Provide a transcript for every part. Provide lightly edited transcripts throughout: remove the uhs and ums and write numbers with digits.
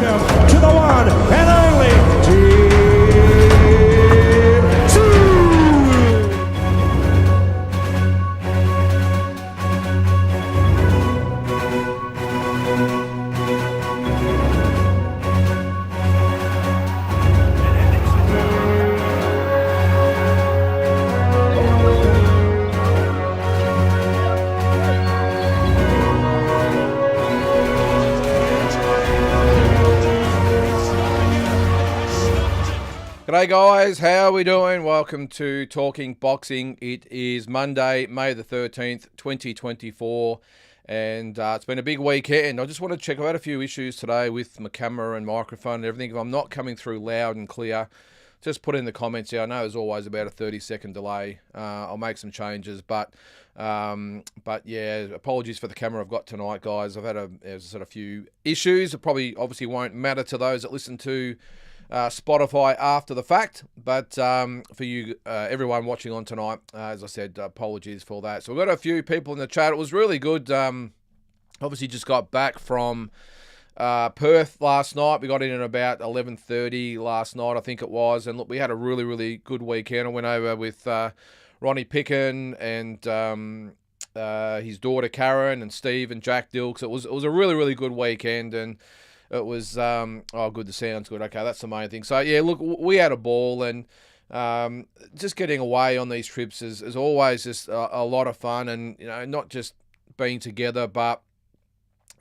welcome to the one and only Team Zoo. G'day guys, how are we doing? Welcome to Talking Boxing. It is Monday, May the 13th, 2024, and it's been a big weekend. I just want to check, I've had a few issues today with my camera and microphone and everything. If I'm not coming through loud and clear, just put in the comments here. I know there's always about a 30-second delay. I'll make some changes, but yeah, apologies for the camera I've got tonight, guys. I've had a few issues. It probably obviously won't matter to those that listen to Spotify after the fact, but for you, everyone watching on tonight, as I said, apologies for that. So we've got a few people in the chat. It was really good. Obviously just got back from Perth last night. We got in at about 11:30 last night, I think it was, and look, we had a really, really good weekend. I went over with Ronnie Picken and his daughter Karen and Steve and Jack Dilks. It was a really, really good weekend, and it was, good, the sound's good. Okay, that's the main thing. So, yeah, look, we had a ball, and just getting away on these trips is always just a lot of fun, and, you know, not just being together, but,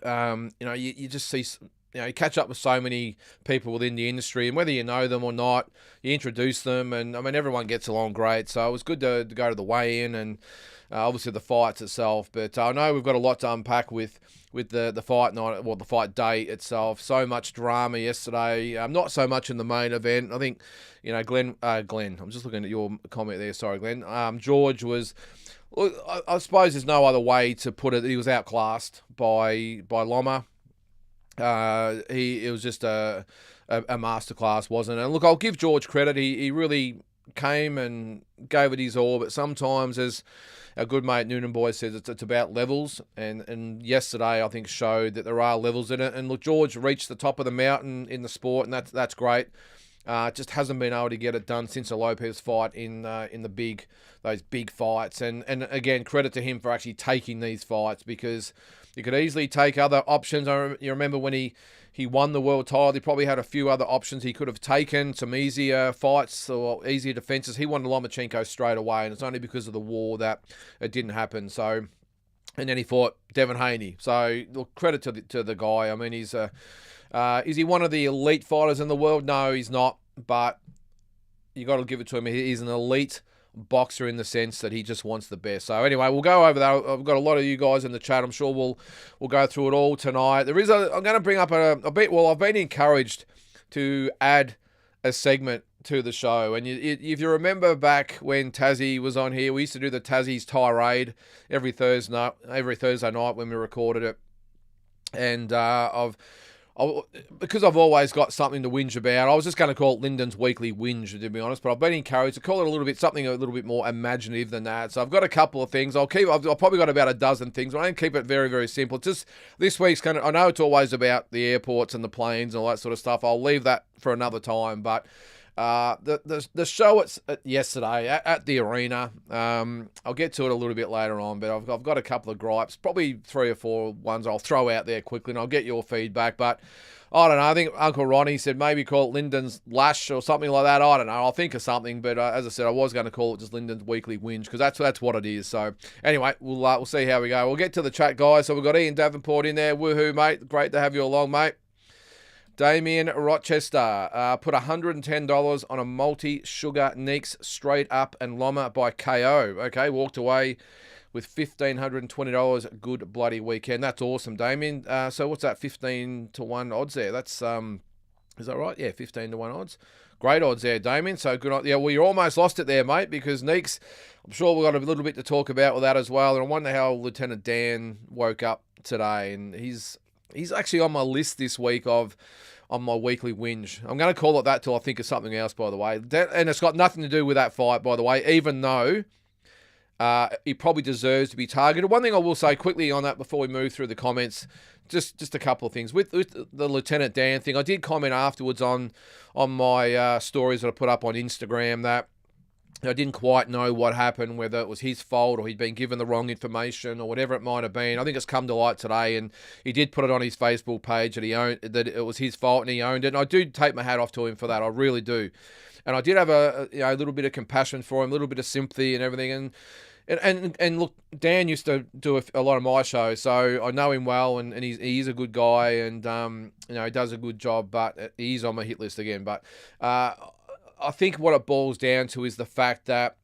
you just see, you catch up with so many people within the industry, and whether you know them or not, you introduce them, and, I mean, everyone gets along great. So it was good to go to the weigh-in and obviously the fights itself. But I know we've got a lot to unpack with the fight night, well, the fight day itself. So much drama yesterday, not so much in the main event. I think, Glenn, I'm just looking at your comment there. Sorry, Glenn. George was, I suppose there's no other way to put it. He was outclassed by Loma. It was just a masterclass, wasn't it? And look, I'll give George credit. He really came and gave it his all, but sometimes, as our good mate Noonan Boy says, it's about levels, and yesterday I think showed that there are levels in it. And look, George reached the top of the mountain in the sport, and that's great. Just hasn't been able to get it done since the Lopez fight in those big fights. And again, credit to him for actually taking these fights, because you could easily take other options. You remember when he won the world title, he probably had a few other options he could have taken, some easier fights or easier defenses. He wanted Lomachenko straight away, and it's only because of the war that it didn't happen. So, and then he fought Devin Haney. So, look, credit to the guy. I mean, is he one of the elite fighters in the world? No, he's not. But you got to give it to him. He's an elite boxer in the sense that he just wants the best. So anyway, we'll go over that. I've got a lot of you guys in the chat. I'm sure we'll go through it all tonight. I'm going to bring up a bit. Well, I've been encouraged to add a segment to the show, and if you remember back when Tassie was on here, we used to do the Tassie's tirade every Thursday night when we recorded it, and because I've always got something to whinge about, I was just going to call it Lynden's Weekly Whinge, to be honest, but I've been encouraged to call it something a little bit more imaginative than that. So I've got a couple of things. I've probably got about a dozen things, but I don't keep it very, very simple. Just this week's I know it's always about the airports and the planes and all that sort of stuff. I'll leave that for another time, but the show yesterday at the arena, I'll get to it a little bit later on, but I've got a couple of gripes, probably 3 or 4 ones I'll throw out there quickly, and I'll get your feedback. But I don't know, I think Uncle Ronnie said maybe call it Lynden's Lash or something like that. I don't know, I'll think of something, but as I said, I was going to call it just Lynden's Weekly Whinge, because that's what it is. So anyway, we'll see how we go. We'll get to the chat, guys. So we've got Ian Davenport in there. Woohoo, mate. Great to have you along, mate. Damien Rochester put $110 on a multi-sugar Neeks straight up and Loma by KO. Okay, walked away with $1,520. Good bloody weekend. That's awesome, Damien. So what's that, 15-1 odds there? That's, is that right? Yeah, 15-1 odds. Great odds there, Damien. So good on, yeah, well, you almost lost it there, mate, because Neeks, I'm sure we've got a little bit to talk about with that as well. And I wonder how Lieutenant Dan woke up today, and he's actually on my list this week on my weekly whinge. I'm going to call it that till I think of something else, by the way. And it's got nothing to do with that fight, by the way, even though He probably deserves to be targeted. One thing I will say quickly on that before we move through the comments, just a couple of things. With the Lieutenant Dan thing, I did comment afterwards on my stories that I put up on Instagram that I didn't quite know what happened, whether it was his fault or he'd been given the wrong information or whatever it might have been. I think it's come to light today, and he did put it on his Facebook page that it was his fault and he owned it. And I do take my hat off to him for that. I really do. And I did have a little bit of compassion for him, a little bit of sympathy and everything. And look, Dan used to do a lot of my shows, so I know him well, and he is a good guy, and he does a good job. But he's on my hit list again. But I think what it boils down to is the fact that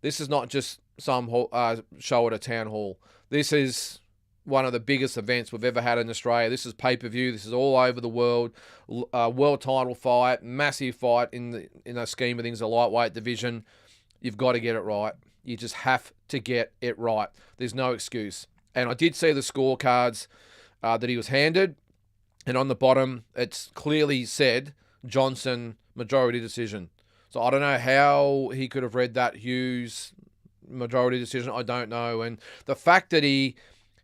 this is not just some show at a town hall. This is one of the biggest events we've ever had in Australia. This is pay-per-view. This is all over the world. World title fight, massive fight in the scheme of things, a lightweight division. You've got to get it right. You just have to get it right. There's no excuse. And I did see the scorecards that he was handed, and on the bottom, it's clearly said Johnson majority decision. So I don't know how he could have read that Hughes majority decision. I don't know. And the fact that he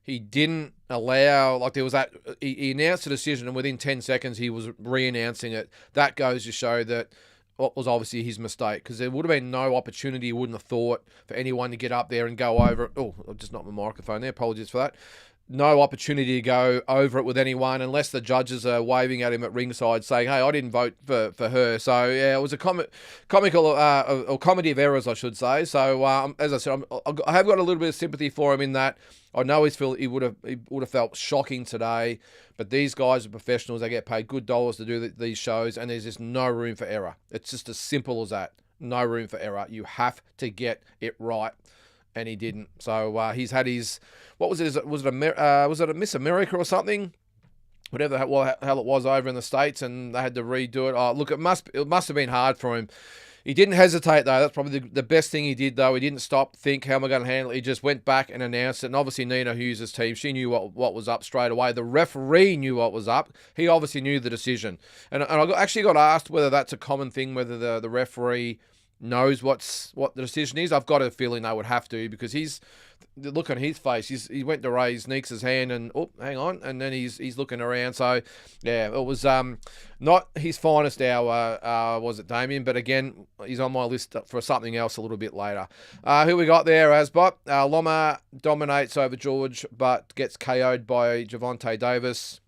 didn't allow, like there was that, he announced the decision and within 10 seconds he was re-announcing it. That goes to show that what was obviously his mistake, because there would have been no opportunity, you wouldn't have thought, for anyone to get up there and go over it. Oh, I've just knocked my microphone there. Apologies for that. No opportunity to go over it with anyone unless the judges are waving at him at ringside saying, hey, I didn't vote for her. So, yeah, it was a comical or comedy of errors, I should say. So, as I said, I have got a little bit of sympathy for him in that I know he would have felt shocking today, but these guys are professionals. They get paid good dollars to do these shows, and there's just no room for error. It's just as simple as that. No room for error. You have to get it right. And he didn't. So he's had his, what was it? Was it a Miss America or something? Whatever the hell it was over in the States, and they had to redo it. Oh, look, it must have been hard for him. He didn't hesitate though. That's probably the best thing he did though. He didn't stop, think, how am I going to handle it? He just went back and announced it. And obviously Nina Hughes' team, she knew what was up straight away. The referee knew what was up. He obviously knew the decision. And I actually got asked whether that's a common thing, whether the referee knows what the decision is. I've got a feeling they would have to, because the look on his face, he went to raise Neeks' hand and, oh, hang on, and then he's looking around. So, yeah, it was not his finest hour, was it, Damien? But again, he's on my list for something else a little bit later. Who we got there, Asbot? Loma dominates over George, but gets KO'd by Javante Davis.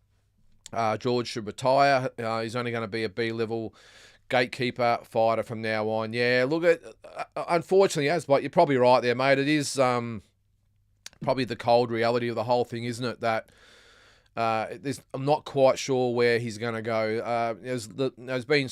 George should retire. He's only going to be a B-level gatekeeper fighter from now on. Yeah, look, unfortunately, Asbot, you're probably right there, mate. It is probably the cold reality of the whole thing, isn't it? That I'm not quite sure where he's going to go. There's been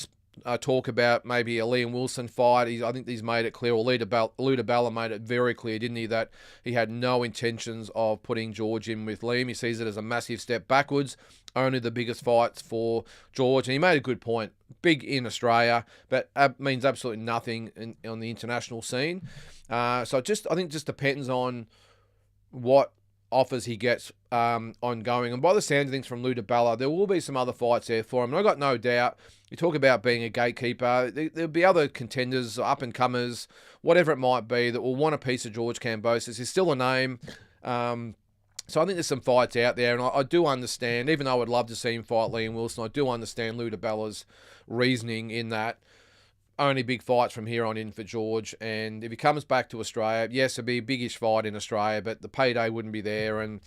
talk about maybe a Liam Wilson fight. I think he's made it clear, or Luda Bella made it very clear, didn't he, that he had no intentions of putting George in with Liam. He sees it as a massive step backwards. Only the biggest fights for George. And he made a good point. Big in Australia, but means absolutely nothing on the international scene. So I think just depends on what offers he gets ongoing. And by the sound of things from Luda Bella, there will be some other fights there for him. And I've got no doubt, you talk about being a gatekeeper, there'll be other contenders, up-and-comers, whatever it might be, that will want a piece of George Kambosos. He's still a name. So I think there's some fights out there, and I do understand, even though I'd love to see him fight Liam Wilson, I do understand Luda Bella's reasoning in that only big fights from here on in for George. And if he comes back to Australia, yes, it'd be a biggish fight in Australia, but the payday wouldn't be there. And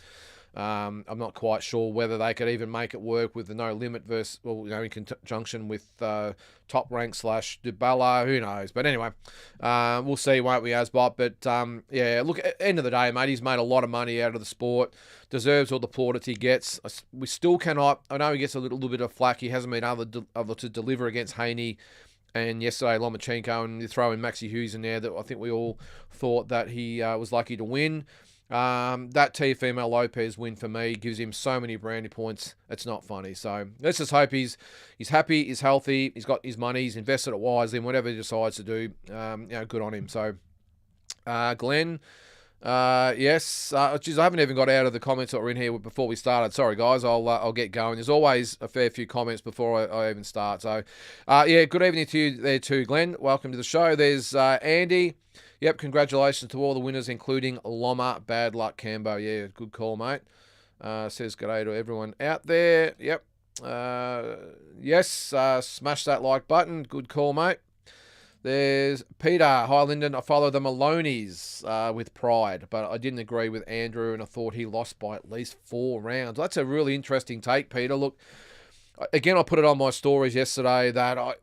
I'm not quite sure whether they could even make it work with the no limit versus, in conjunction with Top Rank / Dubala. Who knows? But anyway, we'll see, won't we, Asbot? But yeah, look, at the end of the day, mate, he's made a lot of money out of the sport. Deserves all the plaudits he gets. We still cannot. I know he gets a little bit of flack. He hasn't been able to deliver against Haney and yesterday Lomachenko, and you throw in Maxi Hughes in there, that I think we all thought that he was lucky to win. That Teofimo Lopez win for me gives him so many brownie points. It's not funny. So let's just hope he's happy, he's healthy, he's got his money, he's invested it wisely in whatever he decides to do. Good on him. So Glenn, yes. Geez, I haven't even got out of the comments that were in here before we started. Sorry, guys. I'll get going. There's always a fair few comments before I even start. So, yeah, good evening to you there too, Glenn. Welcome to the show. There's Andy. Yep, congratulations to all the winners, including Loma. Bad luck, Cambo. Yeah, good call, mate. Says g'day to everyone out there. Yep. Yes, smash that like button. Good call, mate. There's Peter. Hi, Lynden. I follow the Maloneys with pride, but I didn't agree with Andrew, and I thought he lost by at least 4 rounds. That's a really interesting take, Peter. Look, again, I put it on my stories yesterday that I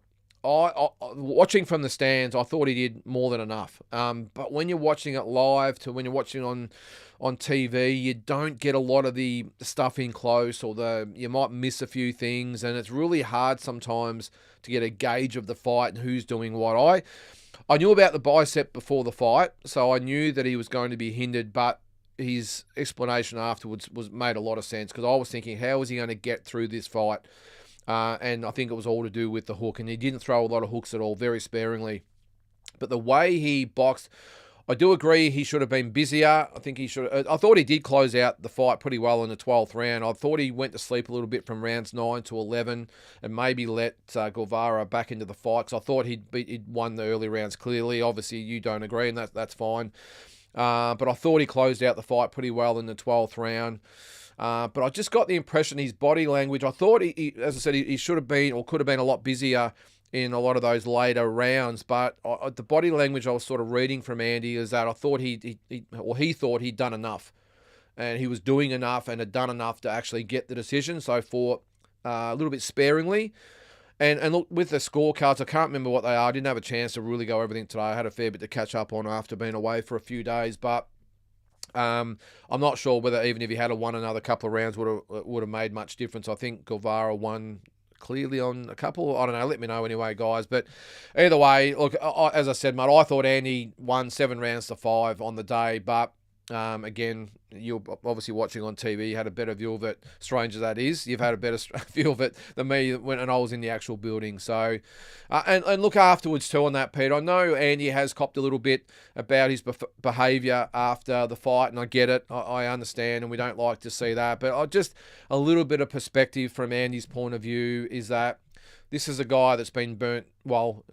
watching from the stands, I thought he did more than enough. But when you're watching it live to when you're watching on TV, you don't get a lot of the stuff in close, or you might miss a few things, and it's really hard sometimes to get a gauge of the fight and who's doing what. I knew about the bicep before the fight, so I knew that he was going to be hindered, but his explanation afterwards made a lot of sense, because I was thinking, how is he going to get through this fight? And I think it was all to do with the hook, and he didn't throw a lot of hooks at all, very sparingly. But the way he boxed, I do agree he should have been busier. I think he should. I thought he did close out the fight pretty well in the 12th round. I thought he went to sleep a little bit from rounds 9 to 11 and maybe let Guevara back into the fight, because I thought he'd won the early rounds clearly. Obviously, you don't agree, and that's fine. But I thought he closed out the fight pretty well in the 12th round. But I just got the impression his body language, I thought, as I said, he should have been or could have been a lot busier in a lot of those later rounds. But the body language I was sort of reading from Andy is that I thought he thought he'd done enough. And he was doing enough and had done enough to actually get the decision. So fought a little bit sparingly. And look, with the scorecards, I can't remember what they are. I didn't have a chance to really go everything today. I had a fair bit to catch up on after being away for a few days. But I'm not sure whether even if he had won another couple of rounds would have made much difference. I think Guevara won clearly on a couple. I don't know. Let me know anyway, guys. But either way, look, as I said, mate, I thought Andy won 7 rounds to 5 on the day. But again, you're obviously watching on TV. You had a better view of it, strange as that is. You've had a better view of it than me when I was in the actual building. So, and look afterwards too on that, Pete. I know Andy has copped a little bit about his behaviour after the fight, and I get it. I understand, and we don't like to see that. But just a little bit of perspective from Andy's point of view is that this is a guy that's been burnt, well,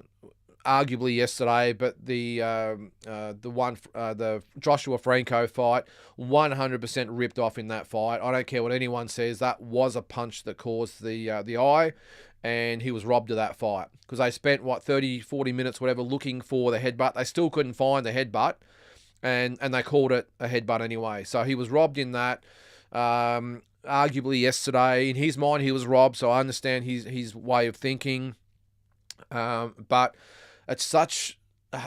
arguably yesterday, but the Joshua Franco fight, 100% ripped off in that fight. I don't care what anyone says. That was a punch that caused the eye, and he was robbed of that fight because they spent 30, 40 minutes, whatever, looking for the headbutt. They still couldn't find the headbutt, and they called it a headbutt anyway. So he was robbed in that. Arguably yesterday, in his mind, he was robbed. So I understand his way of thinking, but it's such,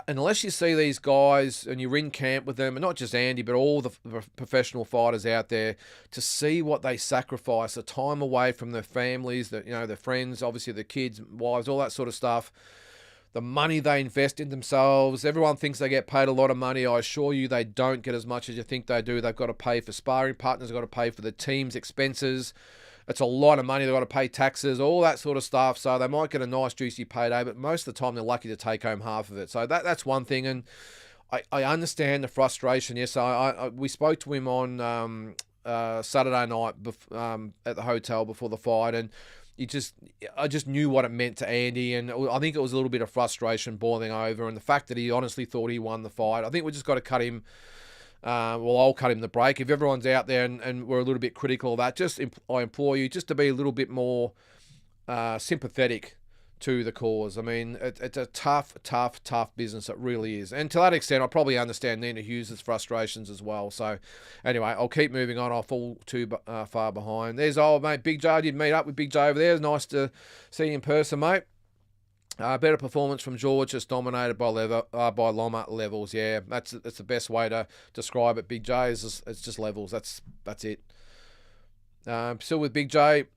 unless you see these guys and you're in camp with them, and not just Andy, but all the professional fighters out there, to see what they sacrifice, the time away from their families, their friends, obviously their kids, wives, all that sort of stuff, the money they invest in themselves. Everyone thinks they get paid a lot of money. I assure you they don't get as much as you think they do. They've got to pay for sparring partners, they've got to pay for the team's expenses. It's a lot of money. They've got to pay taxes, all that sort of stuff. So they might get a nice, juicy payday, but most of the time they're lucky to take home half of it. So that's one thing. And I understand the frustration. Yes, we spoke to him on Saturday night at the hotel before the fight, and I just knew what it meant to Andy, and I think it was a little bit of frustration boiling over, and the fact that he honestly thought he won the fight. I think we just got to cut him. I'll cut him the break. If everyone's out there and we're a little bit critical of that, I implore you just to be a little bit more sympathetic to the cause. I mean, it's a tough business. It really is. And to that extent, I probably understand Nina Hughes' frustrations as well. So anyway, I'll keep moving on. I'll fall too far behind. There's old mate Big J. I did meet up with Big J over there. It's nice to see you in person, mate. Better performance from George, just dominated by Loma levels. Yeah, that's the best way to describe it. Big J it's just levels. That's it. Still with Big J,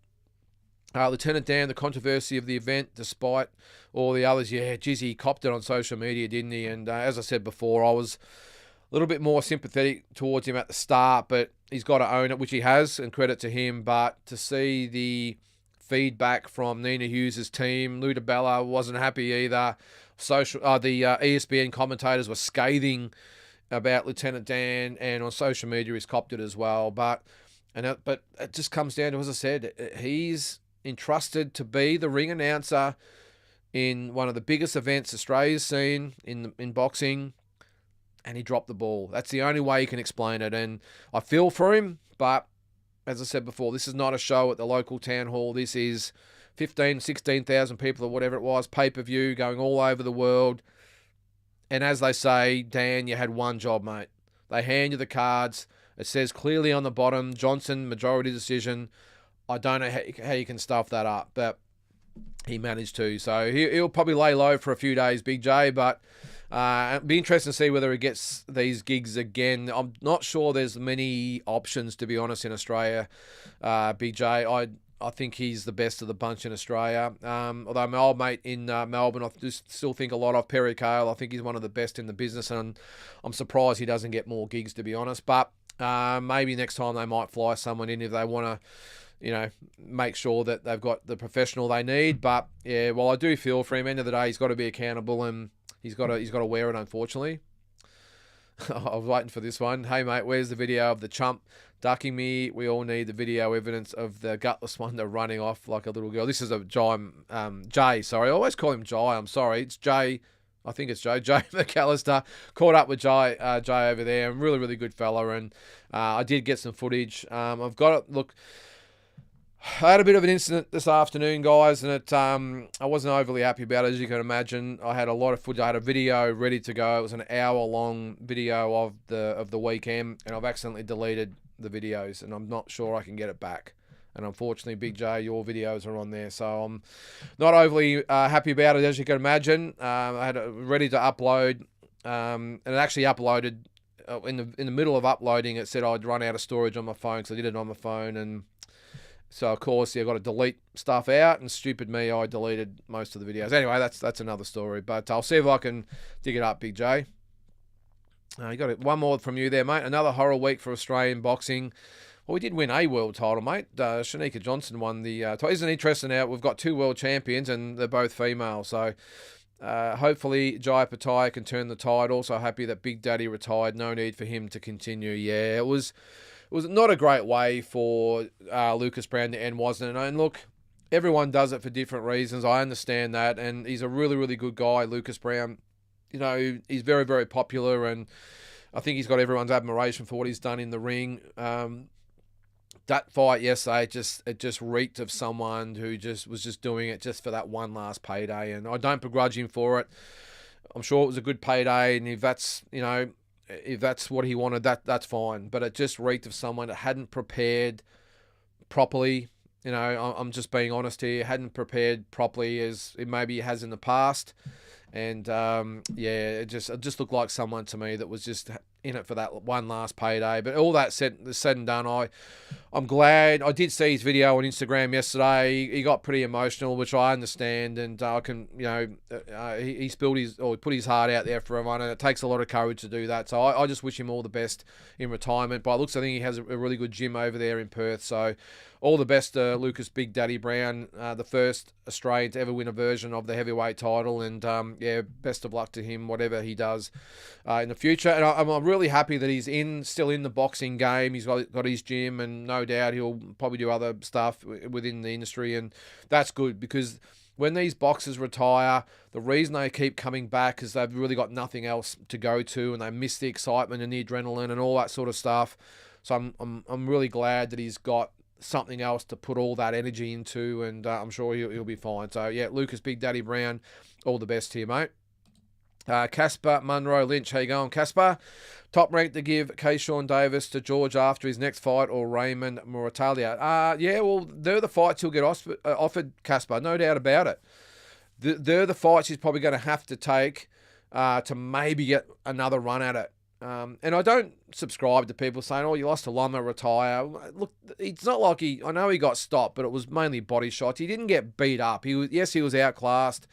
Lieutenant Dan. The controversy of the event, despite all the others. Yeah, geez, he copped it on social media, didn't he? And as I said before, I was a little bit more sympathetic towards him at the start, but he's got to own it, which he has, and credit to him. But to see the feedback from Nina Hughes' team, Lou DiBella wasn't happy either. The ESPN commentators were scathing about Lieutenant Dan, and on social media he's copped it as well. But it just comes down to, as I said, he's entrusted to be the ring announcer in one of the biggest events Australia's seen in boxing. and he dropped the ball. That's the only way you can explain it. And I feel for him, but as I said before, this is not a show at the local town hall. This is 15, 16,000 people or whatever it was, pay-per-view, going all over the world. And as they say, Dan, you had one job, mate. They hand you the cards. It says clearly on the bottom, Johnson, majority decision. I don't know how you can stuff that up, but he managed to. So he'll probably lay low for a few days, Big J, but it'll be interesting to see whether he gets these gigs again. I'm not sure there's many options, to be honest, in Australia, Big J. I think he's the best of the bunch in Australia. Although my old mate in Melbourne, I just still think a lot of Perry Cale. I think he's one of the best in the business, and I'm surprised he doesn't get more gigs, to be honest. But maybe next time they might fly someone in if they want to, make sure that they've got the professional they need. But yeah, well, I do feel for him. End of the day, he's got to be accountable, and he's got to wear it, unfortunately. I was waiting for this one. Hey, mate, where's the video of the chump ducking me? We all need the video evidence of the gutless wonder running off like a little girl. This is a Jay, sorry. I always call him Jai. I'm sorry. It's Jay. I think it's Jay McAllister. Caught up with Jay over there. Really, really good fella. And I did get some footage. I've got it. Look, I had a bit of an incident this afternoon, guys, and I wasn't overly happy about it, as you can imagine. I had a lot of footage. I had a video ready to go. It was an hour-long video of the weekend, and I've accidentally deleted the videos, and I'm not sure I can get it back. And unfortunately, Big J, your videos are on there, so I'm not overly happy about it, as you can imagine. I had it ready to upload, and it actually uploaded in the middle of uploading. It said I'd run out of storage on my phone, because I did it on my phone, and so, of course, I've got to delete stuff out, and stupid me, I deleted most of the videos. Anyway, that's another story, but I'll see if I can dig it up, Big J. You got one more from you there, mate. Another horror week for Australian boxing. Well, we did win a world title, mate. Shanika Johnson won the title. Isn't it interesting now? We've got 2 world champions, and they're both female, so hopefully Jai Pattaya can turn the tide. Also happy that Big Daddy retired. No need for him to continue. Yeah, it was not a great way for Lucas Brown to end, wasn't it? And look, everyone does it for different reasons. I understand that. And he's a really, really good guy, Lucas Brown. He's very, very popular. And I think he's got everyone's admiration for what he's done in the ring. That fight yesterday, it just reeked of someone who was just doing it just for that one last payday. And I don't begrudge him for it. I'm sure it was a good payday. And if that's what he wanted, that's fine. But it just reeked of someone that hadn't prepared properly. I'm just being honest here. Hadn't prepared properly as it maybe has in the past. And it just looked like someone to me that was just in it for that one last payday. But all that said and done, I'm glad. I did see his video on Instagram yesterday. He got pretty emotional, which I understand, and I can, he put his heart out there for everyone, and it takes a lot of courage to do that. So I just wish him all the best in retirement. By looks, I think he has a really good gym over there in Perth. So all the best to Lucas Big Daddy Brown, the first Australian to ever win a version of the heavyweight title, and best of luck to him, whatever he does in the future. And I'm really happy that he's still in the boxing game. He's got his gym, and no doubt he'll probably do other stuff within the industry, and that's good, because when these boxers retire, the reason they keep coming back is they've really got nothing else to go to, and they miss the excitement and the adrenaline and all that sort of stuff. So I'm really glad that he's got something else to put all that energy into, and I'm sure he'll be fine. So yeah, Lucas Big Daddy Brown, all the best here, mate. Casper Munro Lynch, how you going, Casper? Top rank to give Keyshawn Davis to George after his next fight, or Raymond Moratalia? Well, they're the fights he'll get offered, Casper, no doubt about it. They're the fights he's probably going to have to take to maybe get another run at it. And I don't subscribe to people saying, oh, you lost to Lama, retire. Look, it's not like I know he got stopped, but it was mainly body shots. He didn't get beat up. He was outclassed.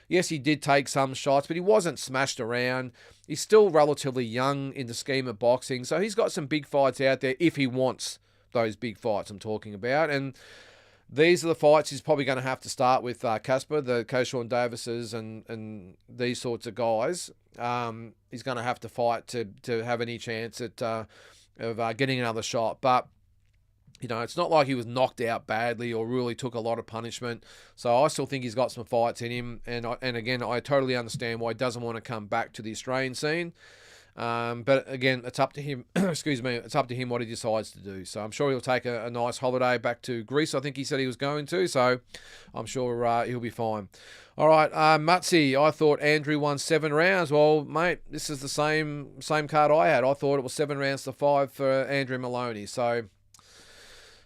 Yes, he did take some shots, but he wasn't smashed around. He's still relatively young in the scheme of boxing, so he's got some big fights out there if he wants those big fights I'm talking about. And these are the fights he's probably going to have to start with, Casper, the Keyshawn Davises and these sorts of guys. He's going to have to fight to have any chance at of getting another shot. But it's not like he was knocked out badly or really took a lot of punishment. So I still think he's got some fights in him. And again, I totally understand why he doesn't want to come back to the Australian scene. But again, it's up to him. Excuse me. It's up to him what he decides to do. So I'm sure he'll take a nice holiday back to Greece. I think he said he was going to. So I'm sure he'll be fine. All right, Mutsy, I thought Andrew won 7 rounds. Well, mate, this is the same card I had. I thought it was 7 rounds to 5 for Andrew Maloney. So,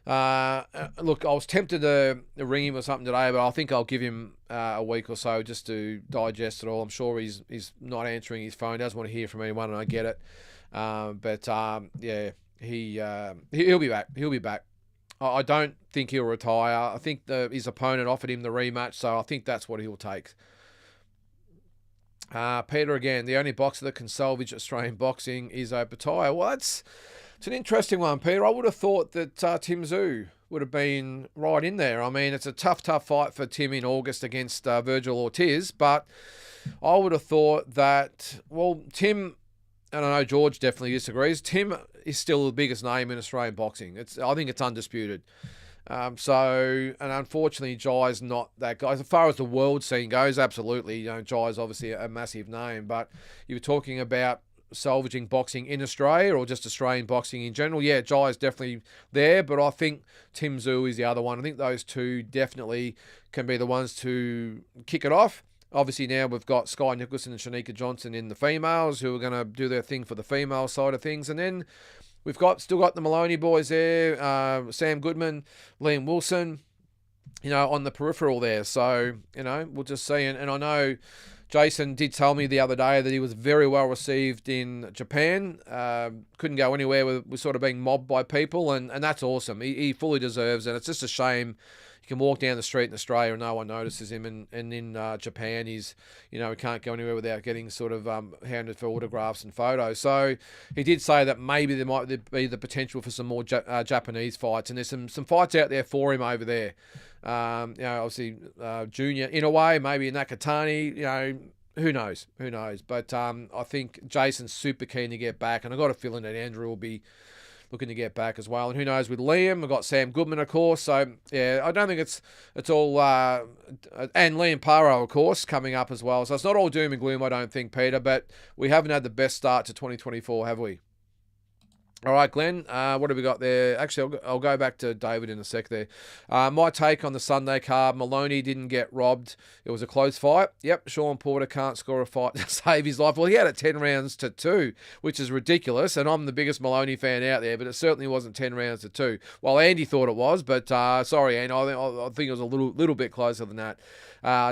look, I was tempted to ring him or something today, but I think I'll give him a week or so just to digest it all. I'm sure he's not answering his phone. He doesn't want to hear from anyone, and I get it. Yeah, he'll be back. He'll be back. I don't think he'll retire. I think his opponent offered him the rematch, so I think that's what he'll take. Peter again, the only boxer that can salvage Australian boxing is Opatai. Well, it's an interesting one, Peter. I would have thought that Tim Tszyu would have been right in there. I mean, it's a tough fight for Tim in August against Virgil Ortiz, but I would have thought that, well, Tim, and I know George definitely disagrees, Tim is still the biggest name in Australian boxing. I think it's undisputed. And unfortunately, Jai's not that guy. As far as the world scene goes, absolutely, Jai's obviously a massive name, but you were talking about salvaging boxing in Australia or just Australian boxing in general. Yeah, Jai's definitely there, but I think Tim Tszyu is the other one. I think those two definitely can be the ones to kick it off. Obviously, now we've got Sky Nicholson and Shanika Johnson in the females who are going to do their thing for the female side of things. And then we've still got the Maloney boys there, Sam Goodman, Liam Wilson, on the peripheral there. So, we'll just see. And I know Jason did tell me the other day that he was very well received in Japan. Couldn't go anywhere with sort of being mobbed by people. And that's awesome. He fully deserves it. It's just a shame. He can walk down the street in Australia and no one notices him, and in Japan he can't go anywhere without getting sort of handed for autographs and photos. So he did say that maybe there might be the potential for some more Japanese fights, and there's some fights out there for him over there. Obviously Junior in a way, maybe Nakatani, who knows? But I think Jason's super keen to get back, and I've got a feeling that Andrew will be looking to get back as well. And who knows with Liam? We've got Sam Goodman, of course. So, yeah, I don't think it's all... and Liam Paro, of course, coming up as well. So it's not all doom and gloom, I don't think, Peter. But we haven't had the best start to 2024, have we? All right, Glenn, what have we got there? Actually, I'll go back to David in a sec there. My take on the Sunday card, Maloney didn't get robbed. It was a close fight. Yep, Sean Porter can't score a fight to save his life. Well, he had it 10 rounds to 2, which is ridiculous, and I'm the biggest Maloney fan out there, but it certainly wasn't 10 rounds to 2. Well, Andy thought it was, but sorry, Andy, I think it was a little bit closer than that.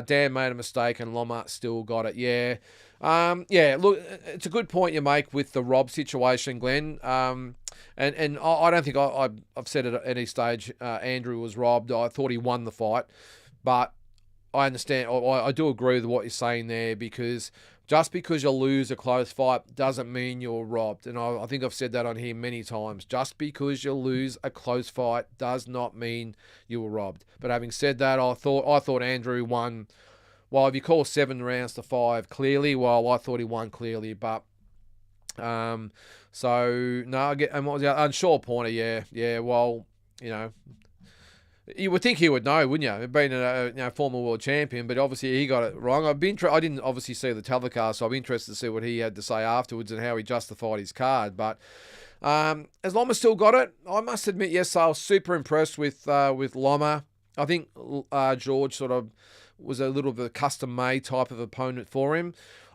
Dan made a mistake, and Loma still got it, yeah. Look, it's a good point you make with the Rob situation, Glenn. And I don't think I've said it at any stage Andrew was robbed. I thought he won the fight, but I understand. I do agree with what you're saying there, because just because you lose a close fight doesn't mean you're robbed. And I think I've said that on here many times. Just because you lose a close fight does not mean you were robbed. But having said that, I thought Andrew won. Well, if you call 7 rounds to 5 clearly, well, I thought he won clearly, but and what was the unsure pointer? Yeah. Well, you would think he would know, wouldn't you? Being a former world champion, but obviously he got it wrong. I didn't obviously see the telecast, so I'm interested to see what he had to say afterwards and how he justified his card. But as Loma still got it, I must admit, yes, I was super impressed with Loma. I think George sort of was a little bit of a custom-made type of opponent for him.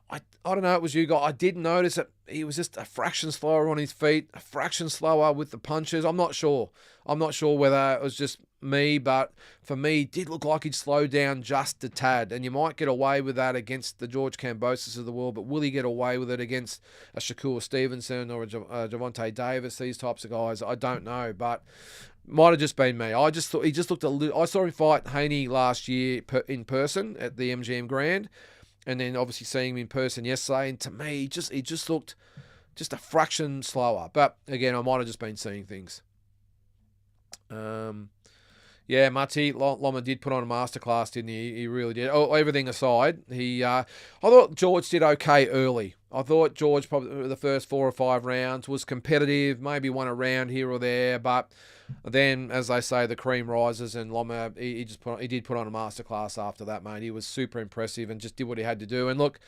I don't know, it was you guys. I did notice that he was just a fraction slower on his feet, a fraction slower with the punches. I'm not sure whether it was just me, but for me, it did look like he'd slowed down just a tad. And you might get away with that against the George Kambosos of the world, but will he get away with it against a Shakur Stevenson or a Javante Davis, these types of guys? I don't know, but might have just been me. I just thought he just looked a little... I saw him fight Haney last year in person at the MGM Grand, and then obviously seeing him in person yesterday, and to me, he just looked just a fraction slower. But again, I might have just been seeing things. Yeah, Mutty, Loma did put on a masterclass, didn't he? He really did. Oh, everything aside, I thought George did okay early. I thought George probably the first 4 or 5 rounds was competitive, maybe won a round here or there, but then, as they say, the cream rises, and Loma, he did put on a masterclass after that, mate. He was super impressive and just did what he had to do. And look,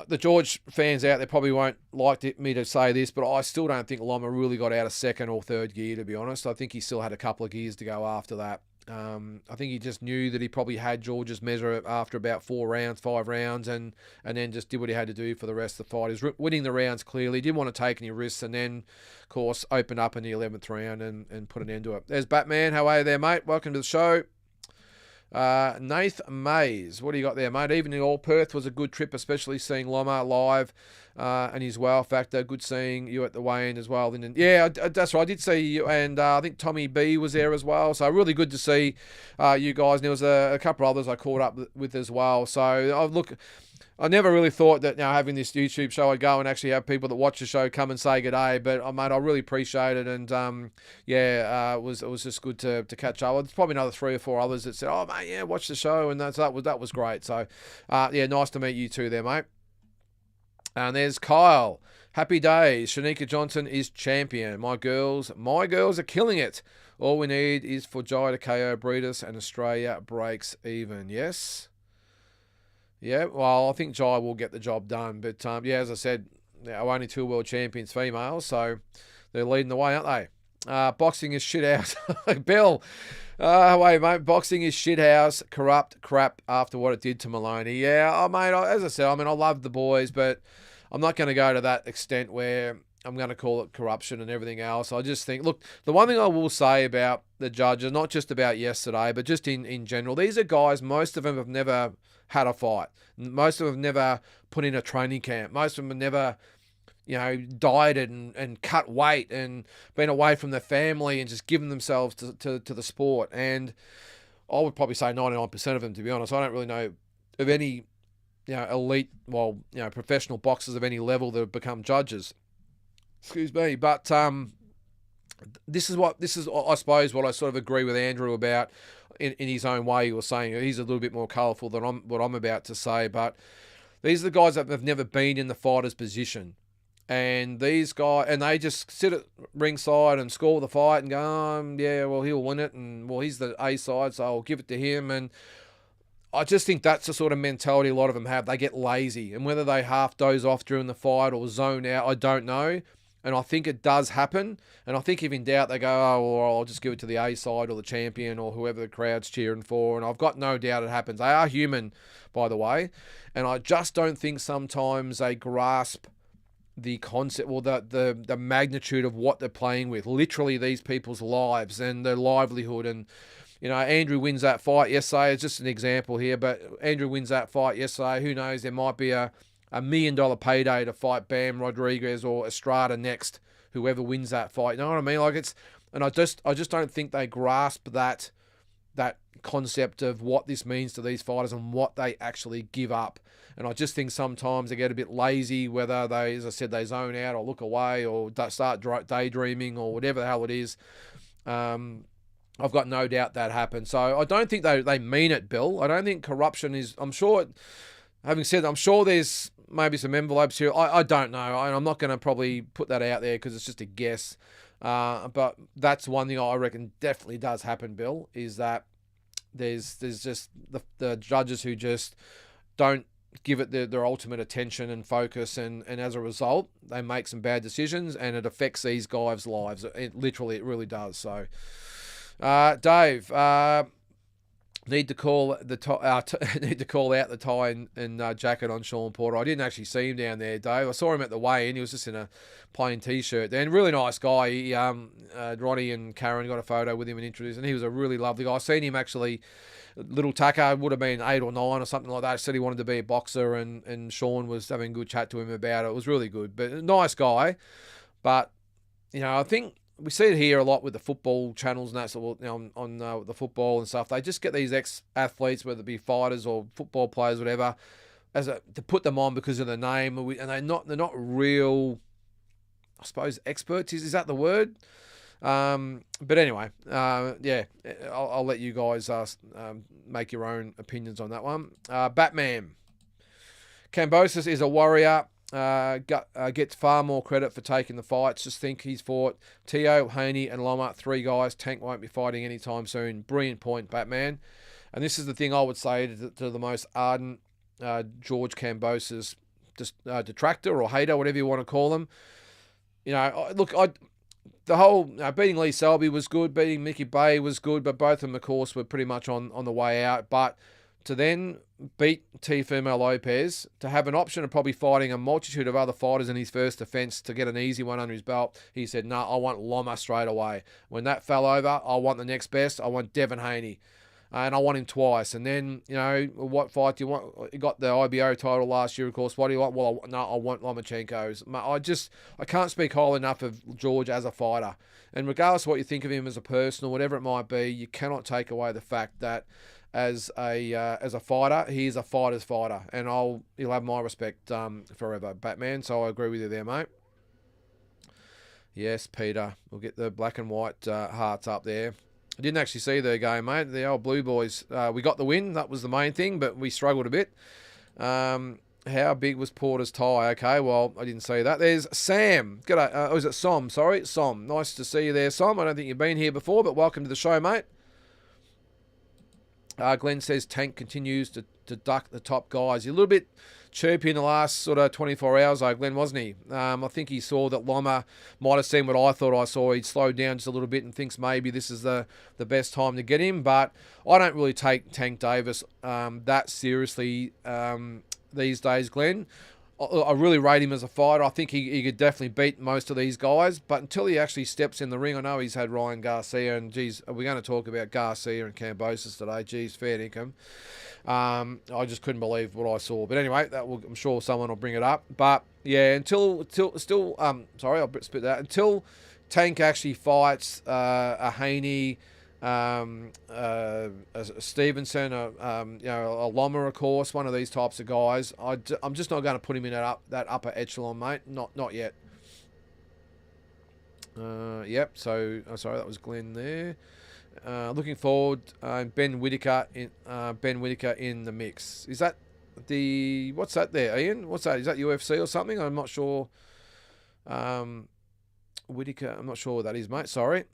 the George fans out there probably won't like me to say this, but I still don't think Loma really got out of second or third gear, to be honest. I think he still had a couple of gears to go after that. I think he just knew that he probably had George's measure after about 5 rounds, and then just did what he had to do for the rest of the fight. He was winning the rounds clearly, didn't want to take any risks, and then, of course, opened up in the 11th round and put an end to it. There's Batman. How are you there, mate? Welcome to the show. Nath Mays, what do you got there, mate? Even in all, Perth was a good trip, especially seeing Loma live and his wow factor. Good seeing you at the weigh-in as well. And yeah, that's right. I did see you, and I think Tommy B was there as well. So really good to see you guys. And there was a couple of others I caught up with as well. So look, I never really thought that having this YouTube show, I'd go and actually have people that watch the show come and say good day. But mate, I really appreciate it, and it was just good to catch up. There's probably another 3 or 4 others that said, "Oh mate, yeah, watch the show," and that was great. So nice to meet you too there, mate. And there's Kyle. Happy days. Shanika Johnson is champion. My girls are killing it. All we need is for Jai to KO Breedis and Australia breaks even. Yes. Yeah, well, I think Jai will get the job done. But, as I said, only 2 world champions females, so they're leading the way, aren't they? Boxing is shit house. Bill, wait, mate. Boxing is shit house, corrupt crap after what it did to Maloney. Yeah, mate, as I said, I love the boys, but I'm not going to go to that extent where I'm going to call it corruption and everything else. I just think, look, the one thing I will say about the judges, not just about yesterday, but just in general, these are guys, most of them have never had a fight. Most of them have never put in a training camp. Most of them have never, dieted and cut weight and been away from their family and just given themselves to the sport. And I would probably say 99% of them, to be honest. I don't really know of any, elite, professional boxers of any level that have become judges. Excuse me. But this is, I suppose, what I sort of agree with Andrew about in his own way. He was saying he's a little bit more colourful than what I'm about to say. But these are the guys that have never been in the fighter's position. And these guys, and they just sit at ringside and score the fight and go, he'll win it. And, he's the A side, so I'll give it to him. And I just think that's the sort of mentality a lot of them have. They get lazy. And whether they half doze off during the fight or zone out, I don't know. And I think it does happen. And I think if in doubt, they go, I'll just give it to the A side or the champion or whoever the crowd's cheering for. And I've got no doubt it happens. They are human, by the way. And I just don't think sometimes they grasp the concept or the magnitude of what they're playing with. Literally these people's lives and their livelihood. And, Andrew wins that fight yesterday. It's just an example here. But Andrew wins that fight yesterday. Who knows? There might be a $1 million payday to fight Bam Rodriguez or Estrada next, whoever wins that fight. You know what I mean? I just don't think they grasp that concept of what this means to these fighters and what they actually give up. And I just think sometimes they get a bit lazy, whether they, as I said, they zone out or look away or start daydreaming or whatever the hell it is. I've got no doubt that happens. So I don't think they mean it, Bill. I don't think corruption is, having said that, I'm sure there's maybe some envelopes here. I don't know. I'm not going to probably put that out there because it's just a guess. But that's one thing I reckon definitely does happen, Bill, is that there's just the judges who just don't give it their ultimate attention and focus, and as a result, they make some bad decisions, and it affects these guys' lives. It really does. So, Dave, need to call out the tie and jacket on Sean Porter. I didn't actually see him down there, Dave. I saw him at the weigh-in. He was just in a plain T-shirt. And really nice guy. He, Ronnie and Karen got a photo with him and introduced, and he was a really lovely guy. I seen him actually. Little Tucker would have been 8 or 9 or something like that. Said he wanted to be a boxer, and Sean was having a good chat to him about it. It was really good, but a nice guy. But I think we see it here a lot with the football channels and that sort of, on the football and stuff. They just get these ex-athletes, whether it be fighters or football players, whatever, to put them on because of the name, and they're not real, I suppose, experts. Is that the word? But anyway, I'll let you guys make your own opinions on that one. Batman. Kambosos is a warrior. Gets far more credit for taking the fights. Just think he's fought Teo, Haney, and Loma, 3 guys. Tank won't be fighting anytime soon. Brilliant point, Batman. And this is the thing I would say to the most ardent George Kambosos detractor or hater, whatever you want to call them. The whole beating Lee Selby was good, beating Mickey Bay was good, but both of them, of course, were pretty much on the way out. But to then beat Teofimo Lopez, to have an option of probably fighting a multitude of other fighters in his first defence to get an easy one under his belt, he said, no, I want Loma straight away. When that fell over, I want the next best. I want Devin Haney. And I want him twice. And then, what fight do you want? He got the IBO title last year, of course. What do you want? Well, I want Lomachenko's. I can't speak highly enough of George as a fighter. And regardless of what you think of him as a person or whatever it might be, you cannot take away the fact that as a fighter, he is a fighter's fighter. And he'll have my respect forever, Batman. So I agree with you there, mate. Yes, Peter. We'll get the black and white hearts up there. I didn't actually see their game, mate. The old Blue Boys, we got the win. That was the main thing, but we struggled a bit. How big was Porter's tie? Okay, well, I didn't see that. There's Sam. G'day. Was it Som? Sorry, Som. Nice to see you there, Som. I don't think you've been here before, but welcome to the show, mate. Glenn says Tank continues to duck the top guys. He's a little bit chirpy in the last sort of 24 hours, though, Glenn, wasn't he? I think he saw that Loma might have seen what I thought I saw. He'd slowed down just a little bit and thinks maybe this is the best time to get him. But I don't really take Tank Davis that seriously these days, Glenn. I really rate him as a fighter. I think he could definitely beat most of these guys. But until he actually steps in the ring, I know he's had Ryan Garcia. And, geez, we're going to talk about Garcia and Kambosos today. Geez, fair income. I just couldn't believe what I saw. But anyway, I'm sure someone will bring it up. But, yeah, until Tank actually fights a Haney, a Stevenson, a Loma, of course, one of these types of guys. I'm just not going to put him in that upper echelon, mate. Not yet. Yep. So sorry, that was Glenn there. Looking forward. Ben Whittaker in the mix. Is that what's that there, Ian? What's that? Is that UFC or something? I'm not sure. Whittaker. I'm not sure what that is, mate. Sorry.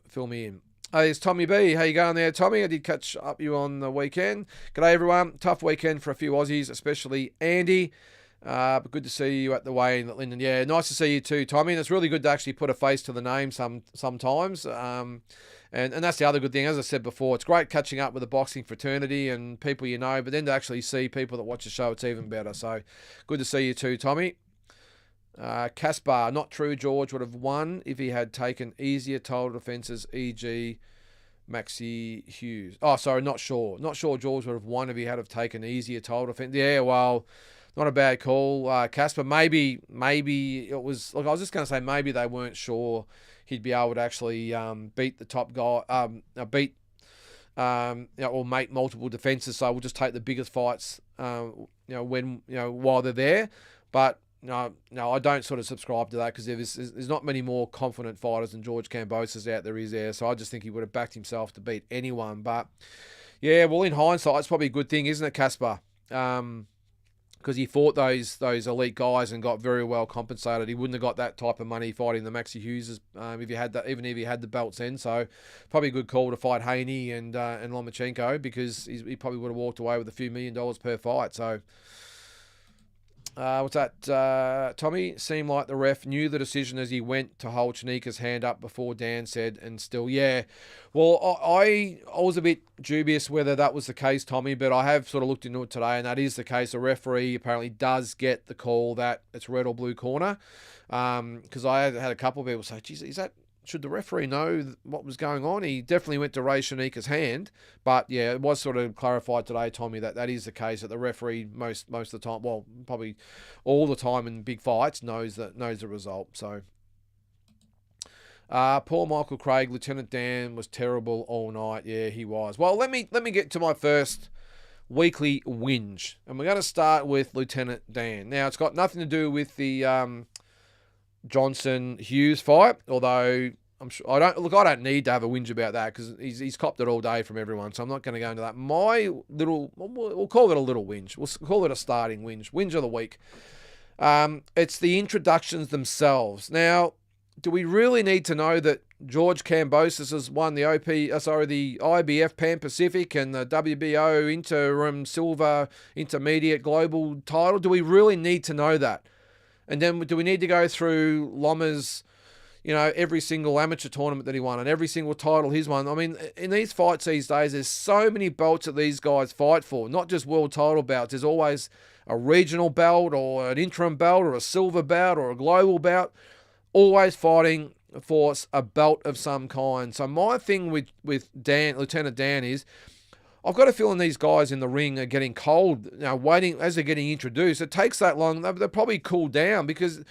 Fill me in. It's Tommy B. How you going there, Tommy? I did catch up you on the weekend. G'day, everyone. Tough weekend for a few Aussies, especially Andy. But good to see you at the weigh-in at Lynden. Yeah, nice to see you too, Tommy. And it's really good to actually put a face to the name sometimes. And that's the other good thing. As I said before, it's great catching up with the boxing fraternity and people you know, but then to actually see people that watch the show, it's even better. So good to see you too, Tommy. Caspar, not true. George would have won if he had taken easier title defences, e.g. Maxi Hughes. Oh, sorry, not sure. Not sure George would have won if he had have taken easier title defence. Yeah, well, not a bad call, Caspar. Maybe it was. Look, I was just going to say maybe they weren't sure he'd be able to actually beat the top guy, or make multiple defences. So we'll just take the biggest fights, while they're there. But no, I don't sort of subscribe to that because there's not many more confident fighters than George Kambosos out there is there. So I just think he would have backed himself to beat anyone. But yeah, well, in hindsight, it's probably a good thing, isn't it, Caspar? Because he fought those elite guys and got very well compensated. He wouldn't have got that type of money fighting the Maxi Hughes if he had that, even if he had the belts in. So probably a good call to fight Haney and Lomachenko because he probably would have walked away with a few $1 million per fight. So. What's that, Tommy? Seemed like the ref knew the decision as he went to hold Chanika's hand up before Dan said, and still, yeah. Well, I was a bit dubious whether that was the case, Tommy, but I have sort of looked into it today, and that is the case. The referee apparently does get the call that it's red or blue corner, because I had a couple of people say, geez, should the referee know what was going on? He definitely went to raise Shanika's hand. But, yeah, it was sort of clarified today, Tommy, that is the case, that the referee most of the time, well, probably all the time in big fights, knows the result. So, Paul Michael Craig, Lieutenant Dan was terrible all night. Yeah, he was. Well, let me get to my first weekly whinge. And we're going to start with Lieutenant Dan. Now, it's got nothing to do with the Johnson Hughes fight, although I'm sure I don't need to have a whinge about that because he's copped it all day from everyone, so I'm not going to go into that. We'll call it a little whinge. We'll call it a starting whinge of the week. It's the introductions themselves. Now, do we really need to know that George Kambosos has won the the IBF Pan Pacific and the WBO interim silver intermediate global title? Do we really need to know that? And then do we need to go through Loma's, every single amateur tournament that he won and every single title he's won? I mean, in these fights these days, there's so many belts that these guys fight for, not just world title belts. There's always a regional belt or an interim belt or a silver belt or a global belt, always fighting for a belt of some kind. So my thing with Dan, Lieutenant Dan, is I've got a feeling these guys in the ring are getting cold, waiting as they're getting introduced. It takes that long. They'll probably cool down because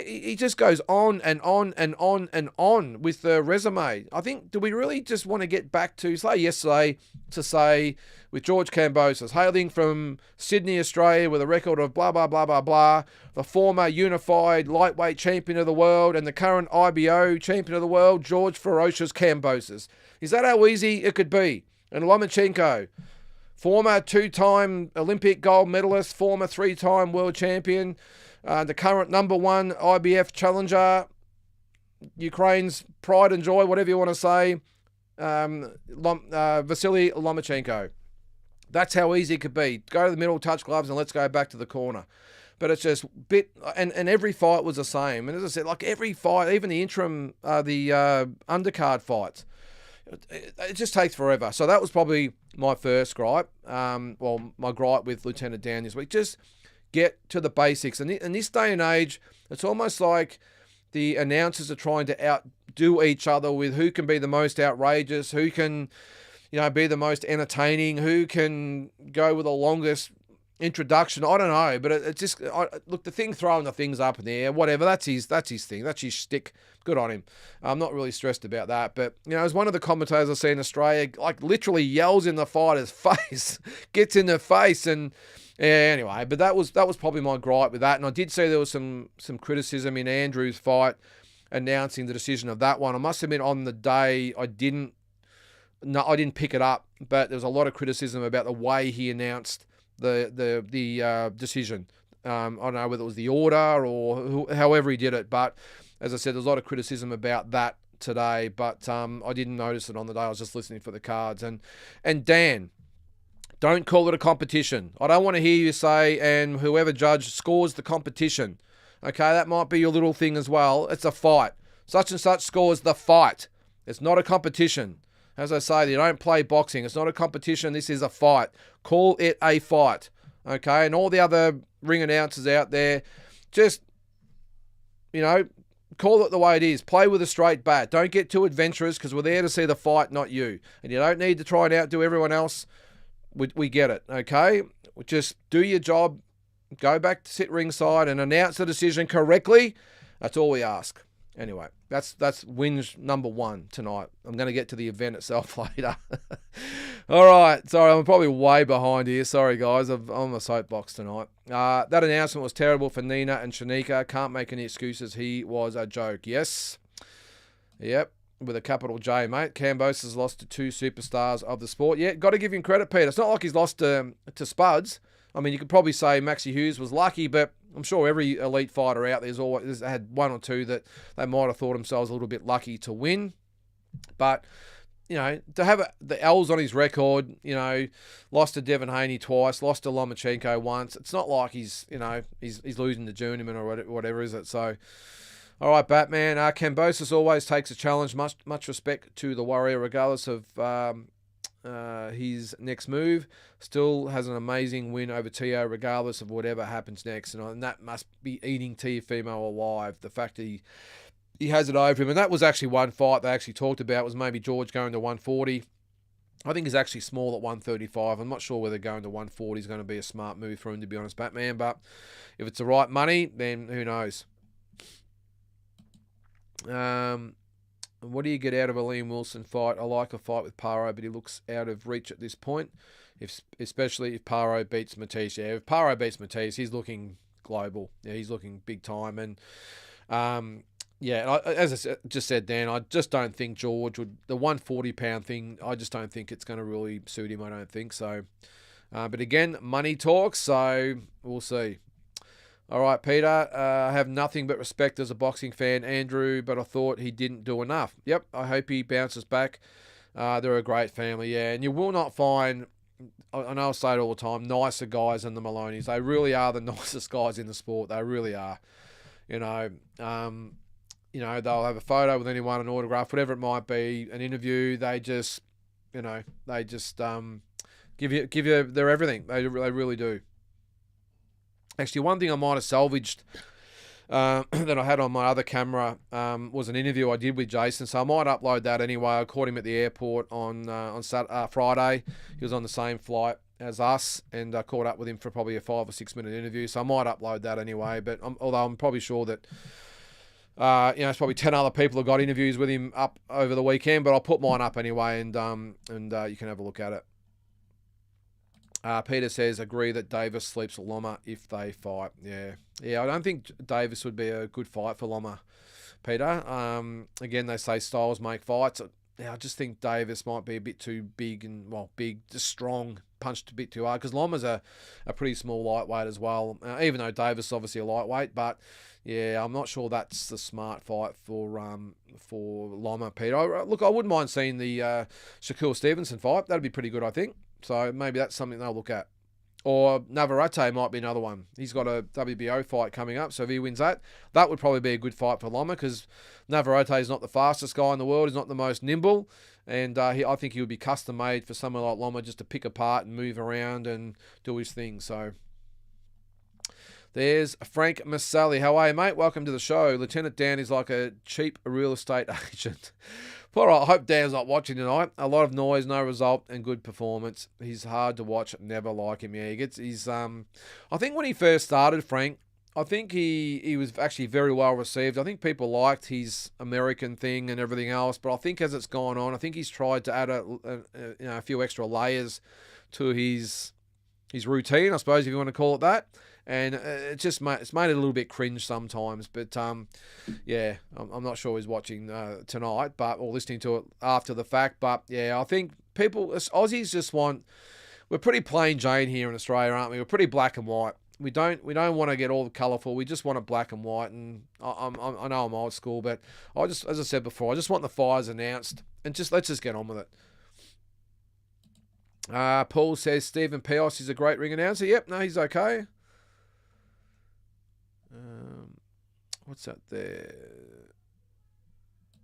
he just goes on and on and on and on with the resume. I think, do we really just want to get back to, say, with George Kambosos, hailing from Sydney, Australia, with a record of blah, blah, blah, blah, blah, the former unified lightweight champion of the world and the current IBO champion of the world, George Ferocious Kambosos. Is that how easy it could be? And Lomachenko, former two-time Olympic gold medalist, former three-time world champion, the current number one IBF challenger, Ukraine's pride and joy, whatever you want to say, Vasily Lomachenko. That's how easy it could be. Go to the middle, touch gloves, and let's go back to the corner. But it's just and every fight was the same. And as I said, like every fight, even the interim, undercard fights, it just takes forever. So that was probably my first gripe. My gripe with Lieutenant Dan this week. Just get to the basics. And in this day and age, it's almost like the announcers are trying to outdo each other with who can be the most outrageous, who can, be the most entertaining, who can go with the longest introduction. I don't know, but it's just look, the thing throwing the things up in the air, whatever. That's his thing. That's his shtick. Good on him. I'm not really stressed about that. But as one of the commentators I see in Australia, like literally yells in the fighter's face, gets in their face, and anyway. But that was probably my gripe with that. And I did see there was some criticism in Andrew's fight announcing the decision of that one. I must admit, on the day I didn't pick it up, but there was a lot of criticism about the way he announced the decision. I don't know whether it was the order or however he did it, but as I said, there's a lot of criticism about that today, but I didn't notice it on the day. I was just listening for the cards. And Dan, don't call it a competition. I don't want to hear you say, and whoever judge scores the competition. Okay, that might be your little thing as well. It's a fight. Such and such scores the fight. It's not a competition. As I say, you don't play boxing. It's not a competition. This is a fight. Call it a fight. Okay, and all the other ring announcers out there, just, call it the way it is. Play with a straight bat. Don't get too adventurous because we're there to see the fight, not you. And you don't need to try and outdo everyone else. We get it, okay? Just do your job. Go back to sit ringside and announce the decision correctly. That's all we ask. Anyway, that's whinge number one tonight. I'm going to get to the event itself later. All right. Sorry, I'm probably way behind here. Sorry, guys. I'm on the soapbox tonight. That announcement was terrible for Nina and Shanika. Can't make any excuses. He was a joke. Yes. Yep. With a capital J, mate. Kambosos has lost to two superstars of the sport. Yeah, got to give him credit, Peter. It's not like he's lost to Spuds. I mean, you could probably say Maxie Hughes was lucky, but I'm sure every elite fighter out there's always had one or two that they might have thought themselves a little bit lucky to win. But, to have the L's on his record, lost to Devin Haney twice, lost to Lomachenko once. It's not like he's losing to Journeyman or whatever, is it? So, all right, Batman. Kambosos always takes a challenge. Much respect to the Warrior, regardless of his next move. Still has an amazing win over Tio, regardless of whatever happens next. And that must be eating Teofimo alive. The fact that he has it over him. And that was actually one fight they actually talked about, was maybe George going to 140. I think he's actually small at 135. I'm not sure whether going to 140 is going to be a smart move for him, to be honest, Batman. But if it's the right money, then who knows? What do you get out of a Liam Wilson fight? I like a fight with Paro, but he looks out of reach at this point, especially if Paro beats Matisse. Yeah, if Paro beats Matisse, he's looking global. Yeah, he's looking big time. And, as I just said, Dan, I just don't think George would, the 140-pound thing, I just don't think it's going to really suit him, I don't think so. But again, money talks, so we'll see. All right, Peter. I have nothing but respect as a boxing fan, Andrew, but I thought he didn't do enough. Yep, I hope he bounces back. They're a great family, yeah. And you will not find, I know I say it all the time, nicer guys than the Maloneys. They really are the nicest guys in the sport. They really are. You know, they'll have a photo with anyone, an autograph, whatever it might be, an interview. They just, give you their everything. They really do. Actually, one thing I might have salvaged that I had on my other camera was an interview I did with Jason, so I might upload that anyway. I caught him at the airport on Friday. He was on the same flight as us, and I caught up with him for probably a 5 or 6 minute interview, so I might upload that anyway. But although I'm probably sure that there's probably 10 other people who got interviews with him up over the weekend, but I'll put mine up anyway, and you can have a look at it. Peter says, agree that Davis sleeps Loma if they fight. Yeah, I don't think Davis would be a good fight for Loma, Peter. Again, they say styles make fights. I just think Davis might be a bit too big just strong, punched a bit too hard, because Loma's a pretty small lightweight as well, even though Davis is obviously a lightweight. But yeah, I'm not sure that's the smart fight for Loma, Peter. Look, I wouldn't mind seeing the Shakur Stevenson fight. That'd be pretty good, I think. So maybe that's something they'll look at. Or Navarrete might be another one. He's got a WBO fight coming up, so if he wins that would probably be a good fight for Loma, because Navarrete is not the fastest guy in the world. He's not the most nimble, and I think he would be custom made for someone like Loma, just to pick apart and move around and do his thing. So there's Frank Maselli. How are you, mate? Welcome to the show. Lieutenant Dan is like a cheap real estate agent. All right, I hope Dan's not watching tonight. A lot of noise, no result, and good performance. He's hard to watch. Never like him. Yeah, I think when he first started, Frank, I think he was actually very well received. I think people liked his American thing and everything else. But I think as it's gone on, I think he's tried to add a few extra layers to his routine, I suppose, if you want to call it that. And it's made it a little bit cringe sometimes. But I'm not sure he's watching tonight, or listening to it after the fact. But yeah, I think Aussies just we're pretty plain Jane here in Australia, aren't we? We're pretty black and white. We don't want to get all colourful. We just want it black and white. And I know I'm old school, but as I said before, I just want the fires announced, and let's just get on with it. Paul says Stephen Pios is a great ring announcer. Yep, no, he's okay. What's that there?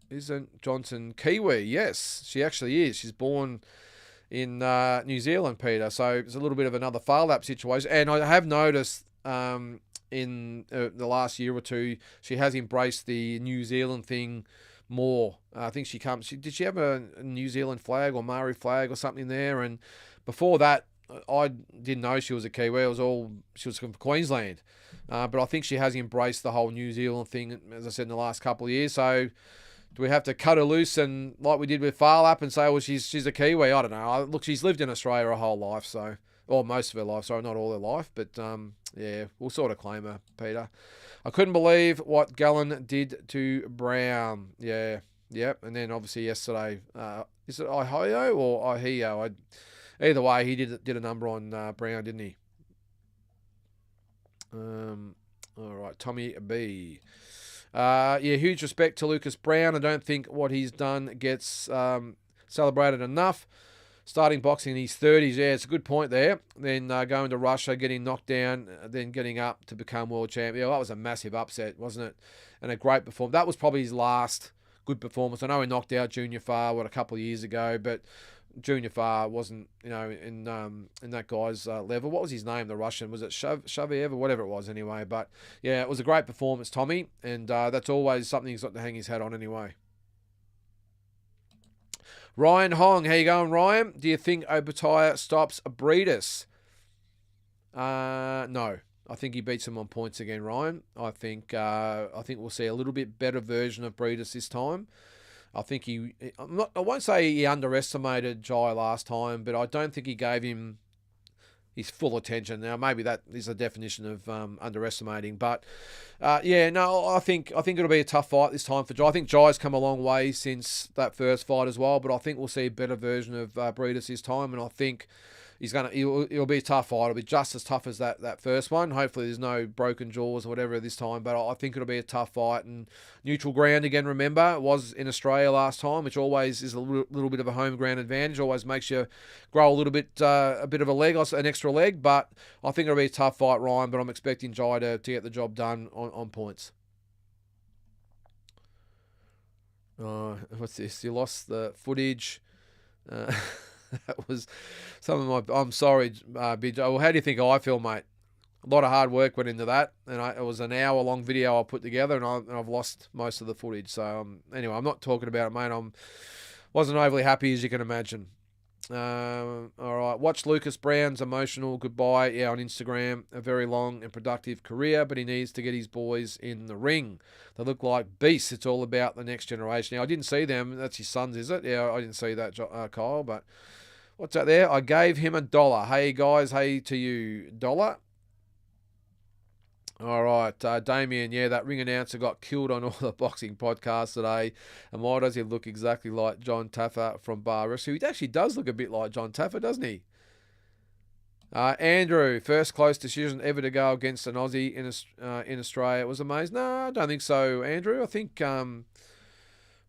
Isn't Johnson Kiwi? Yes, she actually is. She's born in New Zealand, Peter. So it's a little bit of another fail-up situation. And I have noticed in the last year or two, she has embraced the New Zealand thing more. I think did she have a New Zealand flag or Maori flag or something there? And before that, I didn't know she was a Kiwi. She was from Queensland. But I think she has embraced the whole New Zealand thing, as I said, in the last couple of years. So do we have to cut her loose and like we did with Farlap and say, well, she's a Kiwi? I don't know. Look, she's lived in Australia her whole life, or most of her life, sorry, not all her life. But yeah, we'll sort of claim her, Peter. I couldn't believe what Gallen did to Brown. Yeah, yep. And then obviously yesterday, is it Ihio or Ihio? Either way, he did a number on Brown, didn't he? All right, Tommy B. Huge respect to Lucas Brown. I don't think what he's done gets celebrated enough. Starting boxing in his 30s, yeah, it's a good point there. Then going to Russia, getting knocked down, then getting up to become world champion. Yeah, that was a massive upset, wasn't it? And a great performance. That was probably his last good performance. I know he knocked out Junior Farr, a couple of years ago, but Junior Farr wasn't, in that guy's level. What was his name, the Russian? Was it Shaviev or whatever it was anyway? But yeah, it was a great performance, Tommy, and that's always something he's got to hang his hat on anyway. Ryan Hong, how you going, Ryan? Do you think Obatiah stops Breedis? No. I think he beats him on points again, Ryan. I think we'll see a little bit better version of Breedis this time. I think I won't say he underestimated Jai last time, but I don't think he gave him his full attention. Now, maybe that is a definition of underestimating, but I think it'll be a tough fight this time for Jai. I think Jai's come a long way since that first fight as well, but I think we'll see a better version of Breedis this time, and I think It'll be a tough fight. It'll be just as tough as that first one. Hopefully there's no broken jaws or whatever this time, but I think it'll be a tough fight. And neutral ground again, remember, it was in Australia last time, which always is a little bit of a home ground advantage. Always makes you grow a bit of a leg, an extra leg. But I think it'll be a tough fight, Ryan, but I'm expecting Jai to get the job done on points. What's this? You lost the footage. That was some of my. I'm sorry, Big Joe. Well, how do you think I feel, mate? A lot of hard work went into that, and it was an hour-long video I put together, and I've lost most of the footage. So anyway, I'm not talking about it, mate. Wasn't overly happy, as you can imagine. All right, watch Lucas Brown's emotional goodbye. Yeah, on Instagram, a very long and productive career, but he needs to get his boys in the ring. They look like beasts. It's all about the next generation. Now, I didn't see them. That's his sons, is it? Yeah, I didn't see that, Kyle. But what's that there? I gave him $1. Hey guys, hey to you, dollar. All right, Damien, yeah, that ring announcer got killed on all the boxing podcasts today. And why does he look exactly like John Taffer from Bar Rescue? He actually does look a bit like John Taffer, doesn't he? Andrew, first close decision ever to go against an Aussie in Australia. It was amazing. No, I don't think so, Andrew. I think, I'm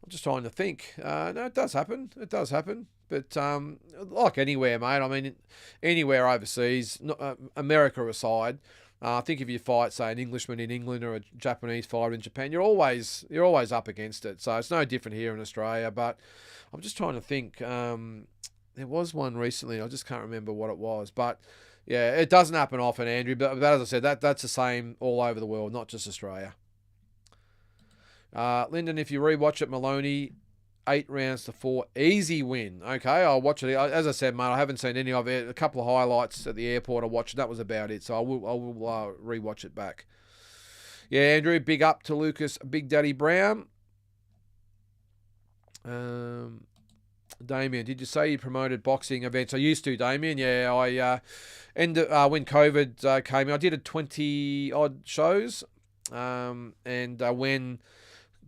just trying to think. No, it does happen. It does happen. But like anywhere, mate, I mean, anywhere overseas, America aside, I think if you fight, say, an Englishman in England or a Japanese fighter in Japan, you're always up against it. So it's no different here in Australia. But I'm just trying to think. There was one recently. I just can't remember what it was. But yeah, it doesn't happen often, Andrew. But as I said, that's the same all over the world, not just Australia. Lynden, if you rewatch it, Maloney, 8-4, easy win. Okay, I'll watch it. As I said, mate, I haven't seen any of it. A couple of highlights at the airport I watched. That was about it. So I will rewatch it back. Yeah, Andrew, big up to Lucas, Big Daddy Brown. Damien, did you say you promoted boxing events? I used to, Damien. Yeah, when COVID came in, I did 20 odd shows. And when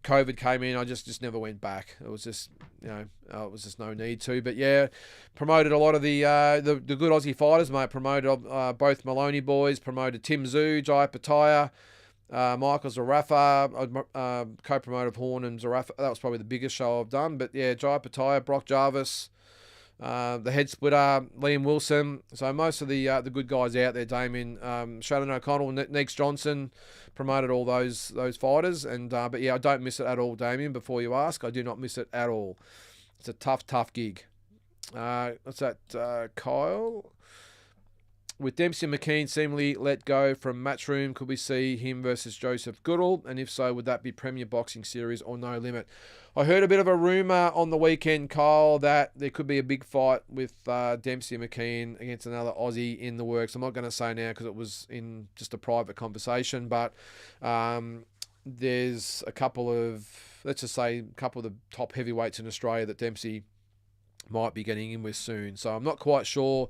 COVID came in, I just never went back. It was just, it was just no need to. But yeah, promoted a lot of the good Aussie fighters, mate. Promoted both Maloney boys, promoted Tim Zhu, Jai Pataya, Michael Zerafa, co-promoter of Horn and Zerafa. That was probably the biggest show I've done. But yeah, Jai Pataya, Brock Jarvis, the head splitter, Liam Wilson. So most of the good guys out there, Damien, Shannon O'Connell, Neeks Johnson, promoted all those fighters. And but yeah, I don't miss it at all, Damien. Before you ask, I do not miss it at all. It's a tough gig. What's that, Kyle? With Dempsey and McKean seemingly let go from Matchroom, could we see him versus Joseph Goodall? And if so, would that be Premier Boxing Series or No Limit? I heard a bit of a rumour on the weekend, Kyle, that there could be a big fight with Dempsey and McKean against another Aussie in the works. I'm not going to say now because it was in just a private conversation, but there's a couple of the top heavyweights in Australia that Dempsey might be getting in with soon. So I'm not quite sure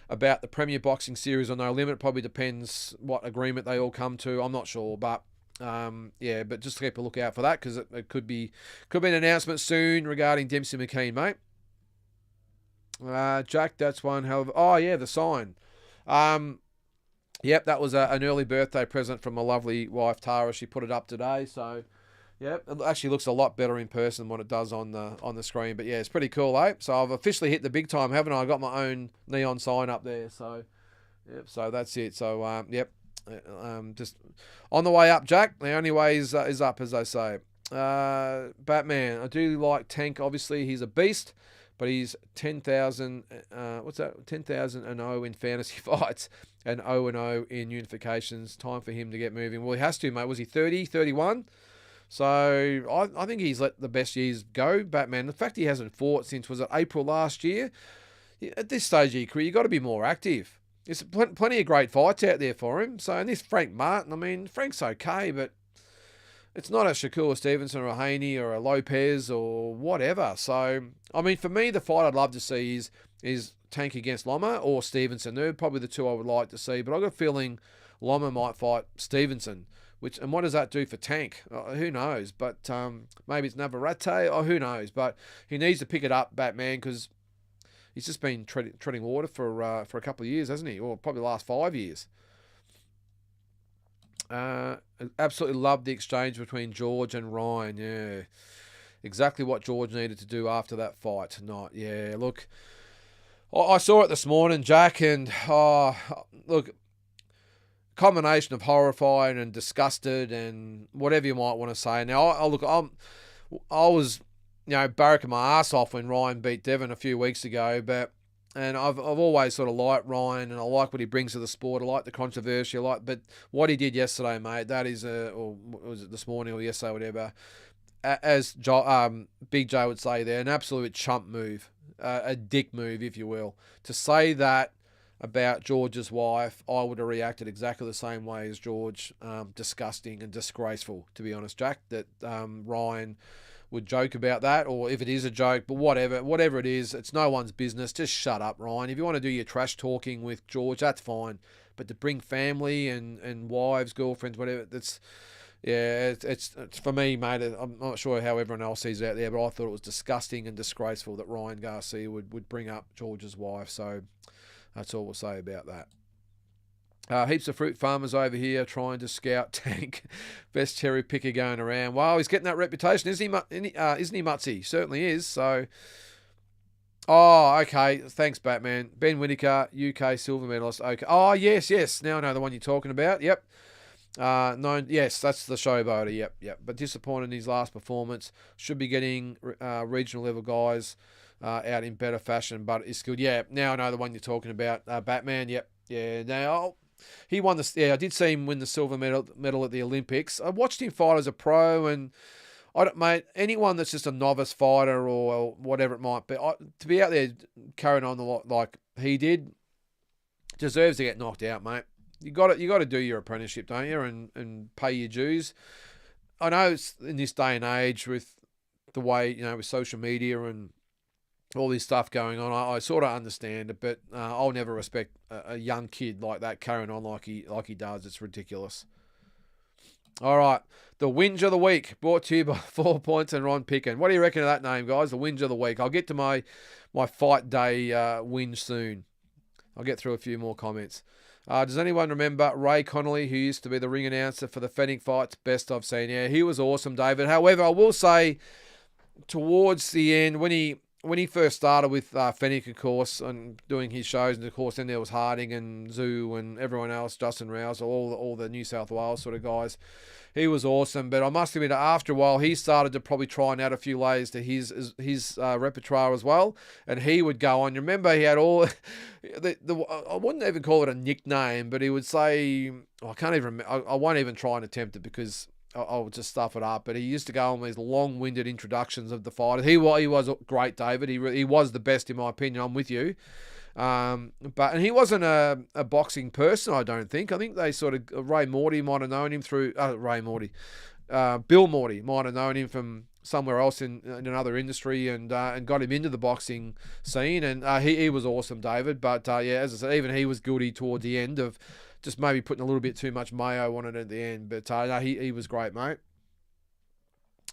about the Premier Boxing Series or No Limit. It probably depends what agreement they all come to. I'm not sure, but but just keep a look out for that because it could be an announcement soon regarding Dempsey McKean, mate. Jack, that's one hell of. Oh yeah, the sign. Yep, that was an early birthday present from my lovely wife Tara. She put it up today, so. Yeah, it actually looks a lot better in person than what it does on the screen. But yeah, it's pretty cool, eh? So I've officially hit the big time, haven't I? I got my own neon sign up there. So, yep. So that's it. So just on the way up, Jack. The only way is up, as they say. Batman. I do like Tank. Obviously, he's a beast, but he's 10,000. What's that? 10,000-0 in fantasy fights and 0-0 in unifications. Time for him to get moving. Well, he has to, mate. Was he 30, 31? So I think he's let the best years go, Batman. The fact he hasn't fought since, was it April last year? At this stage of your career, you've got to be more active. There's plenty of great fights out there for him. So, and this Frank Martin, I mean, Frank's okay, but it's not a Shakur Stevenson or a Haney or a Lopez or whatever. So, I mean, for me, the fight I'd love to see is Tank against Loma or Stevenson. They're probably the two I would like to see, but I've got a feeling Loma might fight Stevenson. And what does that do for Tank? Who knows? But maybe it's Navarrete. Who knows? But he needs to pick it up, Batman, because He's just been treading water for a couple of years, hasn't he? Or probably the last 5 years. Absolutely loved the exchange between George and Ryan. Yeah, exactly what George needed to do after that fight tonight. Yeah, look, I saw it this morning, Jack, and look, combination of horrified and disgusted and whatever you might want to say. Now, I was, barracking my ass off when Ryan beat Devon a few weeks ago, and I've always sort of liked Ryan, and I like what he brings to the sport. I like the controversy, but what he did yesterday, mate, that is or was it this morning or yesterday, whatever, as Big J would say there, an absolute chump move, a dick move, if you will. To say that about George's wife, I would have reacted exactly the same way as George. Disgusting and disgraceful, to be honest, Jack, that Ryan would joke about that, or if it is a joke, but whatever it is, it's no one's business. Just shut up, Ryan. If you want to do your trash talking with George, that's fine. But to bring family and wives, girlfriends, whatever, it's for me, mate. I'm not sure how everyone else sees it out there, but I thought it was disgusting and disgraceful that Ryan Garcia would bring up George's wife. So that's all we'll say about that. Heaps of fruit farmers over here trying to scout Tank. Best cherry picker going around. Well, he's getting that reputation, isn't he, Mutsy? Certainly is. So, okay. Thanks, Batman. Ben Whittaker, UK silver medalist. Okay. Oh, yes. Now I know the one you're talking about. Yep. No, yes, that's the showboater. Yep. But disappointed in his last performance. Should be getting regional level guys out in better fashion, but it's good. Yeah, now I know the one you're talking about. Batman. Yep. Yeah. Now he won the. Yeah, I did see him win the silver medal at the Olympics. I watched him fight as a pro, and mate, anyone that's just a novice fighter or whatever it might be, to be out there carrying on the lot like he did, deserves to get knocked out, mate. You got to do your apprenticeship, don't you, and pay your dues. I know it's in this day and age with the way with social media and all this stuff going on, I sort of understand it, but I'll never respect a young kid like that carrying on like he does. It's ridiculous. All right, the whinge of the week, brought to you by 4 Points and Ron Picken. What do you reckon of that name, guys? The whinge of the week. I'll get to my fight day whinge soon. I'll get through a few more comments. Does anyone remember Ray Connolly, who used to be the ring announcer for the Fenwick fights? Best I've seen. Yeah, he was awesome, David. However, I will say towards the end, when he first started with Fenwick, of course, and doing his shows, and of course then there was Harding and Zoo and everyone else, Justin Rouse, all the New South Wales sort of guys. He was awesome, but I must admit, after a while, he started to probably try and add a few layers to his repertoire as well, and he would go on. You remember he had all I wouldn't even call it a nickname, but he would say, I can't even remember. I won't even try and attempt it because I'll just stuff it up. But he used to go on these long-winded introductions of the fighters. He was great, David. He was the best in my opinion. I'm with you. But he wasn't a boxing person, I don't think. I think they sort of Ray Morty might have known him through Bill Morty might have known him from somewhere else in another industry and got him into the boxing scene. And he was awesome, David. But yeah, as I said, even he was guilty toward the end of just maybe putting a little bit too much mayo on it at the end. But no, he was great, mate.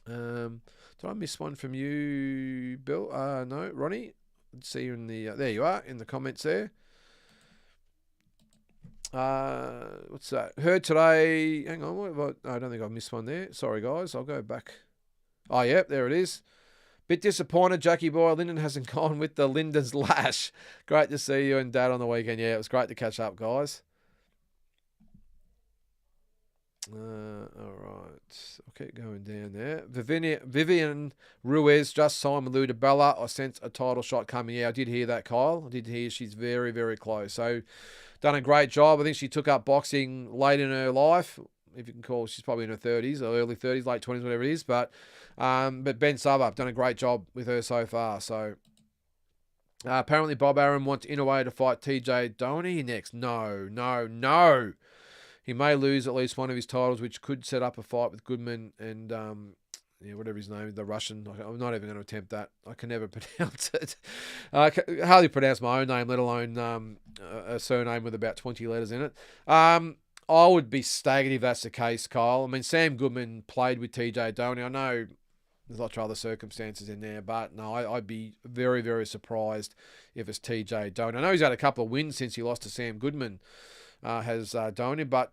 Did I miss one from you, Bill? No, Ronnie. See you in the there you are in the comments there. What's that? Heard today. Hang on, I don't think I missed one there. Sorry, guys. I'll go back. Oh, yep, there it is. Bit disappointed, Jackie boy. Lynden hasn't gone with the Lynden's lash. Great to see you and Dad on the weekend. Yeah, it was great to catch up, guys. All right, I'll keep going down there. Vivian Ruiz just signed with Luda Bella. I sense a title shot coming. Yeah, I did hear that, Kyle. I did hear she's very, very close. So, done a great job. I think she took up boxing late in her life, if you can call. She's probably in her 30s or early 30s, late 20s, whatever it is. But Ben Subup done a great job with her so far. So. Apparently, Bob Arum wants Inoue to fight TJ Doheny next. No. He may lose at least one of his titles, which could set up a fight with Goodman and whatever his name is, the Russian. I'm not even going to attempt that. I can never pronounce it. I can hardly pronounce my own name, let alone a surname with about 20 letters in it. I would be staggered if that's the case, Kyle. I mean, Sam Goodman played with TJ Doheny. I know There's lots of other circumstances in there, but no, I'd be very, very surprised if it's TJ Doney. I know he's had a couple of wins since he lost to Sam Goodman, has Doney, but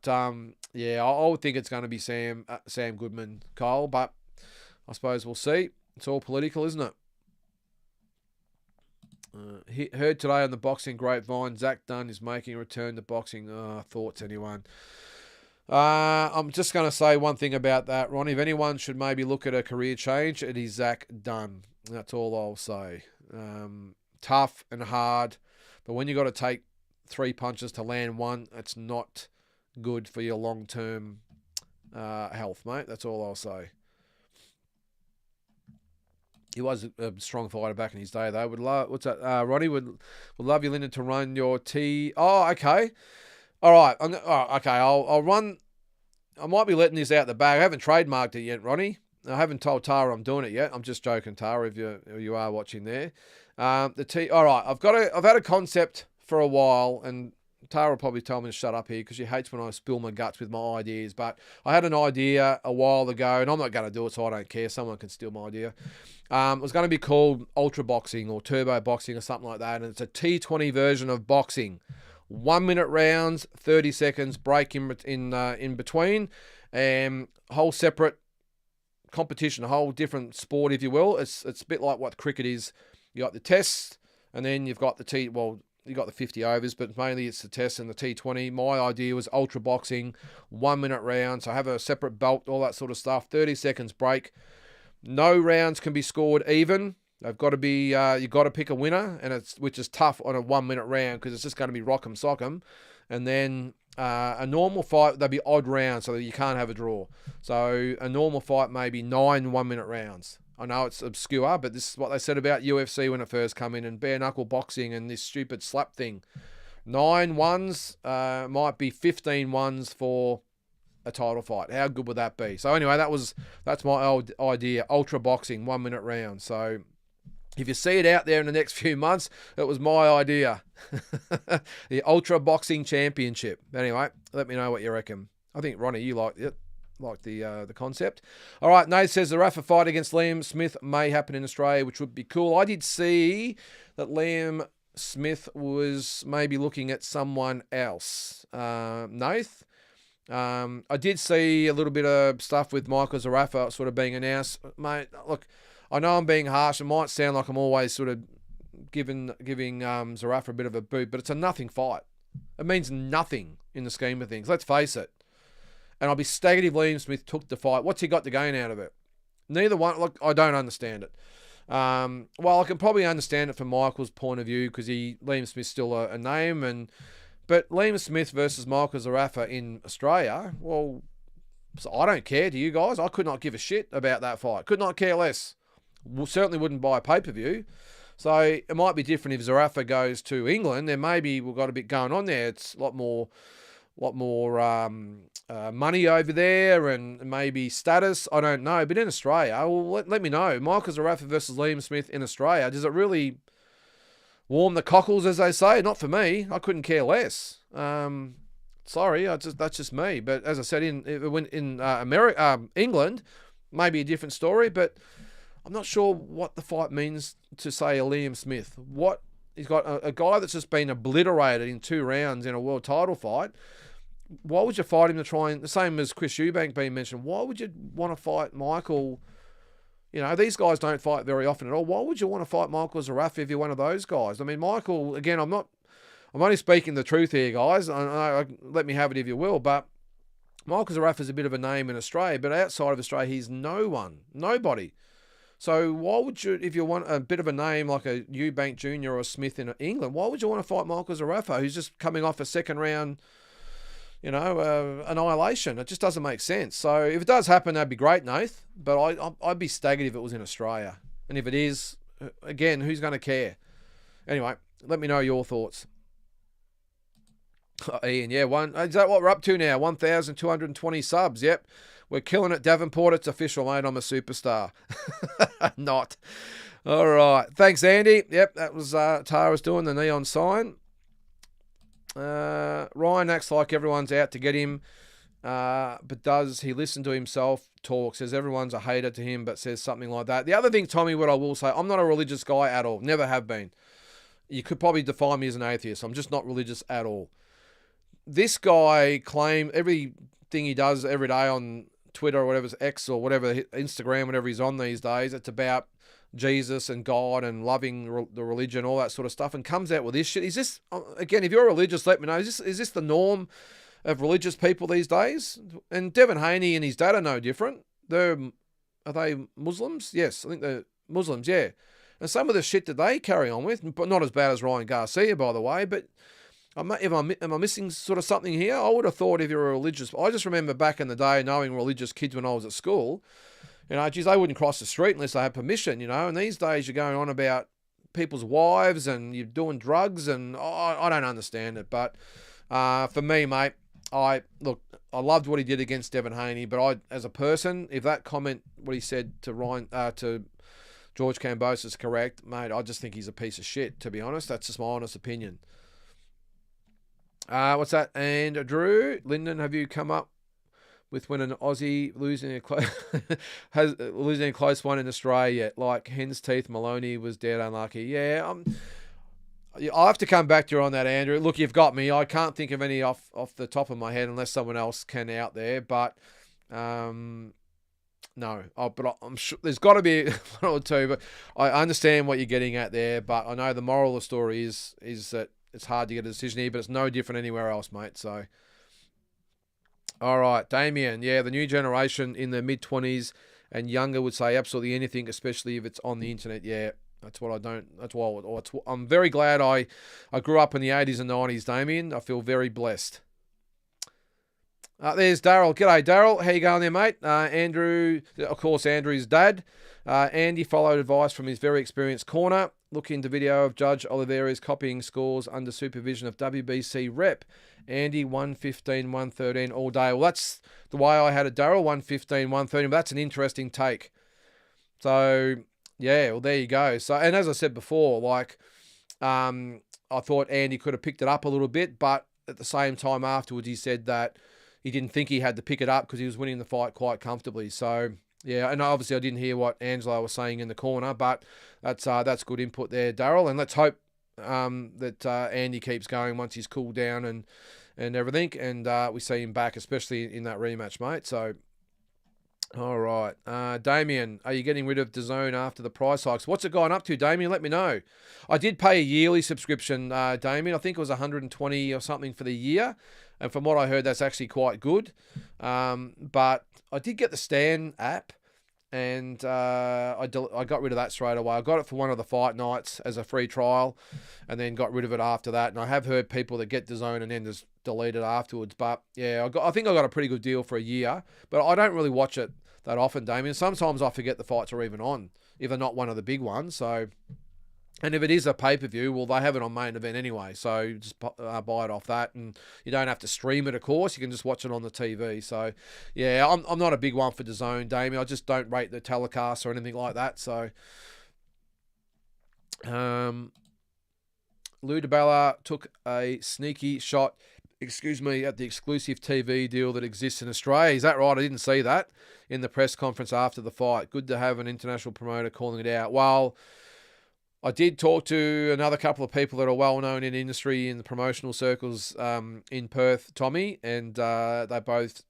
yeah, I would think it's going to be Sam Goodman, Kyle, but I suppose we'll see. It's all political, isn't it? Heard today on the boxing grapevine, Zach Dunn is making a return to boxing. Thoughts, anyone? I'm just going to say one thing about that, Ronnie. If anyone should maybe look at a career change, it is Zach Dunn. That's all I'll say. Tough and hard, but when you got to take 3 punches to land one, it's not good for your long-term health, mate. That's all I'll say. He was a strong fighter back in his day, though. Would love Ronnie would love you, Lynden, to run your T. Oh, okay. All right. Okay. I'll run. I might be letting this out the bag. I haven't trademarked it yet, Ronnie. I haven't told Tara I'm doing it yet. I'm just joking, Tara, if you are watching there. The T. All right. I've had a concept for a while, and Tara will probably tell me to shut up here because she hates when I spill my guts with my ideas. But I had an idea a while ago, and I'm not going to do it, so I don't care. Someone can steal my idea. It was going to be called Ultra Boxing or Turbo Boxing or something like that, and it's a T20 version of boxing. 1 minute rounds, 30 seconds break in between, and whole separate competition, a whole different sport, if you will. It's a bit like what cricket is. You got the tests, and then you've got you got the 50 overs, but mainly it's the test and the T20. My idea was ultra boxing, 1 minute rounds. So I have a separate belt, all that sort of stuff. 30 seconds break. No rounds can be scored even. They've got to be, you've got to pick a winner, which is tough on a 1 minute round because it's just going to be rock 'em, sock 'em. And then a normal fight, they'll be odd rounds so that you can't have a draw. So a normal fight may be 9 1 minute rounds. I know it's obscure, but this is what they said about UFC when it first came in and bare knuckle boxing and this stupid slap thing. 9 ones might be 15 ones for a title fight. How good would that be? So anyway, that's my old idea. Ultra boxing, 1 minute round. So if you see it out there in the next few months, it was my idea. The Ultra Boxing Championship. Anyway, let me know what you reckon. I think, Ronnie, you liked it. Like the concept. All right, Nate says the Zerafa fight against Liam Smith may happen in Australia, which would be cool. I did see that Liam Smith was maybe looking at someone else. Nath. I did see a little bit of stuff with Michael Zerafa sort of being announced. Mate, look, I know I'm being harsh. It might sound like I'm always sort of giving Zerafa a bit of a boot, but it's a nothing fight. It means nothing in the scheme of things. Let's face it. And I'll be staggered if Liam Smith took the fight. What's he got to gain out of it? Neither one. Look, I don't understand it. Well, I can probably understand it from Michael's point of view because Liam Smith's still a name. But Liam Smith versus Michael Zerafa in Australia, well, so I don't care. Do you guys? I could not give a shit about that fight. Could not care less. Certainly wouldn't buy a pay-per-view. So it might be different if Zerafa goes to England. Then maybe we've got a bit going on there. It's a lot more money over there and maybe status. I don't know. But in Australia, well, let me know. Michael Zerafa versus Liam Smith in Australia. Does it really warm the cockles, as they say? Not for me. I couldn't care less. Sorry, that's just me. But as I said, in England, maybe a different story. But I'm not sure what the fight means to say a Liam Smith. He's got a guy that's just been obliterated in 2 rounds in a world title fight. Why would you fight him to try and, the same as Chris Eubank being mentioned, why would you want to fight Michael? You know, these guys don't fight very often at all. Why would you want to fight Michael Zerafa if you're one of those guys? I mean, Michael, again, I'm only speaking the truth here, guys. Let me have it if you will, but Michael Zerafa is a bit of a name in Australia, but outside of Australia, he's nobody. So why would you, if you want a bit of a name like a Eubank Jr. or a Smith in England, why would you want to fight Michael Zerafa, who's just coming off a second round, annihilation? It just doesn't make sense. So if it does happen, that'd be great, Nath. But I'd be staggered if it was in Australia. And if it is, again, who's going to care? Anyway, let me know your thoughts. Ian, yeah, is that what we're up to now? 1,220 subs. Yep. We're killing it, Davenport. It's official, mate. I'm a superstar. Not. All right. Thanks, Andy. Yep, that was Tara's doing the neon sign. Ryan acts like everyone's out to get him. but does he listen to himself talk? Says everyone's a hater to him, but says something like that. The other thing, Tommy, what I will say, I'm not a religious guy at all. Never have been. You could probably define me as an atheist. I'm just not religious at all. This guy claims everything he does every day on Twitter or whatever, X or whatever, Instagram, whatever he's on these days, it's about Jesus and God and loving the religion, all that sort of stuff, and comes out with this shit. Is this, again, if you're religious, let me know, is this the norm of religious people these days? And Devin Haney and his dad are no different. Are they Muslims? Yes, I think they're Muslims, yeah. And some of the shit that they carry on with, but not as bad as Ryan Garcia, by the way, but am I missing sort of something here? I would have thought if you're a religious... I just remember back in the day knowing religious kids when I was at school, geez, they wouldn't cross the street unless they had permission, and these days you're going on about people's wives and you're doing drugs and I don't understand it. But for me, mate, I loved what he did against Devin Haney, but as a person, if that comment, what he said to George Kambosos is correct, mate, I just think he's a piece of shit, to be honest. That's just my honest opinion. What's that? And Drew Lynden, have you come up with when an Aussie losing a close one in Australia yet? Like hen's teeth, Maloney was dead unlucky. Yeah, I'll have to come back to you on that, Andrew. Look, you've got me. I can't think of any off the top of my head unless someone else can out there. But no, but I'm sure there's got to be one or two. But I understand what you're getting at there. But I know the moral of the story is that it's hard to get a decision here, but it's no different anywhere else, mate. So, all right, Damien. Yeah, the new generation in their mid-20s and younger would say absolutely anything, especially if it's on the internet. Yeah, that's what I don't. That's why I'm very glad I grew up in the 80s and 90s, Damien. I feel very blessed. There's Daryl. G'day, Daryl. How you going there, mate? Andrew, of course, Andrew's dad. Andy followed advice from his very experienced corner. Look into video of Judge Oliveira's copying scores under supervision of WBC rep. Andy, 115, 113 all day. Well, that's the way I had it, Daryl, 115, 113. But that's an interesting take. So, yeah, well, there you go. So, and as I said before, I thought Andy could have picked it up a little bit, but at the same time afterwards, he said that he didn't think he had to pick it up because he was winning the fight quite comfortably. So, yeah, and obviously I didn't hear what Angelo was saying in the corner, but that's good input there, Daryl. And let's hope that Andy keeps going once he's cooled down and everything, and we see him back, especially in that rematch, mate. So, all right. Damien, are you getting rid of DAZN after the price hikes? What's it gone up to, Damien? Let me know. I did pay a yearly subscription, Damien. I think it was 120 or something for the year. And from what I heard, that's actually quite good. But I did get the Stan app, and I got rid of that straight away. I got it for one of the fight nights as a free trial, and then got rid of it after that. And I have heard people that get DAZN and then just delete it afterwards. But yeah, I think I got a pretty good deal for a year. But I don't really watch it that often, Damien. Sometimes I forget the fights are even on, if they're not one of the big ones. So, and if it is a pay-per-view, well, they have it on main event anyway. So just buy it off that, and you don't have to stream it, of course. You can just watch it on the TV. So, yeah, I'm not a big one for DAZN, Damien. I just don't rate the telecast or anything like that. So, Lou DiBella took a sneaky shot, at the exclusive TV deal that exists in Australia. Is that right? I didn't see that in the press conference after the fight. Good to have an international promoter calling it out. Well, I did talk to another couple of people that are well known in the industry in the promotional circles in Perth, Tommy, and they both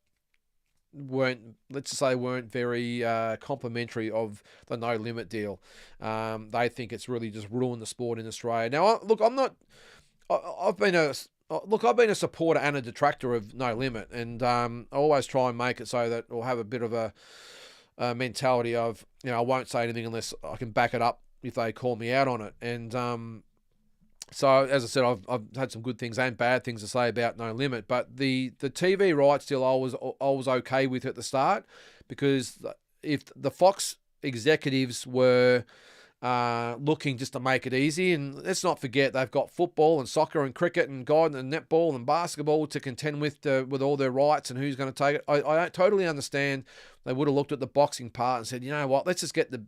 weren't very complimentary of the No Limit deal. They think it's really just ruined the sport in Australia. Now, look, I've been a supporter and a detractor of No Limit, and I always try and make it so that we'll have a bit of a mentality of, I won't say anything unless I can back it up if they call me out on it. And so, as I said, I've had some good things and bad things to say about No Limit, but the TV rights deal I was okay with at the start, because if the Fox executives were looking just to make it easy. And let's not forget they've got football and soccer and cricket and and netball and basketball to contend with all their rights and who's going to take it. I totally understand they would have looked at the boxing part and said, you know what, let's just get the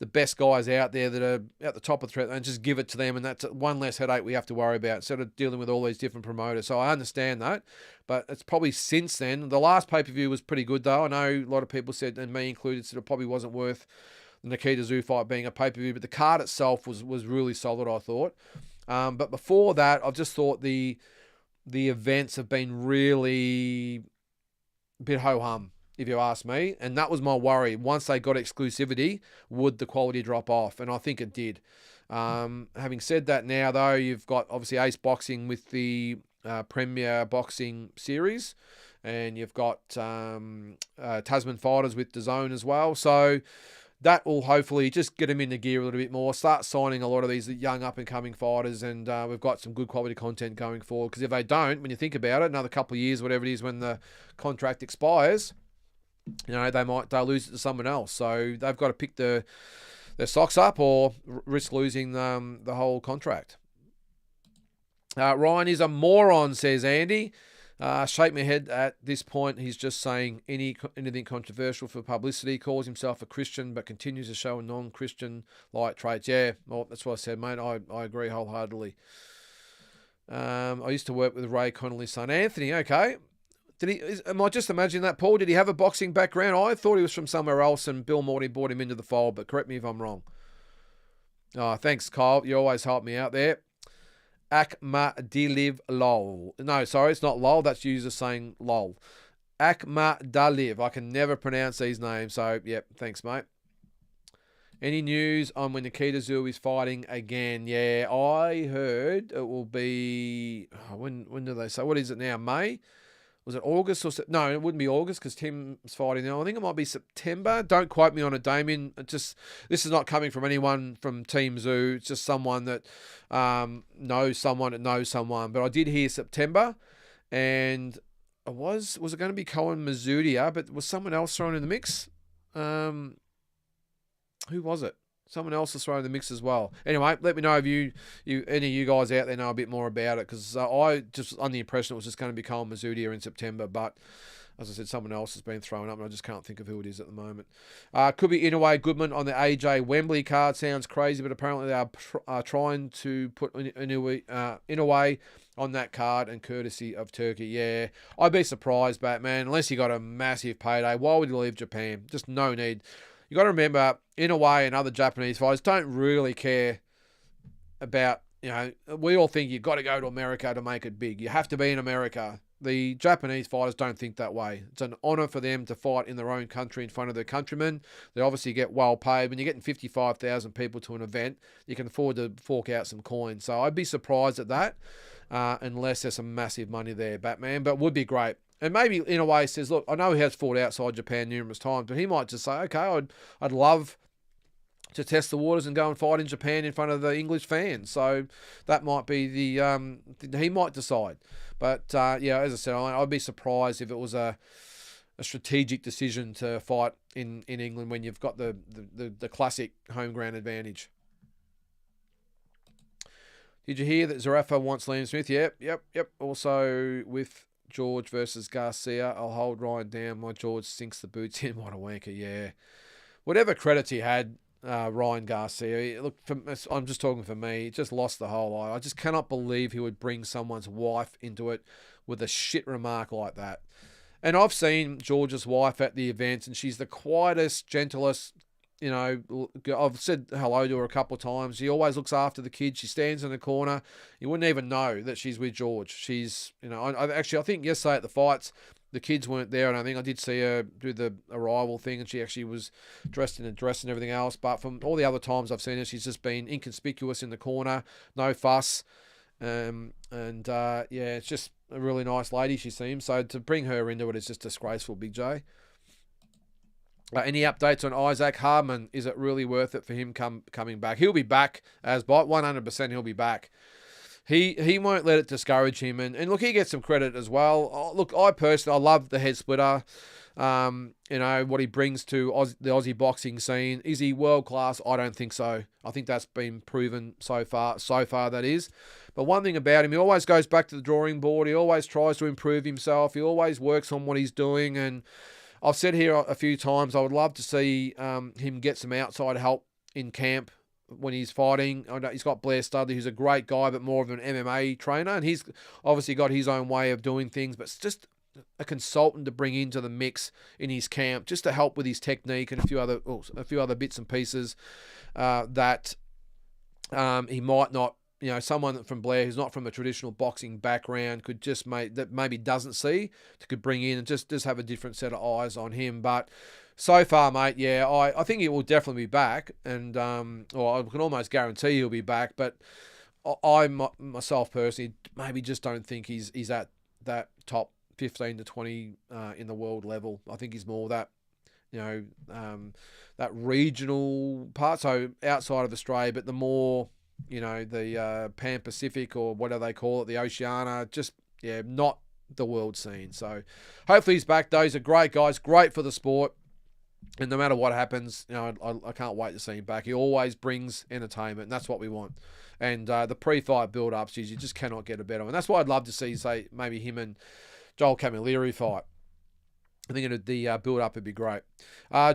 best guys out there that are at the top of the threat and just give it to them, and that's one less headache we have to worry about instead of dealing with all these different promoters. So I understand that, but it's probably since then. The last pay-per-view was pretty good though. I know a lot of people said, and me included, said it probably wasn't worth the Nikita Zoo fight being a pay-per-view, but the card itself was really solid, I thought. But before that, I've just thought the events have been really a bit ho-hum, if you ask me. And that was my worry. Once they got exclusivity, would the quality drop off? And I think it did. Having said that now, though, you've got obviously Ace Boxing with the Premier Boxing Series, and you've got Tasman Fighters with DAZN as well. So that will hopefully just get them into gear a little bit more, start signing a lot of these young up-and-coming fighters, and we've got some good quality content going forward. Because if they don't, when you think about it, another couple of years, whatever it is, when the contract expires, you know, they'll lose it to someone else. So they've got to pick their socks up or risk losing the whole contract. Ryan is a moron, says Andy. Shake my head at this point. He's just saying anything controversial for publicity. Calls himself a Christian, but continues to show non-Christian-like traits. Yeah, well, that's what I said, mate. I agree wholeheartedly. I used to work with Ray Connolly's son, Anthony. Okay. Am I just imagining that, Paul? Did he have a boxing background? I thought he was from somewhere else and Bill Morty brought him into the fold, but correct me if I'm wrong. Oh, thanks, Kyle. You always help me out there. Akmadiliv lol. No, sorry, it's not lol. That's user saying lol. Akmadaliv. I can never pronounce these names, so, yep, thanks, mate. Any news on when Nikita Zoo is fighting again? Yeah, I heard it will be... Oh, when do they say? What is it now, May? Was it August or... No, it wouldn't be August because Tim's fighting now. I think it might be September. Don't quote me on it, Damien. This is not coming from anyone from Team Zoo. It's just someone that knows someone that knows someone. But I did hear September, and was it going to be Cohen Mazudia, but was someone else thrown in the mix? Who was it? Someone else is thrown in the mix as well. Anyway, let me know if any of you guys out there know a bit more about it, because I just on the impression it was just going to be Cole Mazudia in September, but as I said, someone else has been thrown up, and I just can't think of who it is at the moment. Could be Inoue Goodman on the AJ Wembley card. Sounds crazy, but apparently they are trying to put Inoue on that card, and courtesy of Turkey. Yeah, I'd be surprised, Batman, unless you got a massive payday. Why would you leave Japan? Just no need. You got to remember, Inoue and other Japanese fighters don't really care about, we all think you've got to go to America to make it big. You have to be in America. The Japanese fighters don't think that way. It's an honour for them to fight in their own country in front of their countrymen. They obviously get well paid. When you're getting 55,000 people to an event, you can afford to fork out some coins. So I'd be surprised at that, unless there's some massive money there, Batman, but would be great. And maybe in a way says, look, I know he has fought outside Japan numerous times, but he might just say, okay, I'd love to test the waters and go and fight in Japan in front of the English fans. So that might be he might decide. But yeah, as I said, I'd be surprised if it was a strategic decision to fight in England when you've got the classic home ground advantage. Did you hear that Zerafa wants Liam Smith? Yep. Also with George versus Garcia, I'll hold Ryan down. My George sinks the boots in. What a wanker, yeah. Whatever credits he had, Ryan Garcia, look, I'm just talking for me, he just lost the whole lot. I just cannot believe he would bring someone's wife into it with a shit remark like that. And I've seen George's wife at the events, and she's the quietest, gentlest. I've said hello to her a couple of times. She always looks after the kids. She stands in the corner. You wouldn't even know that she's with George. She's, I think yesterday at the fights, the kids weren't there, and I think I did see her do the arrival thing, and she actually was dressed in a dress and everything else. But from all the other times I've seen her, she's just been inconspicuous in the corner, no fuss. Yeah, it's just a really nice lady, she seems. So to bring her into it is just disgraceful, Big J. Any updates on Isaac Harmon? Is it really worth it for him coming back? He'll be back, Asbot. 100% he'll be back. He won't let it discourage him. And look, he gets some credit as well. Look, I love the head splitter. what he brings to the Aussie boxing scene. Is he world class? I don't think so. I think that's been proven so far. That is. But one thing about him, he always goes back to the drawing board. He always tries to improve himself. He always works on what he's doing. And I've said here a few times, I would love to see him get some outside help in camp when he's fighting. I know he's got Blair Studley, who's a great guy, but more of an MMA trainer. And he's obviously got his own way of doing things, but it's just a consultant to bring into the mix in his camp, just to help with his technique and a few other bits and pieces that he might not. Someone from Blair who's not from a traditional boxing background could just maybe doesn't see, could bring in and just have a different set of eyes on him. But so far, mate, yeah, I think he will definitely be back, and or I can almost guarantee he'll be back. But I myself personally maybe just don't think he's at that top 15 to 20 in the world level. I think he's more that that regional part, so outside of Australia, but the more the Pan Pacific, or whatever they call it, the Oceania, just not the world scene. So hopefully he's back. Those are great guys, great for the sport, and no matter what happens, I can't wait to see him back. He always brings entertainment, and that's what we want. And the pre-fight build-ups, you just cannot get a better one. That's why I'd love to see, say, maybe him and Joel Camilleri fight. I think the build-up would be great.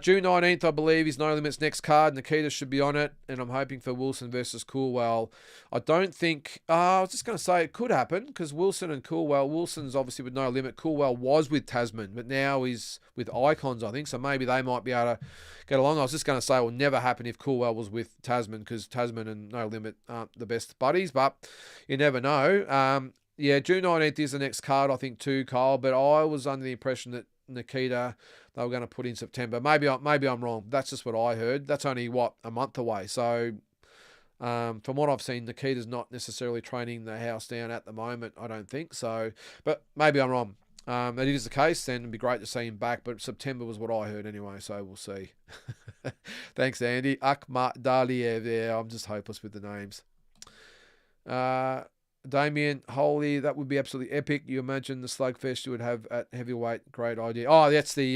June 19th, I believe, is No Limit's next card. Nikita should be on it, and I'm hoping for Wilson versus Coolwell. I don't think... I was just going to say it could happen, because Wilson and Coolwell... Wilson's obviously with No Limit. Coolwell was with Tasman, but now he's with Icons, I think, so maybe they might be able to get along. I was just going to say it will never happen if Coolwell was with Tasman, because Tasman and No Limit aren't the best buddies, but you never know. June 19th is the next card, I think, too, Kyle, but I was under the impression that Nikita they were going to put in September. Maybe I'm wrong. That's just what I heard. That's only a month away. So from what I've seen, Nikita's not necessarily training the house down at the moment, I don't think so, but maybe I'm wrong. If it is the case, then it'd be great to see him back, but September was what I heard anyway, so we'll see. Thanks, Andy. Akhmat Daliev. Yeah, I'm just hopeless with the names. Damien, holy, that would be absolutely epic. You imagine the slugfest you would have at heavyweight. Great idea. Oh, that's the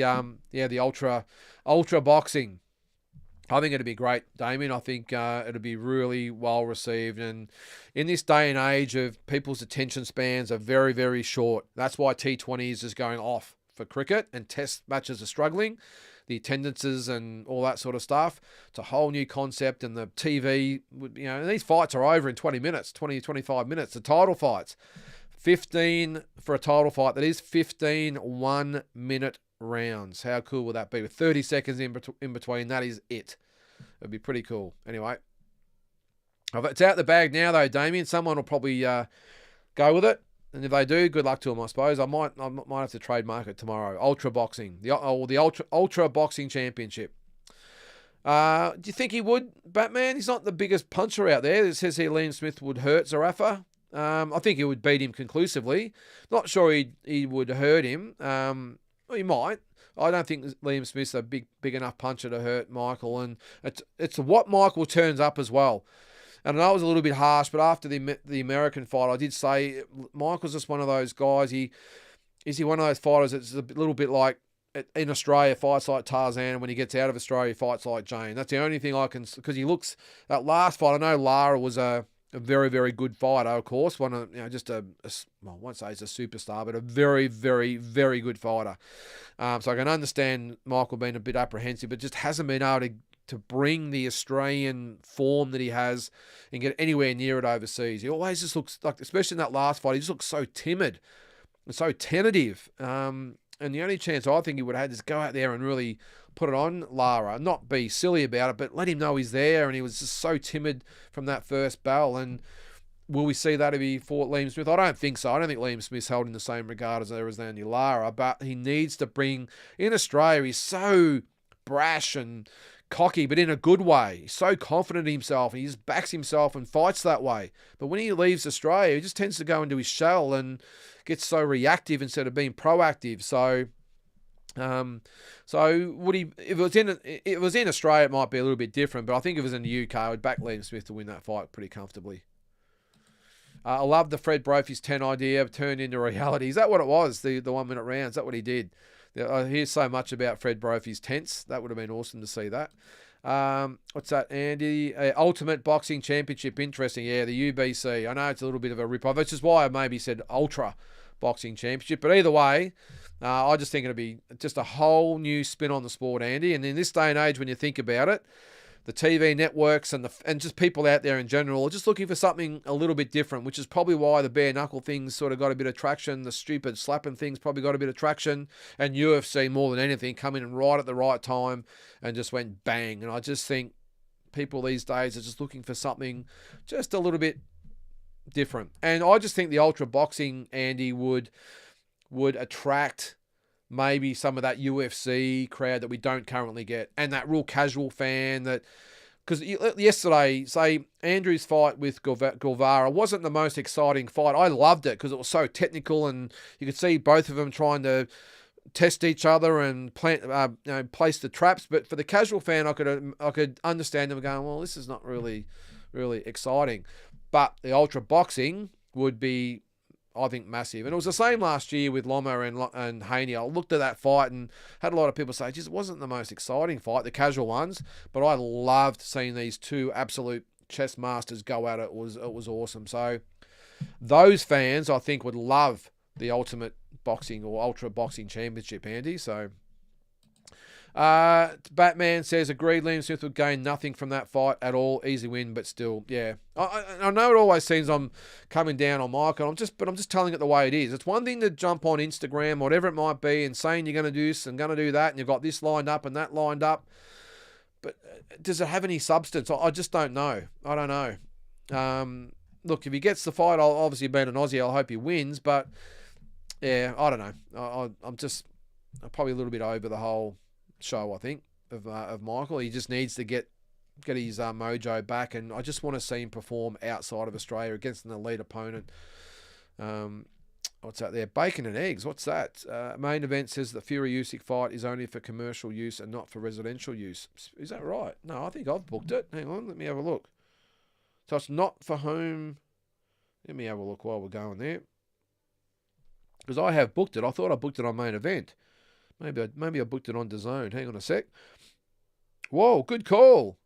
the ultra boxing. I think it'd be great, Damien. I think it'd be really well received. And in this day and age of people's attention spans are very, very short. That's why T20s is going off for cricket and test matches are struggling. The attendances and all that sort of stuff. It's a whole new concept, and the TV, and these fights are over in 20 minutes, 20, 25 minutes, the title fights. 15 for a title fight. That is 15 one-minute rounds. How cool will that be? With 30 seconds in between, that is it. It'd be pretty cool. Anyway, it's out the bag now, though, Damien. Someone will probably go with it. And if they do, good luck to them, I suppose. I might have to trademark it tomorrow. Ultra Boxing. The Ultra Boxing Championship. Do you think he would, Batman? He's not the biggest puncher out there. It says here Liam Smith would hurt Zerafa. I think he would beat him conclusively. Not sure he would hurt him. Well, he might. I don't think Liam Smith's a big enough puncher to hurt Michael. And it's what Michael turns up as well. And I know it was a little bit harsh, but after the American fight, I did say Michael's just one of those guys. Is he one of those fighters that's a little bit like in Australia, fights like Tarzan, and when he gets out of Australia, fights like Jane. That's the only thing I can, because he looks, that last fight, I know Lara was a very, very good fighter, of course. One of, just well, I won't say he's a superstar, but a very, very, very good fighter. So I can understand Michael being a bit apprehensive, but just hasn't been able to bring the Australian form that he has and get anywhere near it overseas. He always just looks like, especially in that last fight, he just looks so timid and so tentative. And the only chance I think he would have had is go out there and really put it on Lara, not be silly about it, but let him know he's there. And he was just so timid from that first bell. And will we see that if he fought Liam Smith? I don't think so. I don't think Liam Smith's held in the same regard as Andy Lara, but he needs to bring, in Australia, he's so brash and cocky, but in a good way. He's so confident in himself, and he just backs himself and fights that way. But when he leaves Australia, he just tends to go into his shell and gets so reactive instead of being proactive. So would he? If it was in Australia, it might be a little bit different. But I think if it was in the UK, I would back Liam Smith to win that fight pretty comfortably. I love the Fred Brophy's 10 idea turned into reality. Is that what it was? The 1 minute round? Is that what he did? I hear so much about Fred Brophy's tents. That would have been awesome to see that. What's that, Andy? Ultimate Boxing Championship. Interesting. Yeah, the UBC. I know it's a little bit of a rip-off, which is why I maybe said Ultra Boxing Championship. But either way, I just think it'll be just a whole new spin on the sport, Andy. And in this day and age, when you think about it, the TV networks and just people out there in general are just looking for something a little bit different, which is probably why the bare knuckle things sort of got a bit of traction. The stupid slapping things probably got a bit of traction. And UFC, more than anything, come in right at the right time and just went bang. And I just think people these days are just looking for something just a little bit different. And I just think the ultra boxing, Andy, would attract maybe some of that UFC crowd that we don't currently get, and that real casual fan that, because yesterday, say, Andrew's fight with Guevara wasn't the most exciting fight. I loved it because it was so technical and you could see both of them trying to test each other and place the traps. But for the casual fan, I could understand them going, well, this is not really exciting. But the ultra boxing would be, I think, massive. And it was the same last year with Loma and Haney. I looked at that fight and had a lot of people say, geez, it wasn't the most exciting fight, the casual ones, but I loved seeing these two absolute chess masters go at it. It was awesome. So those fans, I think, would love the Ultimate Boxing or Ultra Boxing Championship, Andy. So Batman says, agreed, Liam Smith would gain nothing from that fight at all. Easy win, but still, yeah. I know it always seems I'm coming down on Michael, but I'm just telling it the way it is. It's one thing to jump on Instagram, whatever it might be, and saying you're going to do this and going to do that, and you've got this lined up and that lined up. But does it have any substance? I just don't know. I don't know. Look, if he gets the fight, I'll obviously being an Aussie, I'll hope he wins. But yeah, I don't know. I'm probably a little bit over the whole show, I think, of Michael. He just needs to get his mojo back, and I just want to see him perform outside of Australia against an elite opponent. What's that there? Bacon and eggs. What's that? Main event says the Fury Usyk fight is only for commercial use and not for residential use. Is that right? No, I think I've booked it. Hang on, let me have a look. So it's not for home. Let me have a look while we're going there, because I have booked it. I thought I booked it on main event. Maybe I booked it on DAZN. Hang on a sec. Whoa, good call.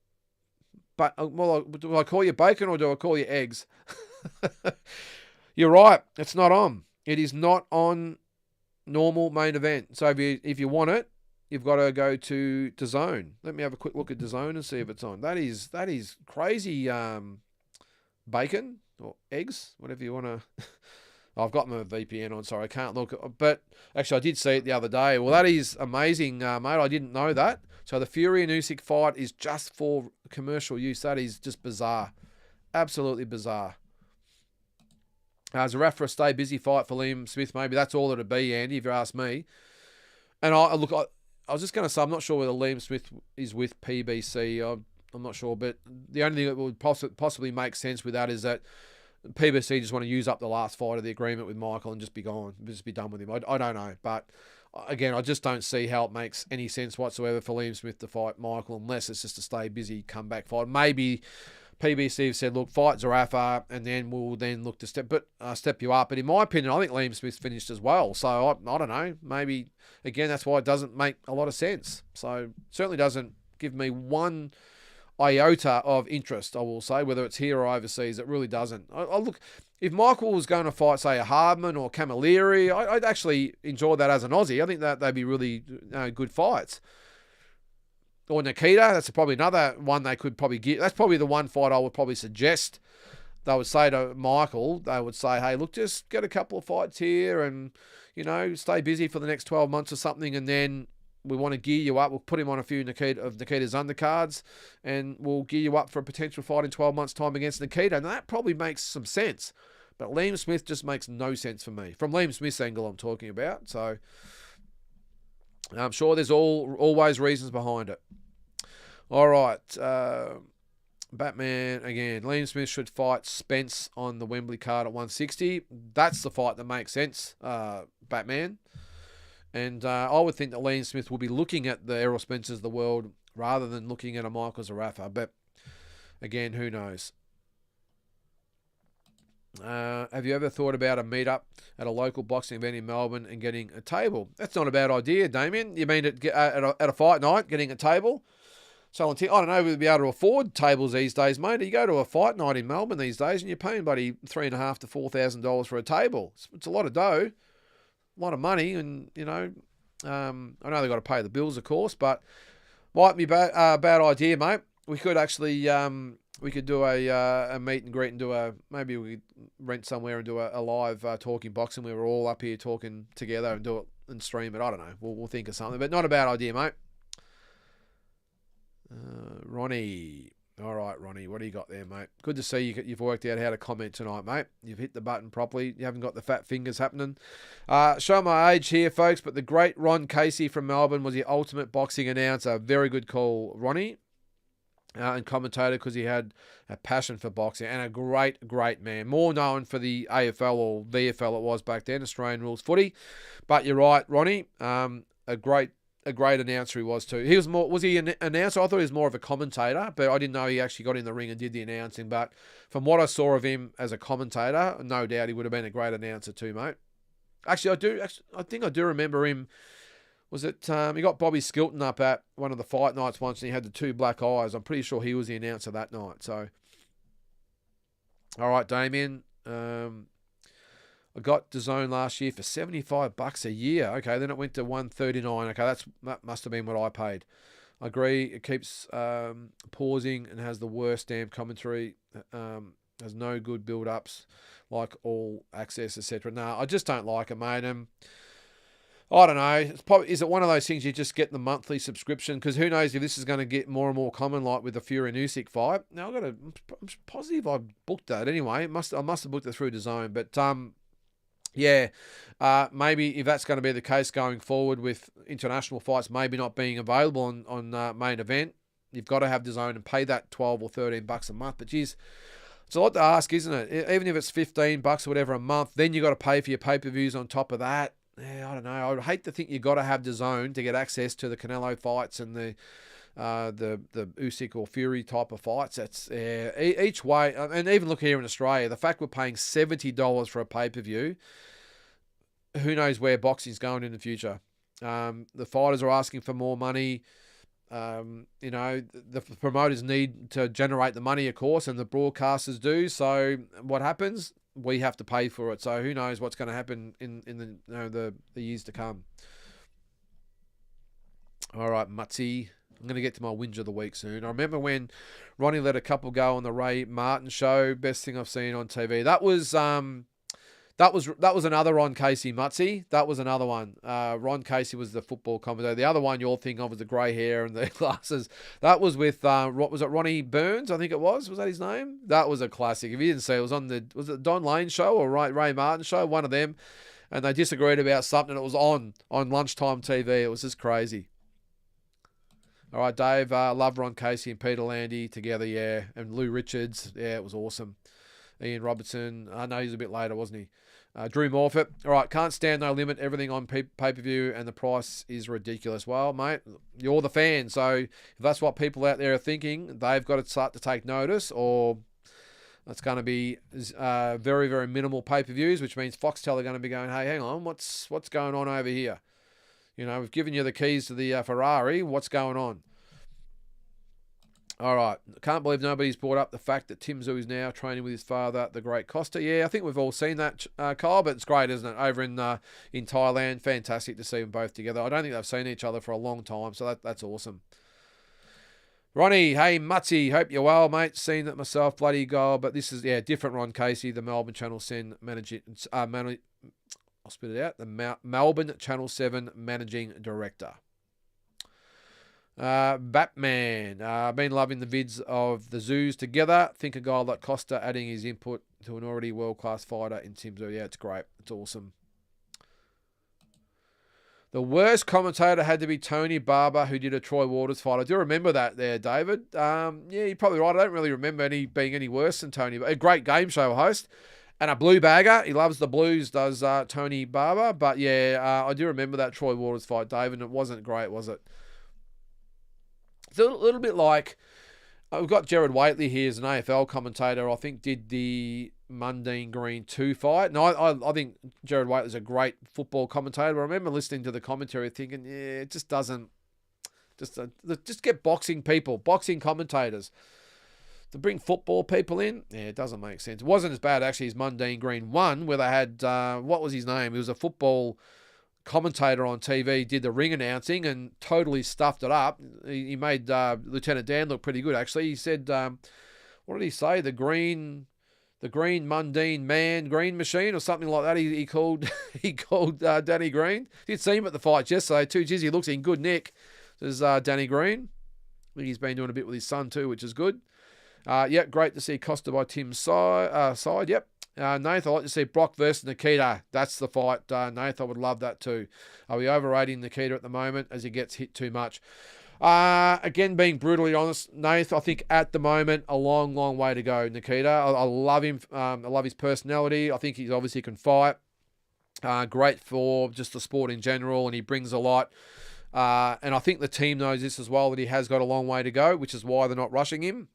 But do I call you bacon or do I call you eggs? You're right. It's not on. It is not on normal main event. So if you want it, you've got to go to DAZN. Let me have a quick look at DAZN and see if it's on. That is crazy. Bacon or eggs, whatever you want to. I've got my VPN on, sorry, I can't look. But actually, I did see it the other day. Well, that is amazing, mate. I didn't know that. So the Fury and Usyk fight is just for commercial use. That is just bizarre. Absolutely bizarre. Zerafa, a stay busy fight for Liam Smith, maybe. That's all it'd be, Andy, if you ask me. And I was just going to say, I'm not sure whether Liam Smith is with PBC. I'm not sure. But the only thing that would possibly make sense with that is that PBC just want to use up the last fight of the agreement with Michael and just be gone, just be done with him. I don't know, but again, I just don't see how it makes any sense whatsoever for Liam Smith to fight Michael unless it's just a stay busy comeback fight. Maybe PBC have said, look, fight Zerafa, and then we'll look to step you up. But in my opinion, I think Liam Smith finished as well. So I don't know. Maybe again that's why it doesn't make a lot of sense. So certainly doesn't give me one iota of interest, I will say, whether it's here or overseas. It really doesn't. I look, if Michael was going to fight, say, a Hardman or Camilleri, I'd actually enjoy that as an Aussie. I think that they'd be really good fights. Or Nikita, that's probably another one they could probably get. That's probably the one fight I would probably suggest. They would say to Michael, they would say, hey, look, just get a couple of fights here and, stay busy for the next 12 months or something, and then we want to gear you up. We'll put him on a few of Nikita's undercards, and we'll gear you up for a potential fight in 12 months' time against Nikita. And that probably makes some sense. But Liam Smith just makes no sense for me. From Liam Smith's angle I'm talking about. So I'm sure there's always reasons behind it. All right. Batman, again. Liam Smith should fight Spence on the Wembley card at 160. That's the fight that makes sense, Batman. And I would think that Liam Smith will be looking at the Errol Spencers of the world rather than looking at a Michael Zerafa. But again, who knows? Have you ever thought about a meet-up at a local boxing event in Melbourne and getting a table? That's not a bad idea, Damien. You mean at a fight night, getting a table? So I don't know if we'd be able to afford tables these days, mate. You go to a fight night in Melbourne these days and you're paying buddy $3,500 to $4,000 for a table. It's a lot of dough, a lot of money, and I know they've got to pay the bills, of course, but might be a bad idea, mate. We could actually we could do a meet and greet and maybe we could rent somewhere and do a live talking boxing. We were all up here talking together and do it and stream it. I don't know. We'll think of something, but not a bad idea, mate. Ronnie. All right, Ronnie, what do you got there, mate? Good to see you've worked out how to comment tonight, mate. You've hit the button properly. You haven't got the fat fingers happening. Show my age here, folks, but the great Ron Casey from Melbourne was the ultimate boxing announcer. Very good call, Ronnie. And commentator, because he had a passion for boxing and a great, great man. More known for the AFL or VFL it was back then, Australian Rules Footy. But you're right, Ronnie. A great announcer he was too. Was he an announcer? I thought he was more of a commentator, but I didn't know he actually got in the ring and did the announcing. But from what I saw of him as a commentator, no doubt he would have been a great announcer too, mate. Actually, I think I do remember him. Was it, he got Bobby Skilton up at one of the fight nights once and he had the two black eyes. I'm pretty sure he was the announcer that night. So, all right, Damien. I got DAZN last year for $75 a year. Okay, then it went to $139. Okay, that must have been what I paid. I agree. It keeps pausing and has the worst damn commentary. Has no good build-ups like All Access, etc. No, I just don't like it, mate. I don't know. Is it one of those things you just get the monthly subscription? Because who knows if this is going to get more and more common, like with the Fury and Usyk fight. Now I'm positive I booked that anyway. I must have booked it through DAZN, but yeah, maybe if that's going to be the case going forward with international fights maybe not being available on main event, you've got to have DAZN and pay that $12 or $13 a month. But geez, it's a lot to ask, isn't it? Even if it's $15 or whatever a month, then you've got to pay for your pay-per-views on top of that. Yeah, I don't know. I would hate to think you've got to have DAZN to get access to the Canelo fights and the Usyk or Fury type of fights. That's each way. And even look here in Australia, the fact we're paying $70 for a pay-per-view, who knows where boxing's going in the future. The fighters are asking for more money. The promoters need to generate the money, of course, and the broadcasters do. So what happens? We have to pay for it. So who knows what's going to happen in the years to come. All right, Mutsy. I'm going to get to my whinge of the week soon. I remember when Ronnie let a couple go on the Ray Martin show. Best thing I've seen on TV. That was another Ron Casey, Mutsy. That was another one. Ron Casey was the football commentator. The other one you'll think of was the grey hair and the glasses. That was with, was it Ronnie Burns? I think it was. Was that his name? That was a classic. If you didn't see it, was it Don Lane show or Ray Martin show? One of them. And they disagreed about something. It was on lunchtime TV. It was just crazy. All right, Dave. Love Ron Casey and Peter Landy together, yeah. And Lou Richards. Yeah, it was awesome. Ian Robertson. I know he's a bit later, wasn't he? Drew Morfitt. All right, can't stand No Limit. Everything on pay-per-view and the price is ridiculous. Well, mate, you're the fan. So if that's what people out there are thinking, they've got to start to take notice, or it's going to be very, very minimal pay-per-views, which means Foxtel are going to be going, hey, hang on, what's going on over here? We've given you the keys to the Ferrari. What's going on? All right. Can't believe nobody's brought up the fact that Tim Tszyu is now training with his father, the great Costa. Yeah, I think we've all seen that, Kyle, but it's great, isn't it? Over in Thailand. Fantastic to see them both together. I don't think they've seen each other for a long time, so that's awesome. Ronnie, hey, Mutsy, hope you're well, mate. Seen that myself, bloody goal, but this is, different Ron Casey, the Melbourne Channel 7 I'll spit it out. The Melbourne Channel 7 Managing Director. Batman. Been loving the vids of the zoos together. Think a guy like Costa adding his input to an already world-class fighter in Tim Tszyu. Yeah, it's great. It's awesome. The worst commentator had to be Tony Barber, who did a Troy Waters fight. I do remember that there, David. Yeah, you're probably right. I don't really remember being any worse than Tony. A great game show host. And a blue bagger. He loves the blues, does Tony Barber. But yeah, I do remember that Troy Waters fight, David, and it wasn't great, was it? It's a little bit like We've got Jared Waitley here as an AFL commentator. I think did the Mundine Green 2 fight. And I think Jared Waitley's a great football commentator. I remember listening to the commentary thinking, yeah, it just doesn't... Just get boxing people, boxing commentators. To bring football people in, yeah, it doesn't make sense. It wasn't as bad, actually, as Mundine Green 1, where they had... what was his name? He was a football commentator on TV, did the ring announcing and totally stuffed it up. He made Lieutenant Dan look pretty good, actually. He said, what did he say? The green Mundine man, green machine or something like that. He called Danny Green. Did see him at the fight yesterday too. Geez, he looks in good nick. This is Danny Green. I think he's been doing a bit with his son too, which is good. Yeah, great to see Costa by Tim's side. Yep. Nath, I'd like to see Brock versus Nikita. That's the fight, Nath. I would love that too. Are we overrating Nikita at the moment as he gets hit too much? Again, being brutally honest, Nath, I think at the moment, a long, long way to go. Nikita, I love him. I love his personality. I think he obviously can fight. Great for just the sport in general, and he brings a lot. And I think the team knows this as well, that he has got a long way to go, which is why they're not rushing him.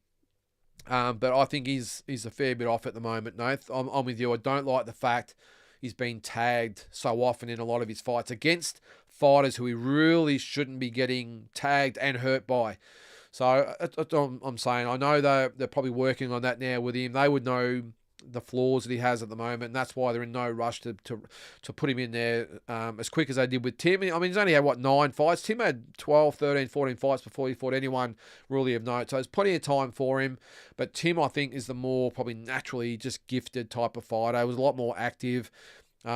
But I think he's a fair bit off at the moment, Nath. I'm with you. I don't like the fact he's been tagged so often in a lot of his fights against fighters who he really shouldn't be getting tagged and hurt by. So I'm saying, I know they're probably working on that now with him. They would know the flaws that he has at the moment, and that's why they're in no rush to put him in there as quick as they did with Tim. I mean, he's only had, 9 fights? Tim had 12, 13, 14 fights before he fought anyone really of note, so there's plenty of time for him. But Tim, I think, is the more probably naturally just gifted type of fighter. He was a lot more active.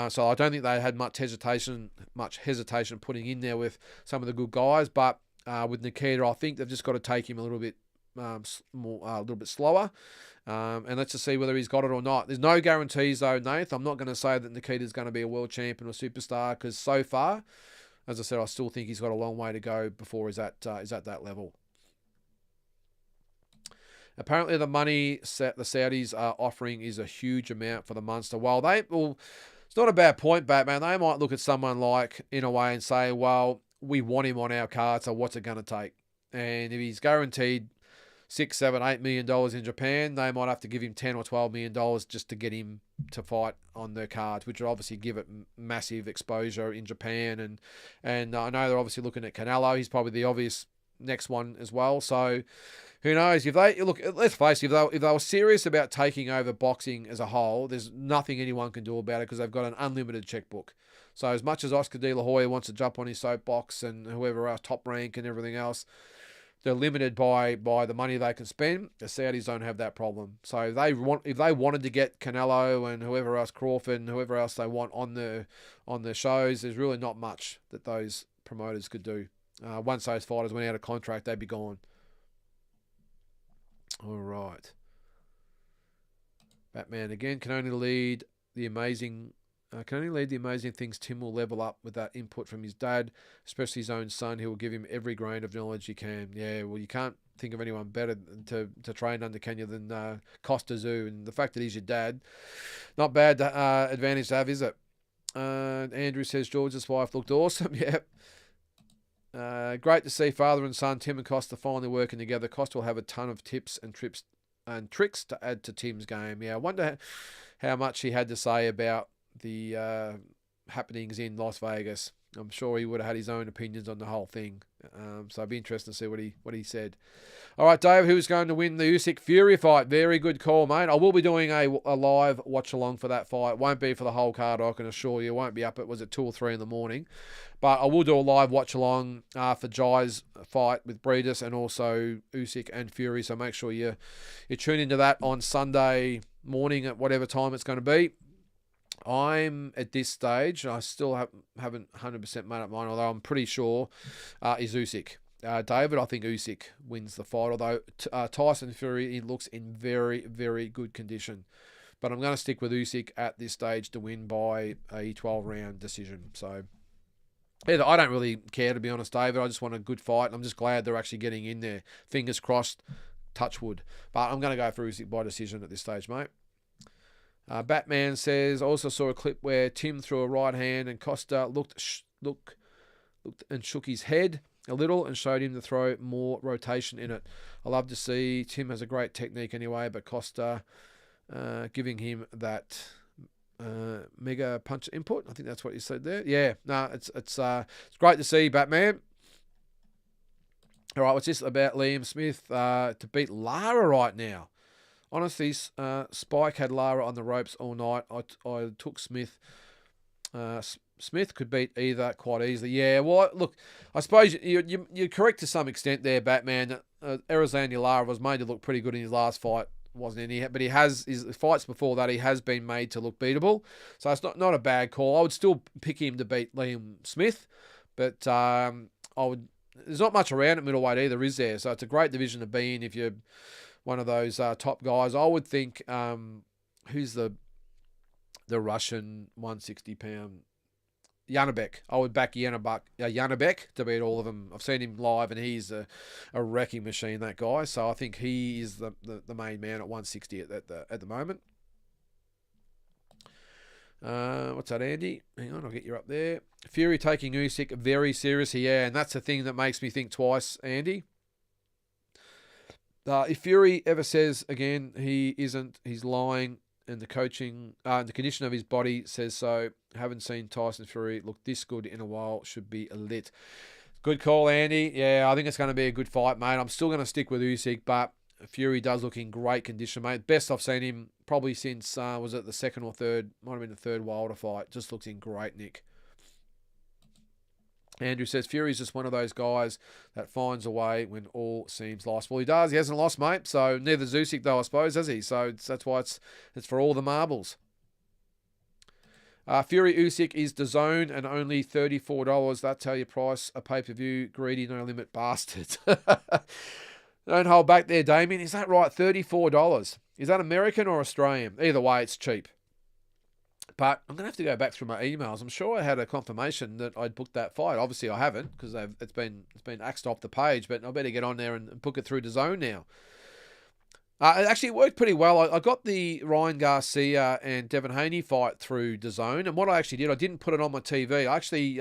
So I don't think they had much hesitation putting in there with some of the good guys. But with Nikita, I think they've just got to take him a little bit slower. And let's just see whether he's got it or not. There's no guarantees though, Nath. I'm not going to say that Nikita's going to be a world champion or superstar, because so far, as I said, I still think he's got a long way to go before he's at that level. Apparently, the money the Saudis are offering is a huge amount for the Munster. It's not a bad point, Batman. They might look at someone like Inouye and say, well, we want him on our card, so what's it going to take? And if he's guaranteed $6, $7, $8 million in Japan, they might have to give him $10 or $12 million just to get him to fight on their cards, which would obviously give it massive exposure in Japan. And I know they're obviously looking at Canelo. He's probably the obvious next one as well. So who knows? If they look, let's face it, if they were serious about taking over boxing as a whole, there's nothing anyone can do about it because they've got an unlimited checkbook. So as much as Oscar De La Hoya wants to jump on his soapbox and whoever else, Top Rank and everything else, they're limited by the money they can spend. The Saudis don't have that problem. So if they wanted to get Canelo and whoever else, Crawford and whoever else they want on the shows, there's really not much that those promoters could do. Once those fighters went out of contract, they'd be gone. All right. Batman again can only lead the amazing things. Tim will level up with that input from his dad, especially his own son, who will give him every grain of knowledge he can. Yeah, well, you can't think of anyone better to train under, can you, than Costa Zoo. And the fact that he's your dad, not bad advantage to have, is it? Andrew says George's wife looked awesome. Yep. Great to see father and son Tim and Costa finally working together. Costa will have a ton of tips and tricks to add to Tim's game. Yeah, I wonder how much he had to say about the happenings in Las Vegas. I'm sure he would have had his own opinions on the whole thing. So it'd be interesting to see what he said. All right, Dave, who's going to win the Usyk Fury fight? Very good call, mate. I will be doing a live watch along for that fight. It won't be for the whole card, I can assure you. It won't be up at 2 or 3 in the morning. But I will do a live watch along for Jai's fight with Breedis and also Usyk and Fury. So make sure you tune into that on Sunday morning at whatever time it's going to be. I'm at this stage, I still haven't 100% made up mine, although I'm pretty sure is Usyk. David, I think Usyk wins the fight, although Tyson Fury, he looks in very, very good condition. But I'm going to stick with Usyk at this stage to win by a 12-round decision. So yeah, I don't really care, to be honest, David. I just want a good fight, and I'm just glad they're actually getting in there. Fingers crossed, touch wood. But I'm going to go for Usyk by decision at this stage, mate. Batman says, I also saw a clip where Tim threw a right hand and Costa looked and shook his head. a little and showed him to throw more rotation in it. I love to see Tim has a great technique anyway, but Costa giving him that mega punch input. I think that's what you said there. Yeah, no, it's great to see, Batman. All right, what's this about Liam Smith to beat Lara right now? Honestly, Spike had Lara on the ropes all night. I took Smith. Smith could beat either quite easily. Yeah, well, look, I suppose you're correct to some extent there, Batman. Arizona Lara was made to look pretty good in his last fight, wasn't any? But his fights before that, he has been made to look beatable. So it's not a bad call. I would still pick him to beat Liam Smith, but I would. There's not much around at middleweight either, is there? So it's a great division to be in if you're one of those top guys. I would think who's the Russian 160-pound Yanabek. I would back Yanabek to beat all of them. I've seen him live, and he's a wrecking machine, that guy. So I think he is the main man at 160 at the moment. What's that, Andy? Hang on, I'll get you up there. Fury taking Usyk very seriously, yeah, and that's the thing that makes me think twice, Andy. If Fury ever says again he isn't, he's lying, and the coaching, the condition of his body says so. Haven't seen Tyson Fury look this good in a while. Should be lit. Good call, Andy. Yeah, I think it's going to be a good fight, mate. I'm still going to stick with Usyk, but Fury does look in great condition, mate. Best I've seen him probably since, was it the second or third? Might have been the third Wilder fight. Just looks in great nick. Andrew says, Fury's just one of those guys that finds a way when all seems lost. Well, he does. He hasn't lost, mate. So neither Usyk, though, I suppose, has he? So that's why it's for all the marbles. Fury Usyk is DAZN and only $34. That's how you price a pay-per-view. Greedy, no limit bastards. Don't hold back there, Damien. Is that right? $34. Is that American or Australian? Either way, it's cheap. But I'm going to have to go back through my emails. I'm sure I had a confirmation that I'd booked that fight. Obviously, I haven't because it's been axed off the page. But I better get on there and book it through DAZN now. It actually worked pretty well. I got the Ryan Garcia and Devin Haney fight through DAZN. And what I actually did, I didn't put it on my TV. I actually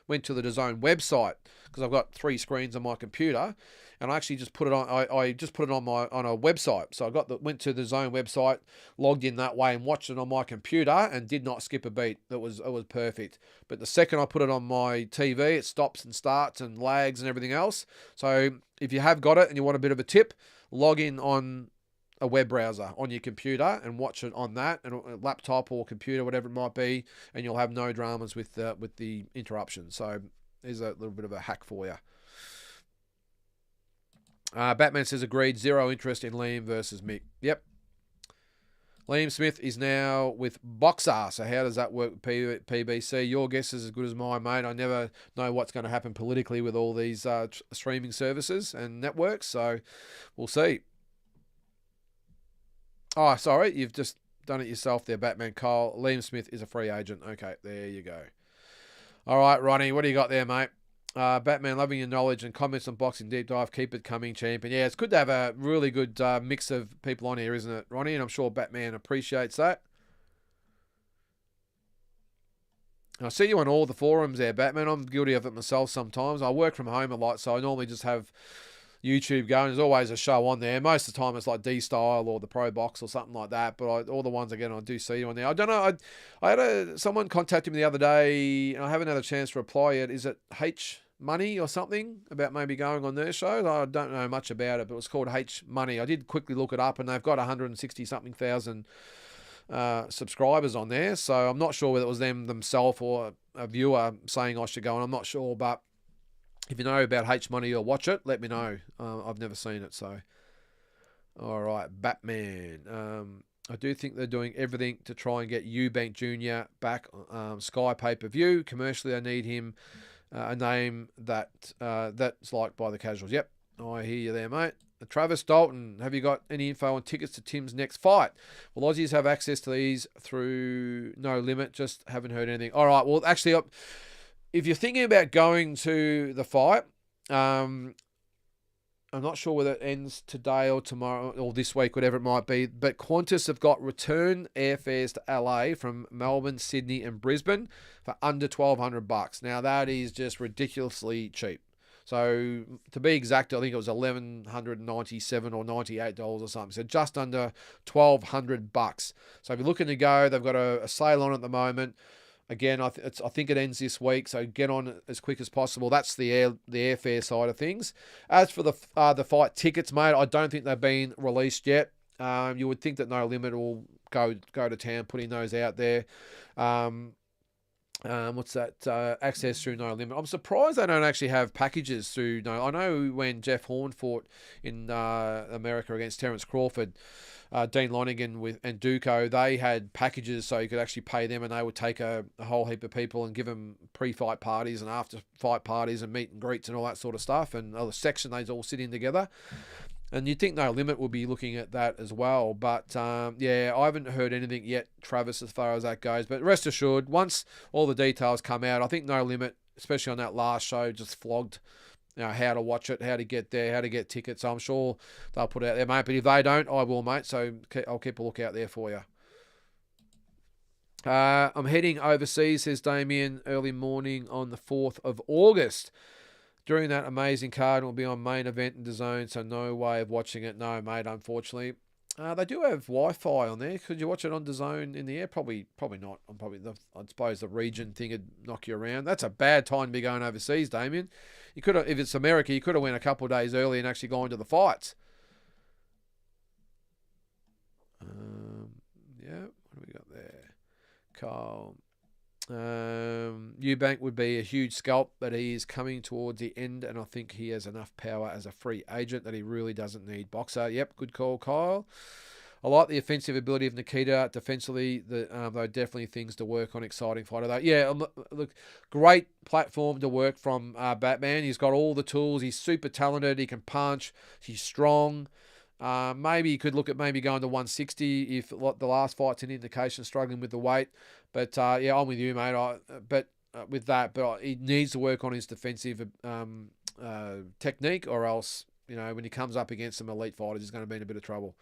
went to the DAZN website because I've got 3 screens on my computer. And I actually just put it on. I just put it on a website. So I went to the DAZN website, logged in that way, and watched it on my computer, and did not skip a beat. It was perfect. But the second I put it on my TV, it stops and starts and lags and everything else. So if you have got it and you want a bit of a tip, log in on a web browser on your computer and watch it on that, and a laptop or computer, whatever it might be, and you'll have no dramas with the interruptions. So there's a little bit of a hack for you. Batman says, agreed, 0 interest in Liam versus Mick. Yep. Liam Smith is now with Boxer. So how does that work with PBC? Your guess is as good as mine, mate. I never know what's going to happen politically with all these streaming services and networks. So we'll see. Oh, sorry. You've just done it yourself there, Batman Cole. Liam Smith is a free agent. Okay, there you go. All right, Ronnie, what do you got there, mate? Batman, loving your knowledge and comments on Boxing Deep Dive. Keep it coming, champion. Yeah, it's good to have a really good mix of people on here, isn't it, Ronnie? And I'm sure Batman appreciates that. I see you on all the forums there, Batman. I'm guilty of it myself sometimes. I work from home a lot, so I normally just have YouTube going. There's always a show on there. Most of the time it's like D-Style or the Pro Box or something like that. But all the ones again, I do see you on there. I don't know. I had someone contact me the other day, and I haven't had a chance to reply yet. Is it H Money or something about maybe going on their show? I don't know much about it, but it was called H Money. I did quickly look it up, and they've got 160-something thousand subscribers on there. So I'm not sure whether it was themselves or a viewer saying I should go, and I'm not sure, but if you know about H Money or watch it, let me know. I've never seen it, so. All right, Batman. I do think they're doing everything to try and get Eubank Jr. back. Sky pay-per-view. Commercially, I need him a name that's liked by the casuals. Yep, I hear you there, mate. Travis Dalton, have you got any info on tickets to Tim's next fight? Well, Aussies have access to these through No Limit. Just haven't heard anything. All right, well, actually, if you're thinking about going to the fight, I'm not sure whether it ends today or tomorrow or this week, whatever it might be, but Qantas have got return airfares to LA from Melbourne, Sydney and Brisbane for under $1,200. Now, that is just ridiculously cheap. So to be exact, I think it was $1,197 or $98 or something. So just under $1,200. So if you're looking to go, they've got a sale on at the moment. Again, I think it ends this week, so get on as quick as possible. That's the airfare side of things. As for the fight tickets, mate, I don't think they've been released yet. You would think that No Limit will go to town putting those out there. What's that? Access through No Limit. I'm surprised they don't actually have packages through No. I know when Jeff Horn fought in America against Terence Crawford, Dean Lonigan and Duco, they had packages so you could actually pay them, and they would take a whole heap of people and give them pre-fight parties and after-fight parties and meet and greets and all that sort of stuff, and the section they'd all sit in together. And you'd think No Limit would be looking at that as well. But, yeah, I haven't heard anything yet, Travis, as far as that goes. But rest assured, once all the details come out, I think No Limit, especially on that last show, just flogged how to watch it, how to get there, how to get tickets. So I'm sure they'll put it out there, mate. But if they don't, I will, mate. So I'll keep a lookout there for you. I'm heading overseas, says Damien, early morning on the 4th of August. During that amazing card, it will be on Main Event and DAZN, so no way of watching it. No, mate, unfortunately. They do have Wi-Fi on there. Could you watch it on DAZN in the air? Probably not. I suppose the region thing would knock you around. That's a bad time to be going overseas, Damien. You could have, if it's America, you could have went a couple of days early and actually gone to the fights. Yeah, what do we got there? Kyle. Eubank would be a huge scalp, but he is coming towards the end, and I think he has enough power as a free agent that he really doesn't need boxer. Yep, good call, Kyle. I like the offensive ability of Nikita. Defensively, though, definitely things to work on. Exciting fighter, though. Yeah, look, great platform to work from Batman. He's got all the tools. He's super talented. He can punch. He's strong. Maybe you could look at maybe going to 160 if the last fight's an indication struggling with the weight. But yeah, I'm with you, mate. But he needs to work on his defensive technique, or else when he comes up against some elite fighters, he's going to be in a bit of trouble.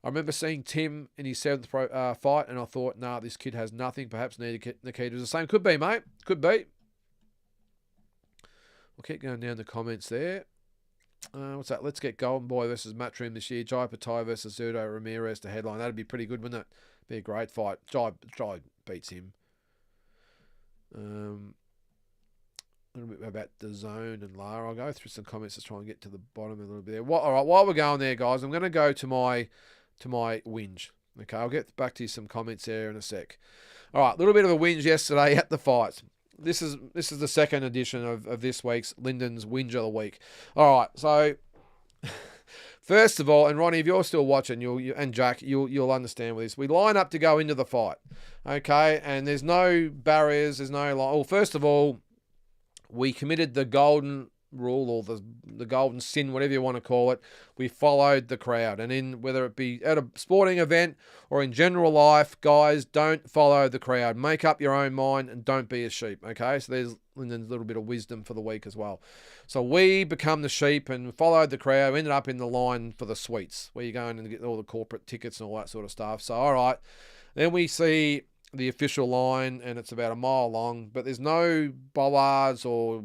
I remember seeing Tim in his 7th pro fight, and I thought, nah, this kid has nothing. Perhaps Nikita was the same. Could be, mate. Could be. We'll keep going down the comments there. What's that? Let's get Golden Boy versus Matchroom this year. Jai Patai versus Zerto Ramirez to headline. That'd be pretty good, wouldn't it? Be a great fight. Jai beats him. A little bit about DAZN and Lara. I'll go through some comments to try and get to the bottom a little bit there. All right, while we're going there, guys, I'm going to go to my whinge. Okay, I'll get back to some comments there in a sec. All right, a little bit of a whinge yesterday at the fights. This is the second edition of this week's Lynden's Whinge of the Week. All right, so first of all, and Ronnie, if you're still watching, and Jack, you'll understand with this. We line up to go into the fight, okay, and there's no barriers, there's no well, first of all, we committed the golden rule or the golden sin, whatever you want to call it. We followed the crowd, and in whether it be at a sporting event or in general life, guys, don't follow the crowd. Make up your own mind and don't be a sheep. Okay, so there's Lynden's little bit of wisdom for the week as well. So we become the sheep and followed the crowd. We ended up in the line for the suites where you're going and get all the corporate tickets and all that sort of stuff. So all right, then we see the official line, and it's about a mile long, but there's no bollards or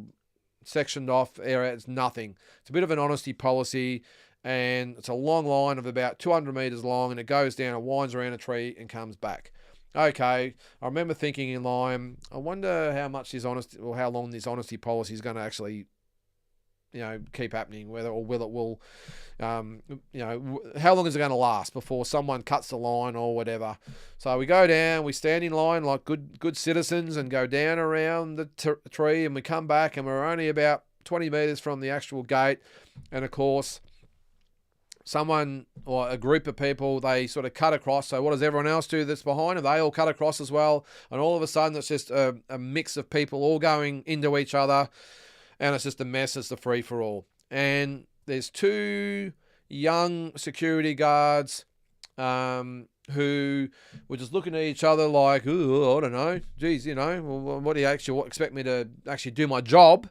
sectioned off area. It's nothing. It's a bit of an honesty policy, and it's a long line of about 200 meters long, and it goes down and winds around a tree and comes back. Okay, I remember thinking in line, I wonder how much this honesty, or how long this honesty policy is going to actually keep happening, how long is it going to last before someone cuts the line or whatever. So we go down, we stand in line like good citizens and go down around the tree, and we come back, and we're only about 20 meters from the actual gate. And of course, someone or a group of people, they sort of cut across. So what does everyone else do that's behind them? They all cut across as well. And all of a sudden, it's just a mix of people all going into each other. And it's just a mess. It's the free-for-all. And there's two young security guards who were just looking at each other like, ooh, I don't know. Geez, what do you actually expect me to actually do my job?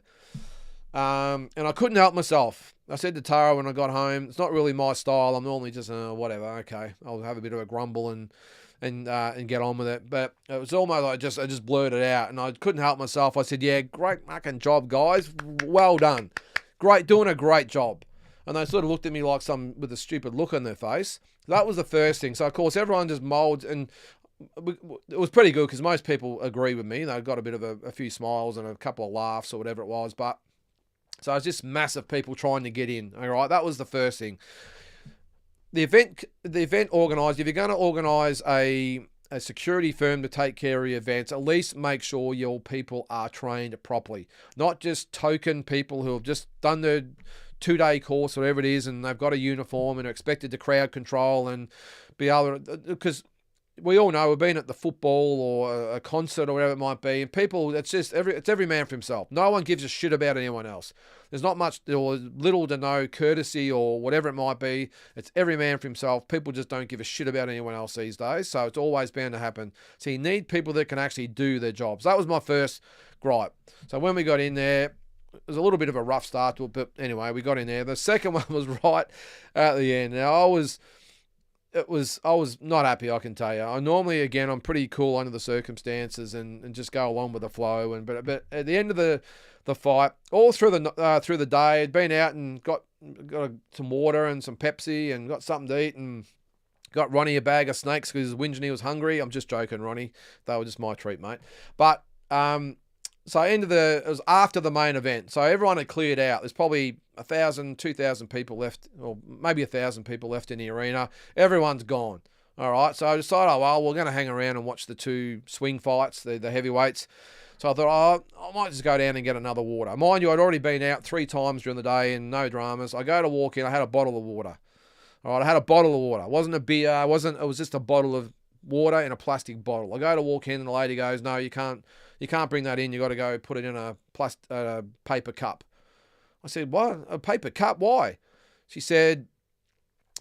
And I couldn't help myself. I said to Tara when I got home, it's not really my style. I'm normally just, whatever, okay. I'll have a bit of a grumble and and get on with it. But it was almost like I just blurted out, and I couldn't help myself. I said, "Yeah, great fucking job, guys. Well done. Doing a great job." And they sort of looked at me like with a stupid look on their face. That was the first thing. So of course everyone just molds, and it was pretty good because most people agree with me. They got a bit of a few smiles and a couple of laughs or whatever it was. But so it's just massive people trying to get in. All right, that was the first thing. The event organised, if you're going to organise a security firm to take care of your events, at least make sure your people are trained properly. Not just token people who have just done their 2-day course, whatever it is, and they've got a uniform and are expected to crowd control and be able to, because we all know we've been at the football or a concert or whatever it might be, and people, it's every man for himself. No one gives a shit about anyone else. There's not much or little to no courtesy or whatever it might be. It's every man for himself. People just don't give a shit about anyone else these days, so it's always bound to happen. So you need people that can actually do their jobs. That was my first gripe. So when we got in there, it was a little bit of a rough start to it, but anyway, we got in there. The second one was right at the end. Now I was not happy, I can tell you. I'm pretty cool under the circumstances and just go along with the flow. But at the end of the fight, all through the day, I'd been out and got some water and some Pepsi and got something to eat and got Ronnie a bag of snakes because he was whinging he was hungry. I'm just joking, Ronnie. They were just my treat, mate. But so it was after the main event. So everyone had cleared out. There's probably 1,000, 2,000 people left, or maybe 1,000 people left in the arena. Everyone's gone. All right. So I decided, we're going to hang around and watch the two swing fights, the heavyweights. So I thought, I might just go down and get another water. Mind you, I'd already been out 3 times during the day and no dramas. I go to walk in, I had a bottle of water. All right. I had a bottle of water. It wasn't a beer. It was just a bottle of water in a plastic bottle. I go to walk in and the lady goes, "No, you can't bring that in. You got to go put it in a paper cup." I said, "What? A paper cup? Why?" She said,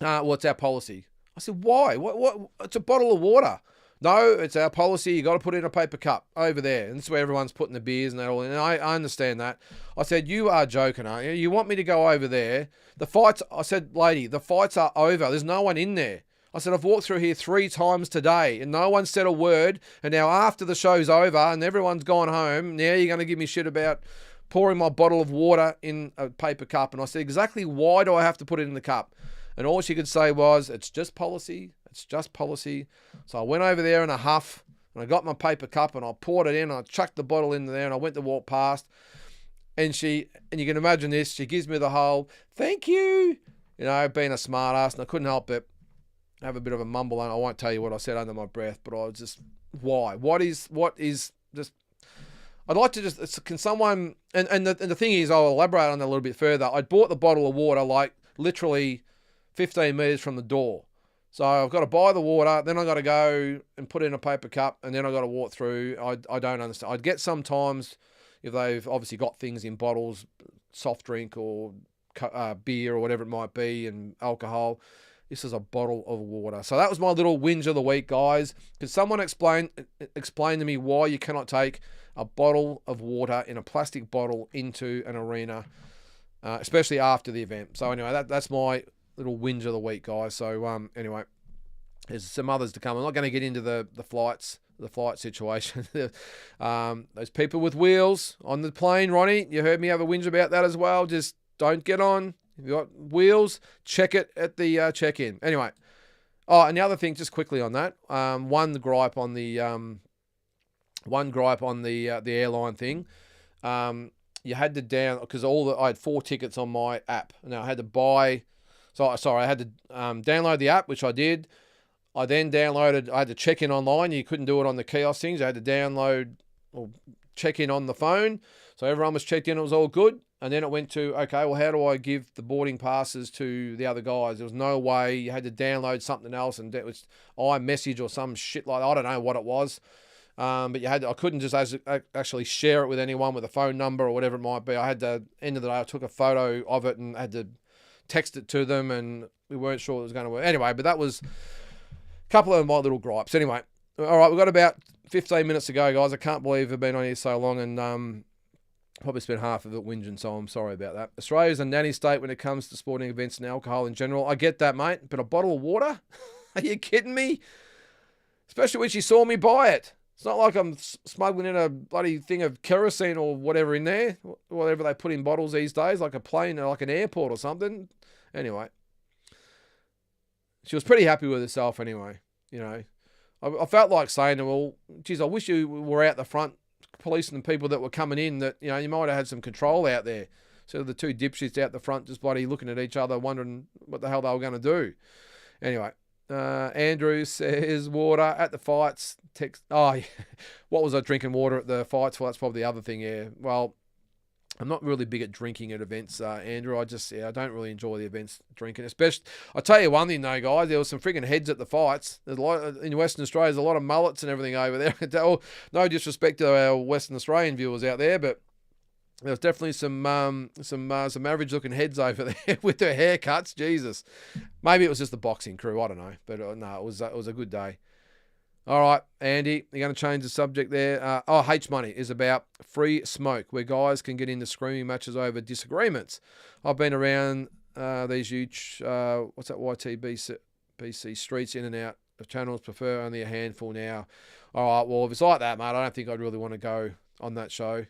"Well, it's our policy." I said, "Why? What? It's a bottle of water." "No, it's our policy. You got to put it in a paper cup over there." And this is where everyone's putting the beers and that all in. And I understand that. I said, "You are joking, aren't you? You want me to go over there? The fights," I said, "Lady, the fights are over. There's no one in there." I said, "I've walked through here 3 times today and no one said a word. And now after the show's over and everyone's gone home, now you're going to give me shit about pouring my bottle of water in a paper cup." And I said, "Exactly why do I have to put it in the cup?" And all she could say was, "It's just policy. It's just policy." So I went over there in a huff and I got my paper cup and I poured it in. And I chucked the bottle in there and I went to walk past. And you can imagine this, she gives me the whole, "Thank you," being a smart ass, and I couldn't help it. Have a bit of a mumble, and I won't tell you what I said under my breath, but I was just, why? What is just, I'd like to just, can someone, and the thing is, I'll elaborate on that a little bit further. I bought the bottle of water like literally 15 metres from the door. So I've got to buy the water, then I've got to go and put it in a paper cup, and then I've got to walk through. I don't understand. I'd get sometimes, if they've obviously got things in bottles, soft drink or beer or whatever it might be, and alcohol. This is a bottle of water. So that was my little whinge of the week, guys. Could someone explain to me why you cannot take a bottle of water in a plastic bottle into an arena, especially after the event? So anyway, that's my little whinge of the week, guys. So anyway, there's some others to come. I'm not going to get into the flight situation. Those people with wheels on the plane, Ronnie, you heard me have a whinge about that as well. Just don't get on. If you've got wheels, check it at the check-in. Anyway. And the other thing, just quickly on that, one gripe on the airline thing. You had to because I had 4 tickets on my app. Now I had to I had to download the app, which I did. I then I had to check in online. You couldn't do it on the kiosk things. I had to download or check in on the phone. So everyone was checked in. It was all good. And then it went to, okay, well, how do I give the boarding passes to the other guys? There was no way. You had to download something else, and it was iMessage or some shit like that. I don't know what it was. But I couldn't just actually share it with anyone with a phone number or whatever it might be. I had to, end of the day, I took a photo of it and had to text it to them, and we weren't sure it was going to work. Anyway, but that was a couple of my little gripes. Anyway, all right, we've got about 15 minutes to go, guys. I can't believe we've been on here so long, and probably spent half of it whinging, so I'm sorry about that. Australia's a nanny state when it comes to sporting events and alcohol in general. I get that, mate, but a bottle of water? Are you kidding me? Especially when she saw me buy it. It's not like I'm smuggling in a bloody thing of kerosene or whatever in there, whatever they put in bottles these days, like a plane or like an airport or something. Anyway, she was pretty happy with herself anyway. You know, I felt like saying to her, well, geez, I wish you were out the front policing the people that were coming in, that, you know, you might have had some control out there. So the two dipshits out the front just bloody looking at each other, wondering what the hell they were going to do. Anyway, Andrew says water at the fights. What was I drinking water at the fights? Well, that's probably the other thing. Yeah. Well, I'm not really big at drinking at events, Andrew. I don't really enjoy the events drinking. Especially, I'll tell you one thing though, guys. There was some freaking heads at the fights. There's a lot in Western Australia. There's a lot of mullets and everything over there. No disrespect to our Western Australian viewers out there, but there was definitely some average-looking heads over there with their haircuts. Jesus, maybe it was just the boxing crew. I don't know, but no, it was a good day. All right, Andy, you're going to change the subject there. H Money is about free smoke, where guys can get into screaming matches over disagreements. I've been around these huge, YTBC streets, in and out of channels. Prefer only a handful now. All right, well, if it's like that, mate, I don't think I'd really want to go on that show.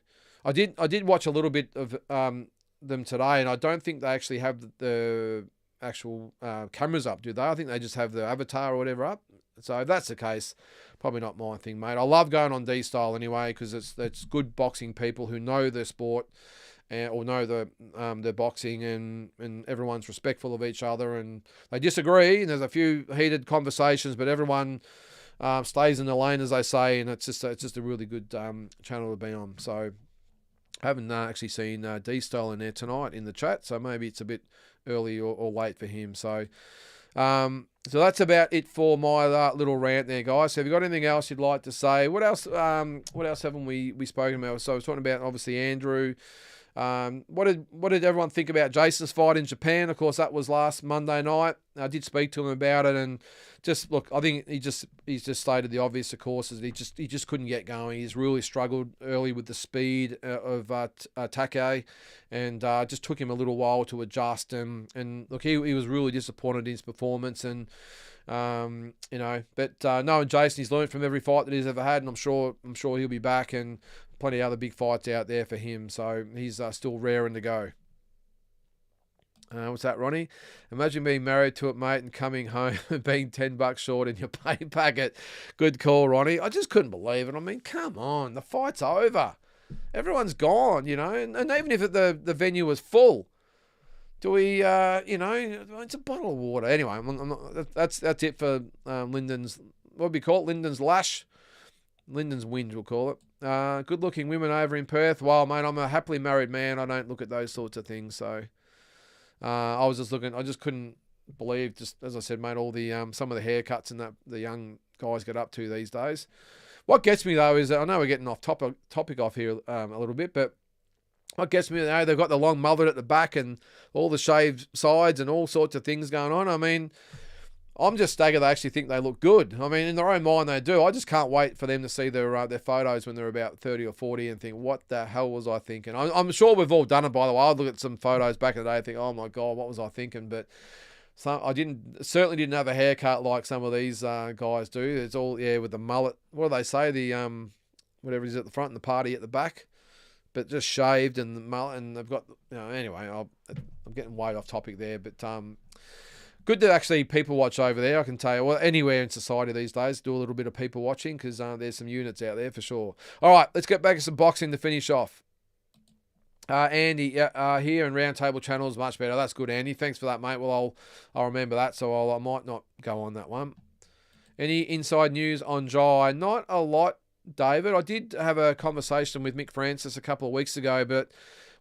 I did watch a little bit of them today, and I don't think they actually have the actual cameras up, do they? I think they just have the avatar or whatever up. So if that's the case, probably not my thing, mate. I love going on D-Style anyway, because it's good boxing people who know their sport or know the boxing, and everyone's respectful of each other, and they disagree, and there's a few heated conversations, but everyone stays in the lane, as they say, and it's just a really good channel to be on. So I haven't actually seen D-Style in there tonight in the chat, so maybe it's a bit early or late for him. So that's about it for my little rant there, guys. So have you got anything else you'd like to say? What else haven't we spoken about? So I was talking about, obviously, Andrew. What did everyone think about Jason's fight in Japan? Of course, that was last Monday night. I did speak to him about it, and just look, I think he's just stated the obvious. Of course, is he just couldn't get going. He's really struggled early with the speed of Take, and just took him a little while to adjust. And look, he was really disappointed in his performance, and but knowing Jason, he's learned from every fight that he's ever had, and I'm sure he'll be back, and plenty of other big fights out there for him. So he's still raring to go. What's that, Ronnie? Imagine being married to it, mate, and coming home and being $10 short in your pay packet. Good call, Ronnie. I just couldn't believe it. I mean, come on, the fight's over. Everyone's gone, and even if the venue was full, do we, it's a bottle of water. Anyway, that's it for Lynden's, what do we call it? Lynden's Lash. Lynden's Wind, we'll call it. Good-looking women over in Perth. Well, mate, I'm a happily married man. I don't look at those sorts of things. So I was just looking. I just couldn't believe, just as I said, mate, all the some of the haircuts and that the young guys get up to these days. What gets me, though, is that I know we're getting off topic off here a little bit, but what gets me, they've got the long mullet at the back and all the shaved sides and all sorts of things going on. I mean, I'm just staggered they actually think they look good. I mean, in their own mind they do. I just can't wait for them to see their photos when they're about 30 or 40 and think, what the hell was I thinking? I'm sure we've all done it, by the way. I'd look at some photos back in the day and think, oh my God, what was I thinking? But I certainly didn't have a haircut like some of these guys do. It's all, with the mullet. What do they say? The whatever is at the front and the party at the back. But just shaved and the mullet, and they've got, anyway, I'm getting way off topic there, but good to actually people watch over there, I can tell you. Well, anywhere in society these days, do a little bit of people watching, because there's some units out there for sure. All right, let's get back to some boxing to finish off. Andy, here in Roundtable Channel is much better. That's good, Andy. Thanks for that, mate. Well, I'll remember that, so I might not go on that one. Any inside news on Jai? Not a lot, David. I did have a conversation with Mick Francis a couple of weeks ago, but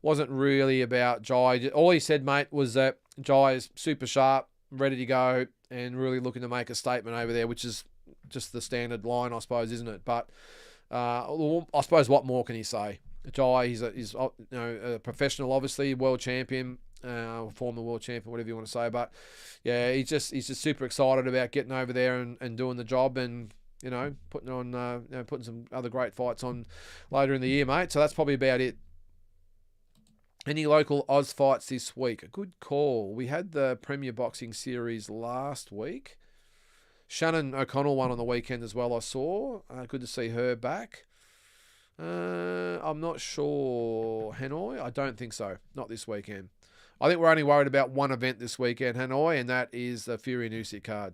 wasn't really about Jai. All he said, mate, was that Jai is super sharp, ready to go, and really looking to make a statement over there, which is just the standard line, I suppose, isn't it? But I suppose what more can he say? Jai, he's a professional, obviously, world champion, former world champion, whatever you want to say. But yeah, he's just super excited about getting over there and doing the job, and putting some other great fights on later in the year, mate. So that's probably about it. Any local Oz fights this week? A good call. We had the Premier Boxing Series last week. Shannon O'Connell won on the weekend as well, I saw. Good to see her back. I'm not sure. Hanoi? I don't think so. Not this weekend. I think we're only worried about one event this weekend, Hanoi, and that is the Fury and Usyk card.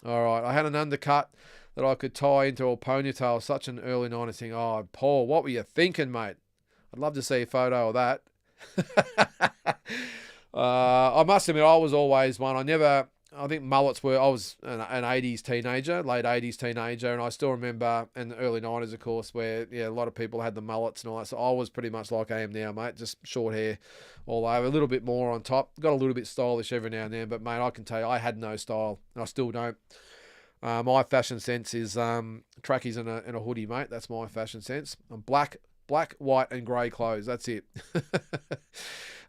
All right. I had an undercut that I could tie into a ponytail. Such an early 90s thing. Oh, Paul, what were you thinking, mate? I'd love to see a photo of that. I must admit, I was always one. I think mullets were, I was an 80s teenager, late 80s teenager, and I still remember in the early 90s, of course, where, a lot of people had the mullets and all that. So I was pretty much like I am now, mate, just short hair all over, a little bit more on top. Got a little bit stylish every now and then, but, mate, I can tell you, I had no style, and I still don't. My fashion sense is trackies and a hoodie, mate. That's my fashion sense. I'm black, white, and grey clothes. That's it.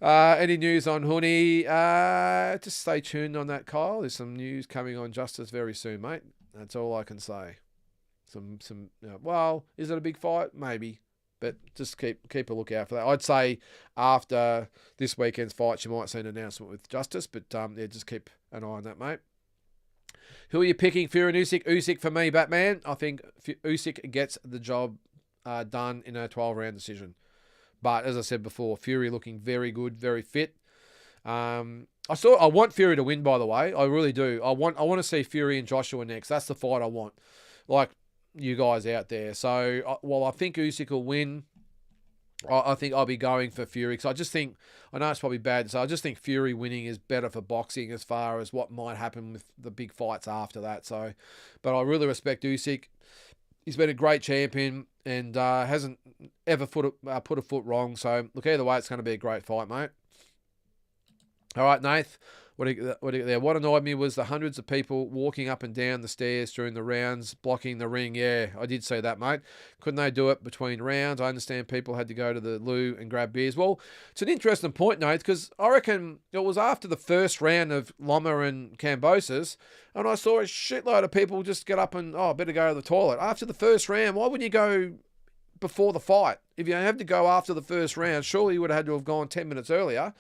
Any news on Huni? Just stay tuned on that, Kyle. There's some news coming on Justice very soon, mate. That's all I can say. Well, is it a big fight? Maybe. But just keep a lookout for that. I'd say after this weekend's fights, you might see an announcement with Justice. But, just keep an eye on that, mate. Who are you picking? Fury and Usyk? Usyk for me, Batman. I think Usyk gets the job done in a 12-round decision. But as I said before, Fury looking very good, very fit. I want Fury to win, by the way. I really do. I want to see Fury and Joshua next. That's the fight I want. Like you guys out there. So, I think Usyk will win. I think I'll be going for Fury because I just think, I know it's probably bad, so I just think Fury winning is better for boxing as far as what might happen with the big fights after that. So, but I really respect Usyk. He's been a great champion and hasn't ever put a foot wrong. So, look, either way, it's going to be a great fight, mate. All right, Nath. What annoyed me was the hundreds of people walking up and down the stairs during the rounds, blocking the ring. Yeah, I did see that, mate. Couldn't they do it between rounds? I understand people had to go to the loo and grab beers. Well, it's an interesting point, Nath, because I reckon it was after the first round of Loma and Kambosos, and I saw a shitload of people just get up and, I better go to the toilet. After the first round, why wouldn't you go before the fight? If you have to go after the first round, surely you would have had to have gone 10 minutes earlier.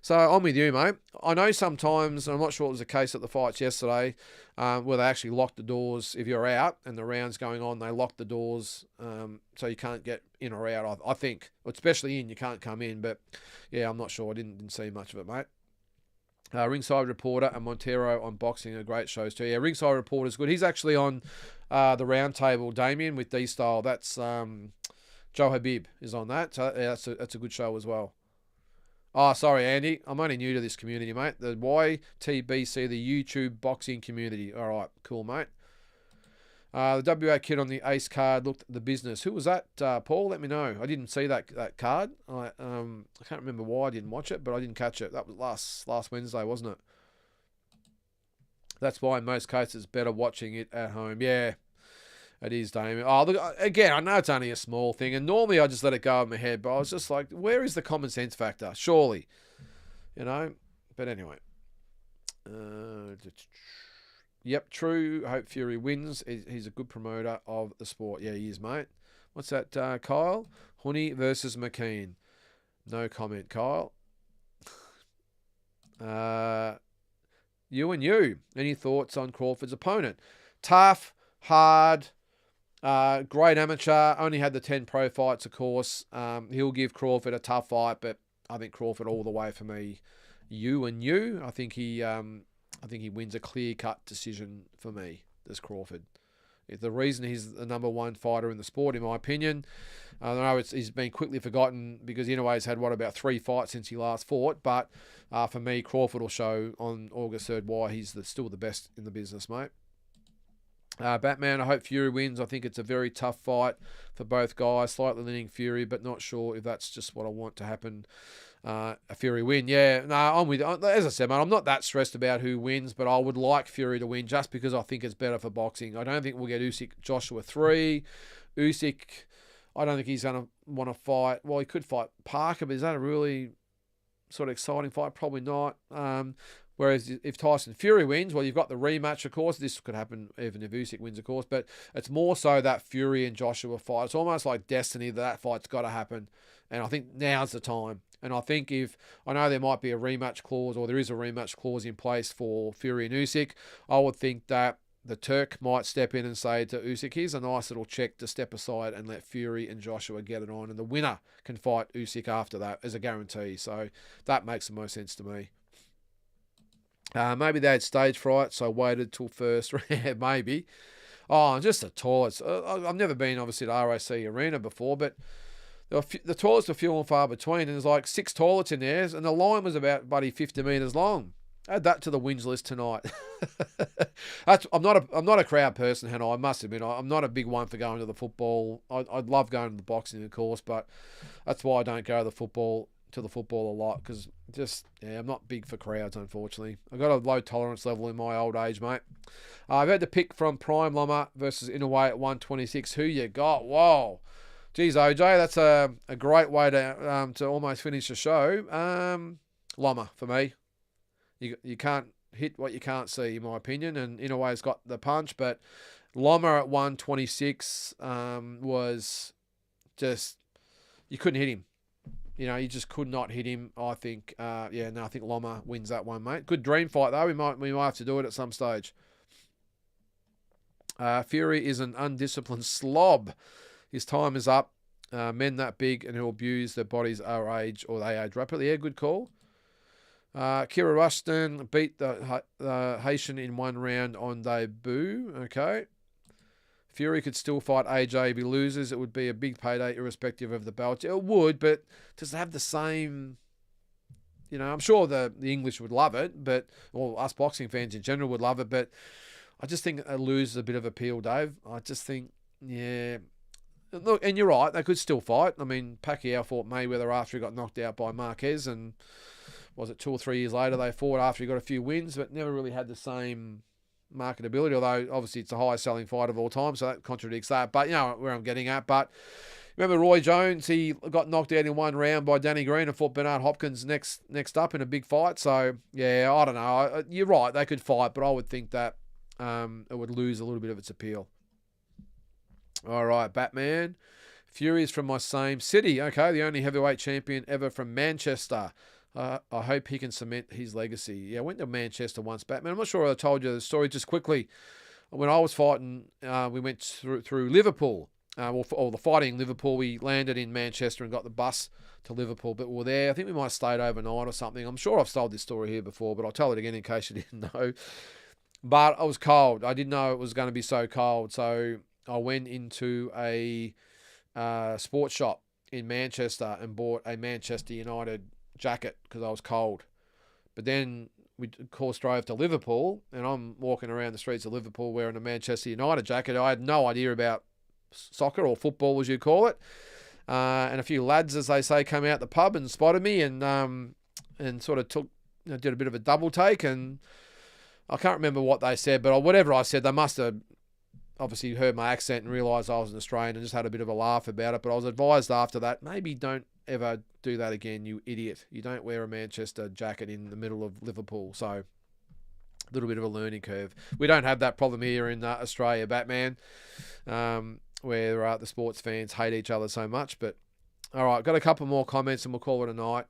So I'm with you, mate. I know sometimes, and I'm not sure it was the case at the fights yesterday, where they actually lock the doors. If you're out and the round's going on, they lock the doors so you can't get in or out. I think, especially in, you can't come in. But, yeah, I'm not sure. I didn't see much of it, mate. Ringside Reporter and Montero on boxing are great shows too. Yeah, Ringside Reporter's good. He's actually on the round table, Damien, with D-Style. That's Joe Habib is on that. So yeah, that's a good show as well. Oh, sorry, Andy. I'm only new to this community, mate. The YTBC, the YouTube boxing community. All right, cool, mate. The WA kid on the ace card looked the business. Who was that, Paul? Let me know. I didn't see that card. I can't remember why I didn't watch it, but I didn't catch it. That was last Wednesday, wasn't it? That's why in most cases it's better watching it at home. Yeah, it is, Damien. Oh, look, again, I know it's only a small thing, and normally I just let it go in my head, but I was just like, where is the common sense factor? Surely. But anyway. Yep, true. Hope Fury wins. He's a good promoter of the sport. Yeah, he is, mate. What's that, Kyle? Honey versus McKean. No comment, Kyle. You. Any thoughts on Crawford's opponent? Tough, hard, great amateur. Only had the 10 pro fights, of course. He'll give Crawford a tough fight, but I think Crawford all the way for me. You. I think he wins a clear-cut decision for me, this Crawford. The reason he's the number one fighter in the sport, in my opinion, I know he's been quickly forgotten because Inouye's had, about 3 fights since he last fought, but for me, Crawford will show on August 3rd why he's still the best in the business, mate. Batman, I hope Fury wins. I think it's a very tough fight for both guys. Slightly leaning Fury, but not sure if that's just what I want to happen. A Fury win. Yeah, no, I'm with you. As I said, man, I'm not that stressed about who wins, but I would like Fury to win just because I think it's better for boxing. I don't think we'll get Usyk Joshua 3. Usyk, I don't think he's going to want to fight. Well, he could fight Parker, but is that a really sort of exciting fight? Probably not. Whereas if Tyson Fury wins, well, you've got the rematch, of course. This could happen even if Usyk wins, of course. But it's more so that Fury and Joshua fight. It's almost like destiny that fight's got to happen. And I think now's the time. And I think I know there might be a rematch clause, or there is a rematch clause in place for Fury and Usyk, I would think that the Turk might step in and say to Usyk, here's a nice little check to step aside and let Fury and Joshua get it on. And the winner can fight Usyk after that as a guarantee. So that makes the most sense to me. Maybe they had stage fright, so waited till first. Maybe. Oh, just the toilets. I've never been, obviously, to RAC Arena before, but the toilets were few and far between, and there's like 6 toilets in there, and the line was about, buddy, 50 metres long. Add that to the wins list tonight. I'm not a crowd person, Hannah. I must admit, I'm not a big one for going to the football. I'd love going to the boxing, of course, but that's why I don't go to the football a lot, because I'm not big for crowds, unfortunately. I've got a low tolerance level in my old age, mate. I've had to pick from Prime Loma versus Inoue at 126. Who you got? Whoa. Geez, OJ, that's a great way to almost finish the show. Loma, for me. You can't hit what you can't see, in my opinion, and Inoue's got the punch, but Loma at 126 was just, you couldn't hit him. You just could not hit him. I think, I think Loma wins that one, mate. Good dream fight, though. We might have to do it at some stage. Fury is an undisciplined slob. His time is up. Men that big and who abuse their bodies are age, or they age rapidly. Yeah, good call. Kira Rushton beat the Haitian in 1 round on debut. Okay. Fury could still fight AJ if he loses. It would be a big payday irrespective of the belt. It would, but does it have the same... I'm sure the English would love it, or us boxing fans in general would love it, but I just think it loses a bit of appeal, Dave. I just think, yeah... Look, and you're right, they could still fight. I mean, Pacquiao fought Mayweather after he got knocked out by Marquez, and was it 2 or 3 years later they fought after he got a few wins, but never really had the same marketability, although obviously it's the highest selling fight of all time, so that contradicts that. But you know where I'm getting at. But remember Roy Jones, he got knocked out in 1 round by Danny Green and fought Bernard Hopkins next up in a big fight. So yeah, I don't know. You're right, they could fight, but I would think that it would lose a little bit of its appeal. All right, Batman. Fury is from my same city. Okay, the only heavyweight champion ever from Manchester. I hope he can cement his legacy. Yeah, I went to Manchester once, Batman. I'm not sure I told you the story. Just quickly, when I was fighting, we went through Liverpool. Or the fighting in Liverpool, we landed in Manchester and got the bus to Liverpool. But we were there. I think we might have stayed overnight or something. I'm sure I've told this story here before, but I'll tell it again in case you didn't know. But I was cold. I didn't know it was going to be so cold. So I went into a sports shop in Manchester and bought a Manchester United jacket because I was cold. But then we, of course, drove to Liverpool, and I'm walking around the streets of Liverpool wearing a Manchester United jacket. I had no idea about soccer or football, as you call it. And a few lads, as they say, came out the pub and spotted me and sort of did a bit of a double take. And I can't remember what they said, but whatever I said, they must have obviously heard my accent and realised I was an Australian and just had a bit of a laugh about it. But I was advised after that, maybe don't ever do that again, you idiot. You don't wear a Manchester jacket in the middle of Liverpool. So a little bit of a learning curve. We don't have that problem here in Australia, Batman, where the sports fans hate each other so much. But all right, got a couple more comments and we'll call it a night.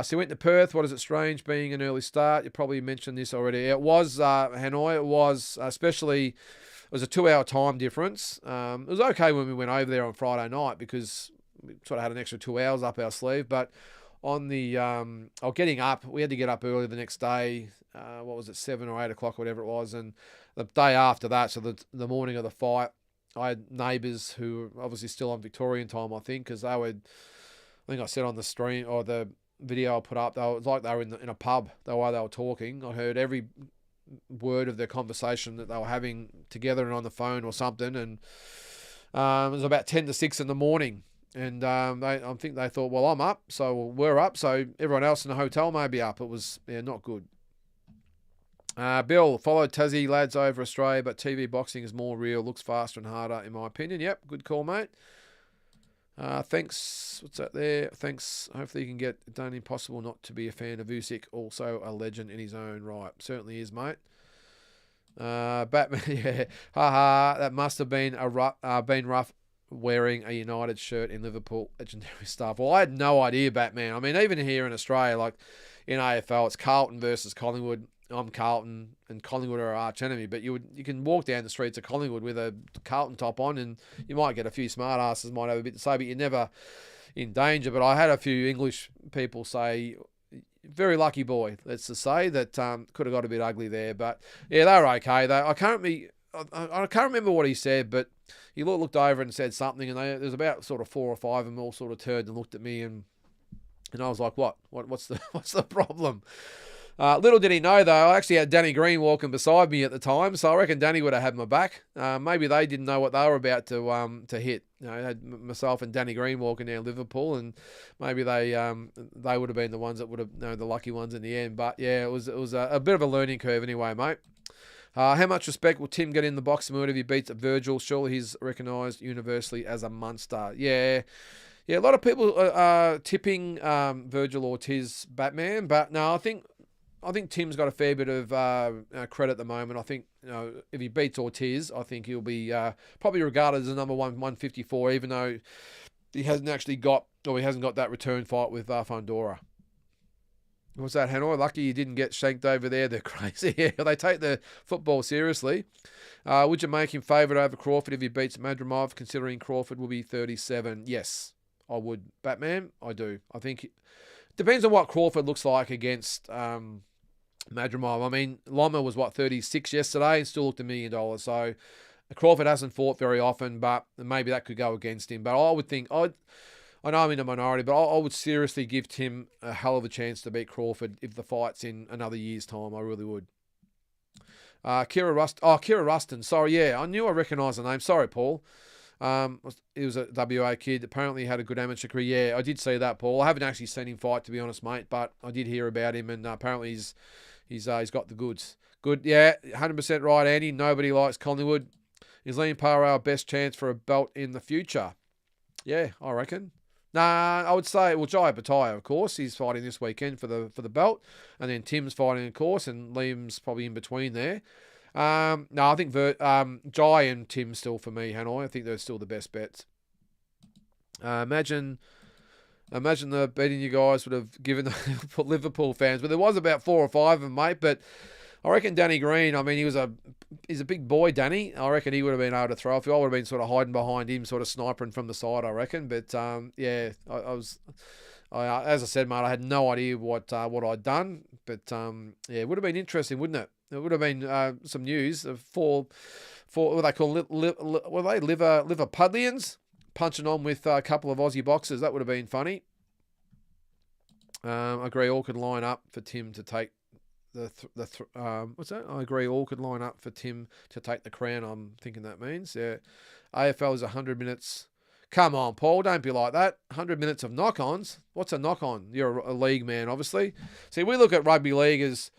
So you went to Perth. What is it strange being an early start? You probably mentioned this already. It was Hanoi. It was especially... It was a 2-hour time difference. It was okay when we went over there on Friday night because we sort of had an extra 2 hours up our sleeve. But on the getting up, we had to get up early the next day. 7 or 8 o'clock, or whatever it was. And the day after that, so the morning of the fight, I had neighbours who were obviously still on Victorian time, I think, because they were, I think I said on the stream or the video I put up, it was like they were in a pub the way they were talking. I heard every word of their conversation that they were having together and on the phone or something, and it was about 10 to 6 in the morning, and I think they thought, well, I'm up, so we're up, so everyone else in the hotel may be up. It was not good. Bill, followed Tassie lads over Australia, but TV boxing is more real, looks faster and harder in my opinion. Yep, good call, mate. Thanks. What's that there? Thanks. Hopefully you can get it done. Impossible not to be a fan of Usyk. Also a legend in his own right. Certainly is, mate. Batman. Yeah. Haha. That must have been been rough wearing a United shirt in Liverpool. Legendary stuff. Well, I had no idea, Batman. I mean, even here in Australia, like in AFL, it's Carlton versus Collingwood. I'm Carlton, and Collingwood are our arch enemy. But you can walk down the streets of Collingwood with a Carlton top on, and you might get a few smart asses might have a bit to say, but you're never in danger. But I had a few English people say, very lucky boy, let's just say, that could have got a bit ugly there. But yeah, they were okay. I can't remember what he said, but he looked over and said something, and there's about sort of 4 or 5 of them all sort of turned and looked at me, and I was like, what's the problem? Little did he know, though, I actually had Danny Green walking beside me at the time, so I reckon Danny would have had my back. Maybe they didn't know what they were about to hit. I had myself and Danny Green walking down Liverpool, and maybe they would have been the ones that would have the lucky ones in the end. But yeah, it was a bit of a learning curve anyway, mate. How much respect will Tim get in the boxing mood if he beats Virgil? Surely he's recognised universally as a monster. Yeah. A lot of people are tipping Virgil Ortiz Batman, but no, I think Tim's got a fair bit of credit at the moment. I think if he beats Ortiz, I think he'll be probably regarded as the number 154, even though he hasn't got that return fight with Fundora. What's that, Hanoi? Lucky you didn't get shanked over there. They're crazy. Yeah, they take the football seriously. Would you make him favourite over Crawford if he beats Madrimov, considering Crawford will be 37? Yes, I would. Batman, I do. I think it depends on what Crawford looks like against Madrimov. I mean, Loma was, 36 yesterday and still looked $1 million. So Crawford hasn't fought very often, but maybe that could go against him. But I would think, I know I'm in a minority, but I would seriously give Tim a hell of a chance to beat Crawford if the fight's in another year's time. I really would. Kira Rustin. Sorry, yeah, I knew I recognised the name. Sorry, Paul. He was a WA kid. Apparently he had a good amateur career. Yeah, I did see that, Paul. I haven't actually seen him fight, to be honest, mate, but I did hear about him, and apparently he's got the goods. Good, yeah, 100% right, Andy. Nobody likes Collingwood. Is Liam Parra our best chance for a belt in the future? Yeah, I reckon. Nah, I would say, Jai Bataille, of course. He's fighting this weekend for the belt. And then Tim's fighting, of course, and Liam's probably in between there. No, I think Jai and Tim still for me, Hanoi. I think they're still the best bets. Imagine the betting you guys would have given the Liverpool fans. But there was about 4 or 5 of them, mate. But I reckon Danny Green, I mean, he's a big boy, Danny. I reckon he would have been able to throw a few. I would have been sort of hiding behind him, sort of sniping from the side, I reckon. But, yeah, as I said, mate, I had no idea what I'd done. But, yeah, it would have been interesting, wouldn't it? It would have been some news of four what they call Liverpudlians punching on with a couple of Aussie boxers. That would have been funny. I agree, all could line up for Tim to take what's that? I agree, all could line up for Tim to take the crown. I'm thinking that means. Yeah. AFL is 100 minutes. Come on, Paul, don't be like that. 100 minutes of knock-ons. What's a knock-on? You're a league man, obviously. See, we look at rugby league as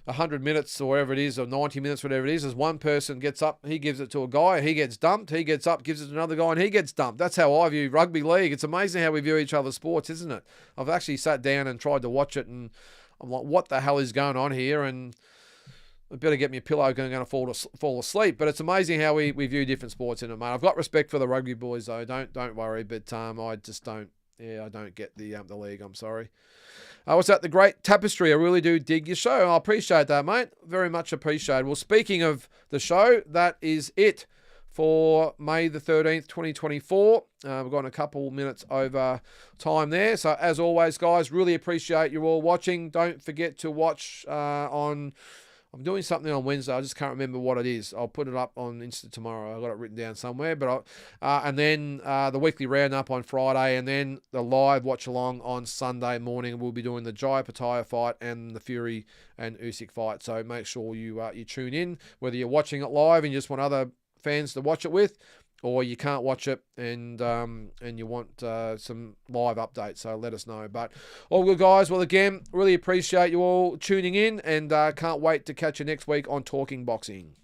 100 minutes or whatever it is, or 90 minutes, whatever it is, as one person gets up, he gives it to a guy, he gets dumped, he gets up, gives it to another guy, and he gets dumped. That's how I view rugby league. It's amazing how we view each other's sports, isn't it? I've actually sat down and tried to watch it, and I'm like, what the hell is going on here? And I better get me a pillow because I'm going to fall asleep. But it's amazing how we view different sports in it, mate. I've got respect for the rugby boys, though. Don't worry. But I just don't. Yeah, I don't get the league. I'm sorry. What's that? The Great Tapestry. I really do dig your show. I appreciate that, mate. Very much appreciated. Well, speaking of the show, that is it for May the 13th, 2024. We've gone a couple minutes over time there. So as always, guys, really appreciate you all watching. Don't forget to watch I'm doing something on Wednesday. I just can't remember what it is. I'll put it up on Insta tomorrow. I've got it written down somewhere. But and then the weekly roundup on Friday, and then the live watch along on Sunday morning. We'll be doing the Jai Bataille fight and the Fury and Usyk fight. So make sure you tune in, whether you're watching it live and you just want other fans to watch it with, or you can't watch it and you want some live updates, so let us know. But all good, guys. Well, again, really appreciate you all tuning in, and can't wait to catch you next week on Talking Boxing.